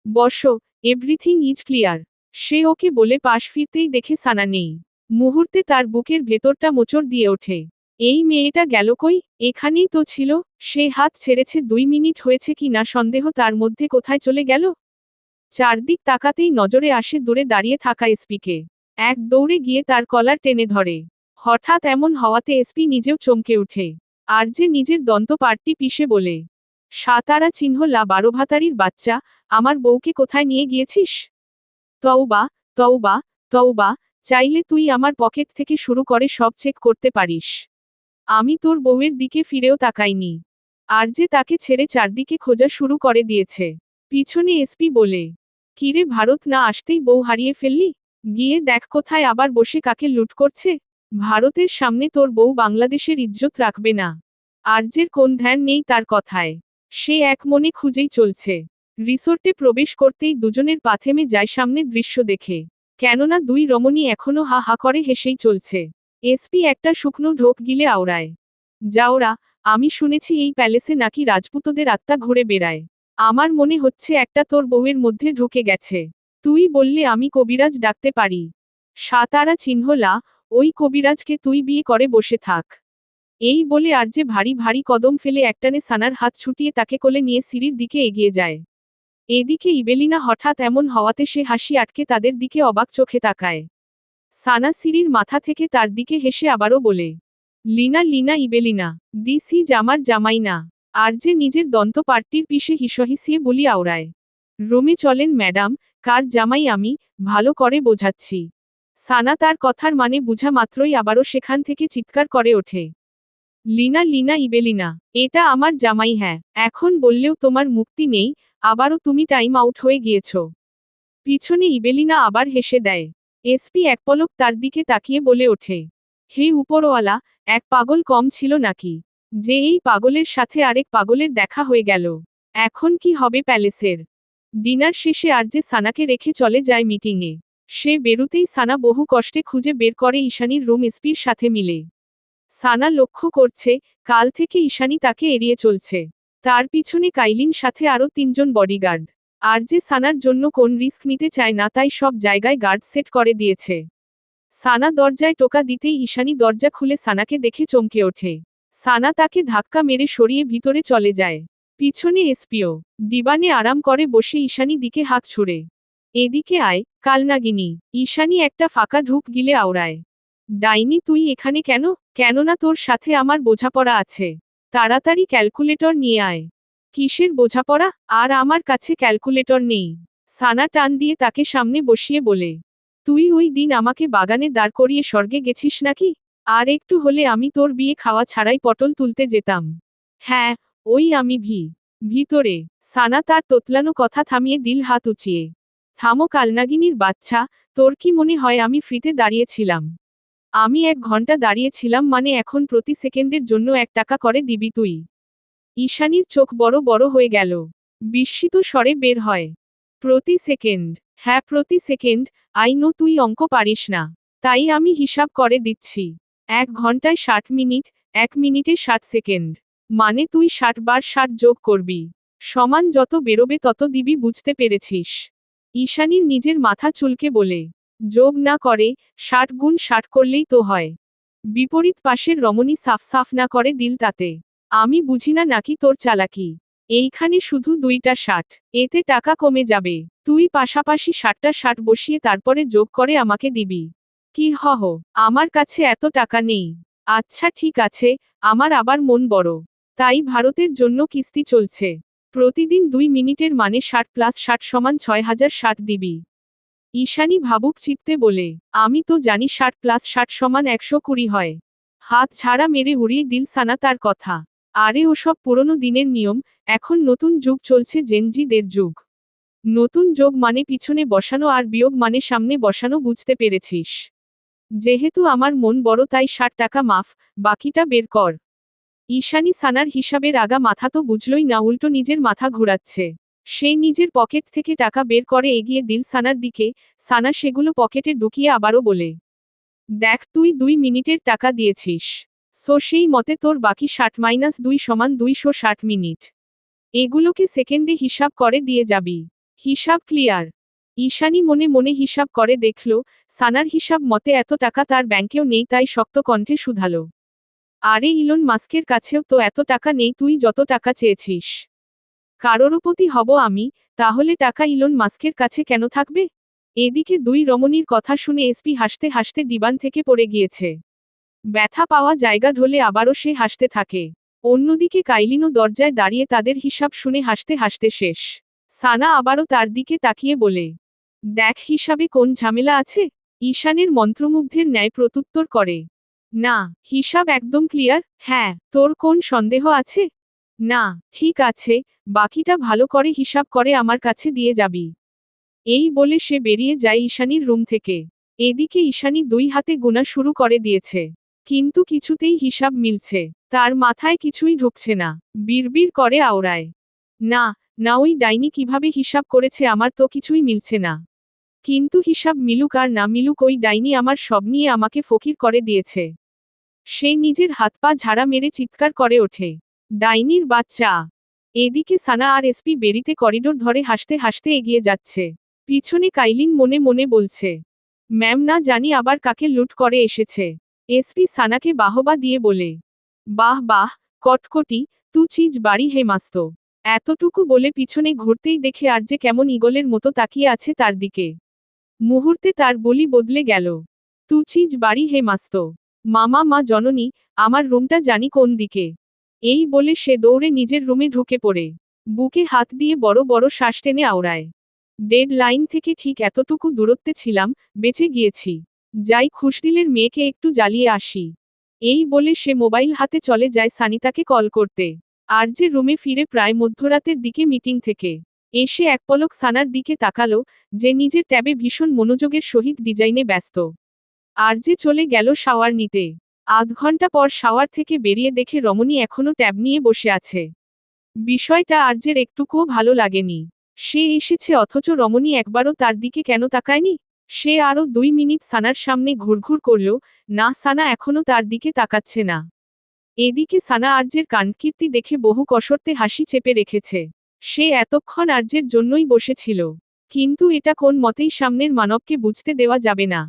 বসো, এভরিথিং ইজ ক্লিয়ার। সে ওকে বলে পাশ ফিরতেই দেখে সানা নেই। মুহূর্তে তার বুকের ভেতরটা মোচড় দিয়ে ওঠে। এই মেয়েটা গেল কই? এখানেই তো ছিল। সে হাত ছেড়েছে 2 মিনিট হয়েছে কি না সন্দেহ তার মধ্যে কোথায় চলে গেল। চারদিক তাকাতেই নজরে আসে দূরে দাঁড়িয়ে থাকা এসপিকে। এক দৌড়ে গিয়ে তার কলার টেনে ধরে। হঠাৎ এমন হওয়াতে এসপি নিজেও চমকে উঠে। আর যে নিজের দন্ত পাটটি পিষে বলে, সাতারা চিহ্ন লা বারোভাতারির বাচ্চা, আমার বউকে কোথায় নিয়ে গিয়েছিস? তওবা, তওবা, তওবা, চাইলে তুই আমার পকেট থেকে শুরু করে সব চেক করতে পারিস। আমি তোর বউয়ের দিকে ফিরেও তাকাইনি। আর যে তাকে ছেড়ে চারদিকে খোঁজা শুরু করে দিয়েছে। পিছনে এসপি বলে, কিরে ভারত না আসতেই বউ হারিয়ে ফেললি? গিয়ে দেখ কোথায় আবার বসে কাকে লুট করছে। ভারতের সামনে তোর বউ বাংলাদেশের ইজ্জত রাখবে না। আরজের কোন ধ্যান নেই তার কথায়। সে এক মনে খুঁজেই চলছে। রিসোর্টে প্রবেশ করতেই দুজনের পা থেমে যায় সামনে দৃশ্য দেখে। কেননা দুই রমণী এখনো হা হা করে হেসেই চলছে। এসপি একটা শুকনো ঢোক গিলে আওড়ায়। যাওরা, আমি শুনেছি এই প্যালেসে নাকি রাজপুতদের আত্মা ঘুরে বেড়ায়। আমার মনে হচ্ছে একটা তোর বউয়ের মধ্যে ঢুকে গেছে। তুই বললে আমি কবিরাজ ডাকতে পারি। সাতারা চিহ্ন লা, ওই কবিরাজকে তুই বিয়ে করে বসে থাক। এই বলে আর যে ভারী ভারী কদম ফেলে একটানে সানার হাত ছুটিয়ে তাকে কোলে নিয়ে সিঁড়ির দিকে এগিয়ে যায়। এদিকে ইবেলিনা হঠাৎ এমন হওয়াতে সে হাসি আটকে তাদের দিকে অবাক চোখে তাকায়। সানা সিঁড়ির মাথা থেকে তার দিকে হেসে আবারও বলে, লিনা লিনা ইবেলিনা, দিস ইজ আমার জামাই না। আর যে নিজের দন্ত পাটটির পিষে হিসহিসিয়ে বলি আওড়ায়। রুমে চলেন ম্যাডাম, কার জামাই আমি, ভালো করে বোঝাচ্ছি। সানা তার কথার মানে বুঝা মাত্রই আবারও সেখান থেকে চিৎকার করে ওঠে। লিনা লিনা ইবেলিনা, এটা আমার জামাই। হ্যাঁ, এখন বললেও তোমার মুক্তি নেই, আবারও তুমি টাইম আউট হয়ে গিয়েছ। পিছনে ইবেলিনা আবার হেসে দেয়। এসপি এক পলক তার দিকে তাকিয়ে বলে ওঠে, হে উপরওয়ালা, এক পাগল কম ছিল নাকি? যে এই পাগলের সাথে আরেক পাগলের দেখা হয়ে গেল। এখন কি হবে প্যালেসের? ডিনার শেষে আর যে সানাকে রেখে চলে যায় মিটিংয়ে। সে বেরুতেই সানা বহু কষ্টে খুঁজে বের করে ঈশানীর রুম এসপির সাথে মিলে। সানা লক্ষ্য করছে, কাল থেকে ঈশানী তাকে এড়িয়ে চলছে। তার পিছনে কাইলিন সাথে আরও 3জন বডিগার্ড। আর যে সানার জন্য কোন রিস্ক নিতে চায় না তাই সব জায়গায় গার্ড সেট করে দিয়েছে। সানা দরজায় টোকা দিতেই ঈশানী দরজা খুলে সানাকে দেখে চমকে ওঠে। সানা তাকে ধাক্কা মেরে সরিয়ে ভিতরে চলে যায়। পিছনে এসপিও ডিবানে আরাম করে বসে ঈশানী দিকে হাত ছুড়ে। এদিকে আয়, কালনাগিনী। ঈশানী একটা ফাঁকা ঢুক গিলে আওড়ায়। ডাইনি তুই এখানে কেন? কেননা তোর সাথে আমার বোঝাপড়া আছে। তাড়াতাড়ি ক্যালকুলেটর নিয়ে আয়। কিসের বোঝাপড়া? আর আমার কাছে ক্যালকুলেটর নেই। সানা টান দিয়ে তাকে সামনে বসিয়ে বলে, তুই ওই দিন আমাকে বাগানে দাঁড় করিয়ে স্বর্গে গেছিস নাকি? আর একটু হলে আমি তোর বিয়ে খাওয়া ছাড়াই পটল তুলতে যেতাম। হ্যাঁ, ওই আমি ভিতরে। সানা তার তোতলানো কথা থামিয়ে দিল হাত উঁচিয়ে। থামো কালনাগিনীর বাচ্চা, তোর কি মনে হয় আমি ফ্রিতে দাঁড়িয়েছিলাম? আমি 1 ঘন্টা দাঁড়িয়েছিলাম, মানে এখন প্রতি সেকেন্ডের জন্য 1 টাকা করে দিবি তুই? ঈশানীর চোখ বড় বড় হয়ে গেল। বিস্মিত স্বরে বের হয়, প্রতি সেকেন্ড? হ্যাঁ প্রতি সেকেন্ড। আই নো তুই অঙ্ক পারিস না, তাই আমি হিসাব করে দিচ্ছি। 1 ঘন্টায় 60 মিনিট, 1 মিনিটে 60 সেকেন্ড। মানে তুই 60 বার 60 যোগ করবি, সমান যত বেরোবে তত দিবি, বুঝতে পেরেছিস? ঈশানীর নিজের মাথা চুলকে বলে, যোগ না করে 60 গুণ 60 করলেই তো হয়। বিপরীত পাশের রমণী সাফ সাফ না করে দিল তাতে। আমি বুঝি না নাকি তোর চালাকি? এইখানে শুধু 2টা 60, এতে টাকা কমে যাবে। তুই পাশাপাশি 60টা 60 বসিয়ে তারপরে যোগ করে আমাকে দিবি। কি হহ, আমার কাছে এত টাকা নেই। আচ্ছা ঠিক আছে, আমার আবার মন বড়, তাই ভারতের জন্য কিস্তি চলছে। প্রতিদিন 2 মিনিটের মানে 60 প্লাস 60 সমান 6060 দিবি। ঈশানী ভাবুক চিত্তে বলে, আমি তো জানি 60 প্লাস 60 সমান 120 হয়। হাত ঝাড়া মেরে উড়িয়ে দিল সানা তার কথা। আরে ওসব পুরনো দিনের নিয়ম, এখন নতুন যুগ চলছে, জেনজিদের যুগ। নতুন যোগ মানে পিছনে বসানো আর বিয়োগ মানে সামনে বসানো, বুঝতে পেরেছিস? যেহেতু আমার মন বড় তাই 60 টাকা মাফ, বাকিটা বের কর। ঈশানী সানার হিসাবের আগা মাথা তো বুঝলই না, উল্টো নিজের মাথা ঘুরাচ্ছে। সে নিজের পকেট থেকে টাকা বের করে এগিয়ে দিল সানার দিকে। সানা সেগুলো পকেটে ঢুকিয়ে আবারও বলে, দেখ তুই 2 মিনিটের টাকা দিয়েছিস, সো সেই মতে তোর বাকি 60 - 2 সমান 260 মিনিট। এগুলোকে সেকেন্ডে হিসাব করে দিয়ে যাবি। হিসাব ক্লিয়ার? ঈশানী মনে মনে হিসাব করে দেখল, সানার হিসাব মতে এত টাকা তার ব্যাংকেও নেই, তাই শক্ত কণ্ঠে শুধালো, আরে ইলন মাস্কের কাছেও তো এত টাকা নেই, তুই যত টাকা চেয়েছিস। কারোরপতি হব আমি, তাহলে টাকা ইলন মাস্কের কাছে কেন থাকবে? এদিকে 2 রমণীর কথা শুনে এসপি হাসতে হাসতে ডিবান থেকে পড়ে গিয়েছে। ব্যথা পাওয়া জায়গা ঢলে আবারও সে হাসতে থাকে। অন্যদিকে কাইলিনও দরজায় দাঁড়িয়ে তাদের হিসাব শুনে হাসতে হাসতে শেষ। সানা আবারও তার দিকে তাকিয়ে বলে, দেখ হিসাবে কোন ঝামেলা আছে? ঈশানের মন্ত্রমুগ্ধের ন্যায় প্রত্যুত্তর করে, না, হিসাব একদম ক্লিয়ার। হ্যাঁ, তোর কোন সন্দেহ আছে? না, ঠিক আছে, বাকিটা ভালো করে হিসাব করে আমার কাছে দিয়ে যাবি। এই বলে সে বেরিয়ে যায় ঈশানীর রুম থেকে। এদিকে ঈশানী 2 হাতে গোনা শুরু করে দিয়েছে, কিন্তু কিছুতেই হিসাব মিলছে। তার মাথায় কিছুই ঢুকছে না। বিড়বিড় করে আওড়ায়, না, না, ওই ডাইনি কিভাবে হিসাব করেছে, আমার তো কিছুই মিলছে না। কিন্তু হিসাব মিলুক আর না মিলুক, ওই ডাইনি আমার সব নিয়ে আমাকে ফকির করে দিয়েছে। সে নিজের হাত পা ঝাড়া মেরে চিৎকার করে ওঠে, ডাইনির বাচ্চা! এদিকে সানা আর এসপি বেরিতে করিডোর ধরে হাসতে হাসতে এগিয়ে যাচ্ছে। পিছনে কাইলিন মনে মনে বলছে, ম্যাম না জানি আবার কাকে লুট করে এসেছে। এসপি সানাকে বাহবা দিয়ে বলে, বাহ বাহ, কটকটি, তু চিজ বাড়ি হে মাস্ত। এতটুকু বলে পিছনে ঘুরতেই দেখে আর যে কেমন ঈগলের মতো তাকিয়ে আছে তার দিকে। মুহূর্তে তার বলি বদলে গেল, তু চিজ বাড়ি হে মাস্ত, মামা মা জননী, আমার রুমটা জানি কোন দিকে। এই বলে সে দৌড়ে নিজের রুমে ঢুকে পড়ে বুকে হাত দিয়ে বড় বড় শ্বাস টেনে আওড়ায়, ডেড লাইন থেকে ঠিক এতটুকু দূরত্বে ছিলাম, বেঁচে গিয়েছি। যাই খুশদিলের মেয়েকে একটু জ্বালিয়ে আসি। এই বলে সে মোবাইল হাতে চলে যায় সানিতাকে কল করতে। আর যে রুমে ফিরে প্রায় মধ্যরাতের দিকে মিটিং থেকে এসে এক পলক সানার দিকে তাকালো, যে নিজের ট্যাবে ভীষণ মনোযোগের সহিত ডিজাইনে ব্যস্ত। আর যে চলে গেল শাওয়ার নিতে। আধ ঘন্টা পর শাওয়ার থেকে বেরিয়ে দেখে রমণী এখনো ট্যাব নিয়ে বসে আছে। বিষয়টা আর্যের একটুকুও ভালো লাগেনি। সে এসেছে অথচ রমণী একবারও তার দিকে কেন তাকায়নি? সে আরও 2 মিনিট সানার সামনে ঘুরঘুর করল, না, সানা এখনো তার দিকে তাকাচ্ছে না। এদিকে সানা আর্যের কাণ্ডকীর্তি দেখে বহু কসরতে হাসি চেপে রেখেছে। সে এতক্ষণ আর্যের জন্যই বসেছিল। কিন্তু এটা কোন মতেই সামনের মানবকে বুঝতে দেওয়া যাবে না।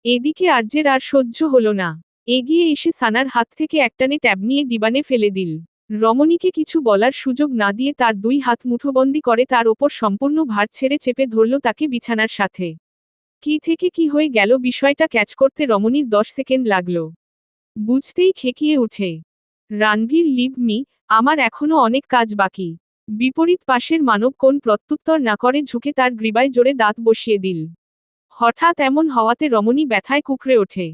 এদিকে আর্যের আর সহ্য হলো না। এগিয়ে এসে সানার হাত থেকে একটানে ট্যাব নিয়ে ডিবানে ফেলে দিল। রমণীকে কিছু বলার সুযোগ না দিয়ে তার 2 হাত মুঠোবন্দি করে তার ওপর সম্পূর্ণ ভার ছেড়ে চেপে ধরল তাকে বিছানার সাথে। কি থেকে কি হয়ে গেল বিষয়টা ক্যাচ করতে রমণীর 10 সেকেন্ড লাগল। বুঝতেই খেকিয়ে উঠে, রানভীর লিভ মি, আমার এখনো অনেক কাজ বাকি। বিপরীত পাশের মানব কোন প্রত্যুত্তর না করে ঝুঁকে তার গ্রীবায় জোরে দাঁত বসিয়ে দিল। হঠাৎ এমন হওয়াতে রমণী ব্যথায় কুকড়ে ওঠে।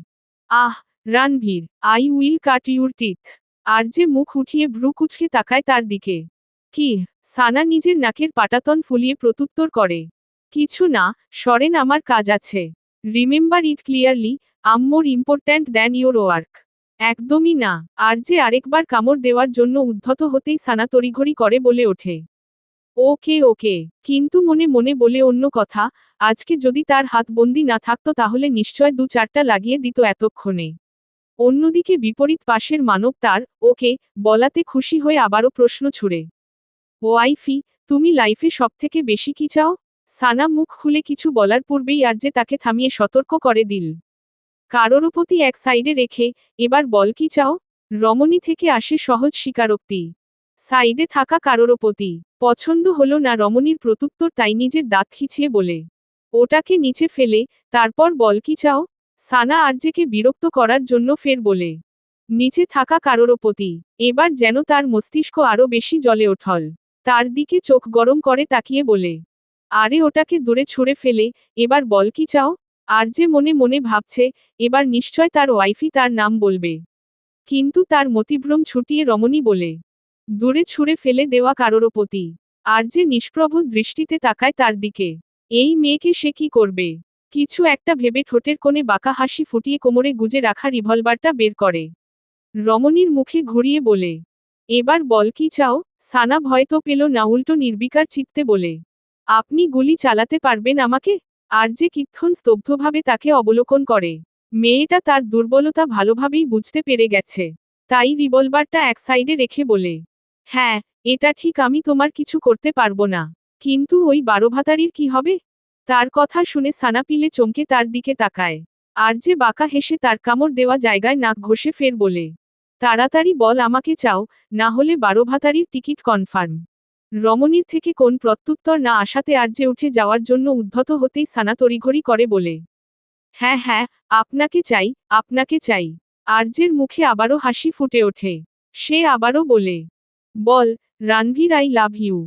Ah, Ranvir, I will cut your teeth. আর যে মুখ উঠিয়ে ভ্রু কুচকে তাকায় তার দিকে। কি? সানা নিজের নাকের পাটাতন ফুলিয়ে প্রত্যুত্তর করে, কিছু না, সরেন, আমার কাজ আছে। Remember it clearly, am more important than your work. একদমই না। আরজে আরেকবার কামড় দেওয়ার জন্য উদ্ধত হতেই সানা তড়িঘড়ি করে বলে ওঠে, ওকে ওকে, কিন্তু মনে মনে বলে অন্য কথা, আজকে যদি তার হাত বন্দি না থাকতো তাহলে নিশ্চয় 2-4টা লাগিয়ে দিত এতক্ষণে। অন্যদিকে বিপরীত পাশের মানব তার ওকে বলাতে খুশি হয়ে আবারও প্রশ্ন ছুড়ে, ওয়াইফি, তুমি লাইফে সবথেকে বেশি কি চাও? সানা মুখ খুলে কিছু বলার পূর্বেই আরজে তাকে থামিয়ে সতর্ক করে দিল। কারোর প্রতি এক সাইডে রেখে, এবার বল কি চাও? রমণী থেকে আসে সহজ স্বীকারোক্তি। সাইডে থাকা কারোর প্রতি পছন্দ হলো না রমণীর প্রত্যুত্তর, তাই নিজের দাঁত খিঁচিয়ে বলে, ওটাকে নিচে ফেলে, তারপর বল কি চাও? সানা আরজেকে বিরক্ত করার জন্য ফের বলে, নিচে থাকা কারোর প্রতি। এবার যেন তার মস্তিষ্ক আরো বেশি জ্বলে ওঠল। তার দিকে চোখ গরম করে তাকিয়ে বলে, আরে ওটাকে দূরে ছুঁড়ে ফেলে, এবার বল কি চাও? আরজে মনে মনে ভাবছে, এবার নিশ্চয় তার ওয়াইফই তার নাম বলবে। কিন্তু তার মতিভ্রম ছুটিয়ে রমণী বলে, দূরে ছুঁড়ে ফেলে দেওয়া কারোর প্রতি। আরজে নিষ্প্রভ দৃষ্টিতে তাকায় তার দিকে। এই মেয়েকে সে কি করবে? কিছু একটা ভেবে ঠোঁটের কোণে বাঁকা হাসি ফুটিয়ে কোমরে গুজে রাখা রিভলভারটা বের করে রমণীর মুখে ঘুরিয়ে বলে, এবার বল কি চাও? সানা ভয় তো পেল না, উল্টো নির্বিকার চিত্তে বলে, আপনি গুলি চালাতে পারবেন আমাকে? আরজে কিক্ষণ স্তব্ধভাবে তাকে অবলোকন করে। মেয়েটা তার দুর্বলতা ভালোভাবেই বুঝতে পেরে গেছে। তাই রিভলভারটা এক সাইডে রেখে বলে, হ্যাঁ, এটা ঠিক, আমি তোমার কিছু করতে পারবো না। কিন্তু ওই বারোভাতারির কি হবে? তার কথা শুনে সানা পিলে চমকে তার দিকে তাকায়। আরজে বাঁকা হেসে তার কামড় দেওয়া জায়গায় নাক ঘষে ফের বলে, তাড়াতাড়ি বল আমাকে চাও, না হলে বারোভাতারির টিকিট কনফার্ম। রমণীর থেকে কোন প্রত্যুত্তর না আসাতে আরজে উঠে যাওয়ার জন্য উদ্ধত হতেই সানা তড়িঘড়ি করে বলে, হ্যাঁ হ্যাঁ, আপনাকে চাই, আপনাকে চাই। আরজের মুখে আবারও হাসি ফুটে ওঠে। সে আবারও বলে, বল, রানভীর, আই লাভ ইউ।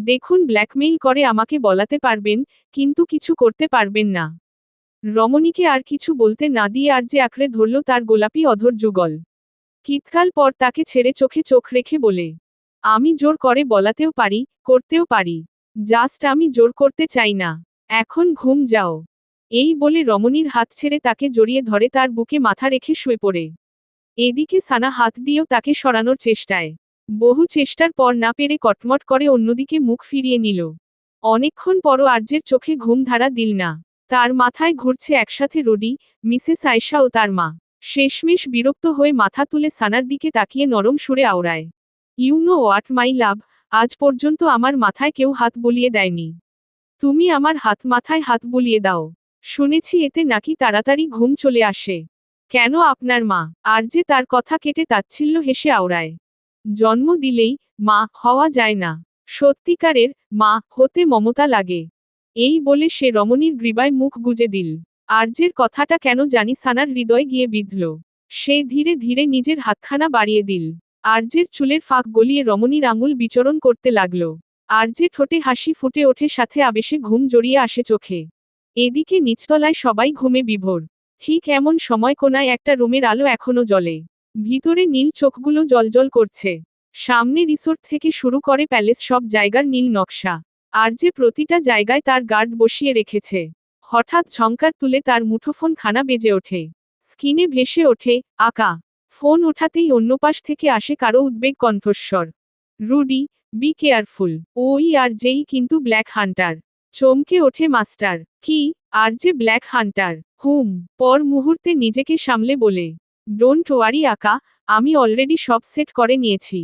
দেখুন, ব্ল্যাকমেইল করে আমাকে বলাতে পারবেন, কিন্তু কিছু করতে পারবেন না। রমণীকে আর কিছু বলতে না দিয়ে আরজে আঁকড়ে ধরল তার গোলাপি অধর যুগল। কিতকাল পর তাকে ছেড়ে চোখে চোখ রেখে বলে, আমি জোর করে বলাতেও পারি, করতেও পারি। জাস্ট আমি জোর করতে চাই না। এখন ঘুম যাও। এই বলে রমণীর হাত ছেড়ে তাকে জড়িয়ে ধরে তার বুকে মাথা রেখে শুয়ে পড়ে। এদিকে সানা হাত দিয়েও তাকে সরানোর চেষ্টায়। বহু চেষ্টার পর না পেরে কটমট করে অন্যদিকে মুখ ফিরিয়ে নিল। অনেকক্ষণ পরও আরজের চোখে ঘুম ধারা দিল না। তার মাথায় ঘুরছে একসাথে রুডি, মিসেস আয়েশা ও তার মা। শেষমেশ বিরক্ত হয়ে মাথা তুলে সানার দিকে তাকিয়ে নরম সুরে আওড়ায়, ইউ নো হোয়াট মাই লাভ, আজ পর্যন্ত আমার মাথায় কেউ হাত বুলিয়ে দেয়নি। তুমি আমার মাথায় হাত বুলিয়ে দাও। শুনেছি এতে নাকি তাড়াতাড়ি ঘুম চলে আসে। কেন আপনার মা? আরজে তার কথা কেটে তাচ্ছিল্য হেসে আওড়ায়, জন্ম দিলেই মা হওয়া যায় না। সত্যিকারের মা হতে মমতা লাগে। এই বলে সে রমণীর গ্রীবায় মুখ গুজে দিল। আরজের কথাটা কেন জানি সানার হৃদয়ে গিয়ে বিঁধল। সে ধীরে ধীরে নিজের হাতখানা বাড়িয়ে দিল। আরজের চুলের ফাঁক গলিয়ে রমণীর আঙুল বিচরণ করতে লাগল। আরজে ঠোঁটে হাসি ফুটে ওঠে, সাথে আবেশে ঘুম জড়িয়ে আসে চোখে। এদিকে নিচতলায় সবাই ঘুমে বিভোর। ঠিক এমন সময় কোনায় একটা রুমের আলো এখনো জ্বলে। ভিতরে নীল চোখগুলো জ্বলজ্বল করছে। সামনে রিসোর্ট থেকে শুরু করে প্যালেস, সব জায়গার নীল নকশা। আরজে প্রতিটা জায়গায় তার গার্ড বসিয়ে রেখেছে। হঠাৎ ঝংকার তুলে তার মুঠোফোন খানা বেজে ওঠে। স্ক্রিনে ভেসে ওঠে আকা। ফোন ওঠাতেই অন্য পাশ থেকে আসে কারো উদ্বেগ কণ্ঠস্বর, রুডি, বি কেয়ারফুল। ওই আরজেই কিন্তু ব্ল্যাক হান্টার। চমকে ওঠে মাস্টার। কি? RJ black hunter? হুম। পর মুহূর্তে নিজেকে সামলে বলে, ডোন্ট ওয়ারি আকা, আমি অলরেডি সব সেট করে নিয়েছি।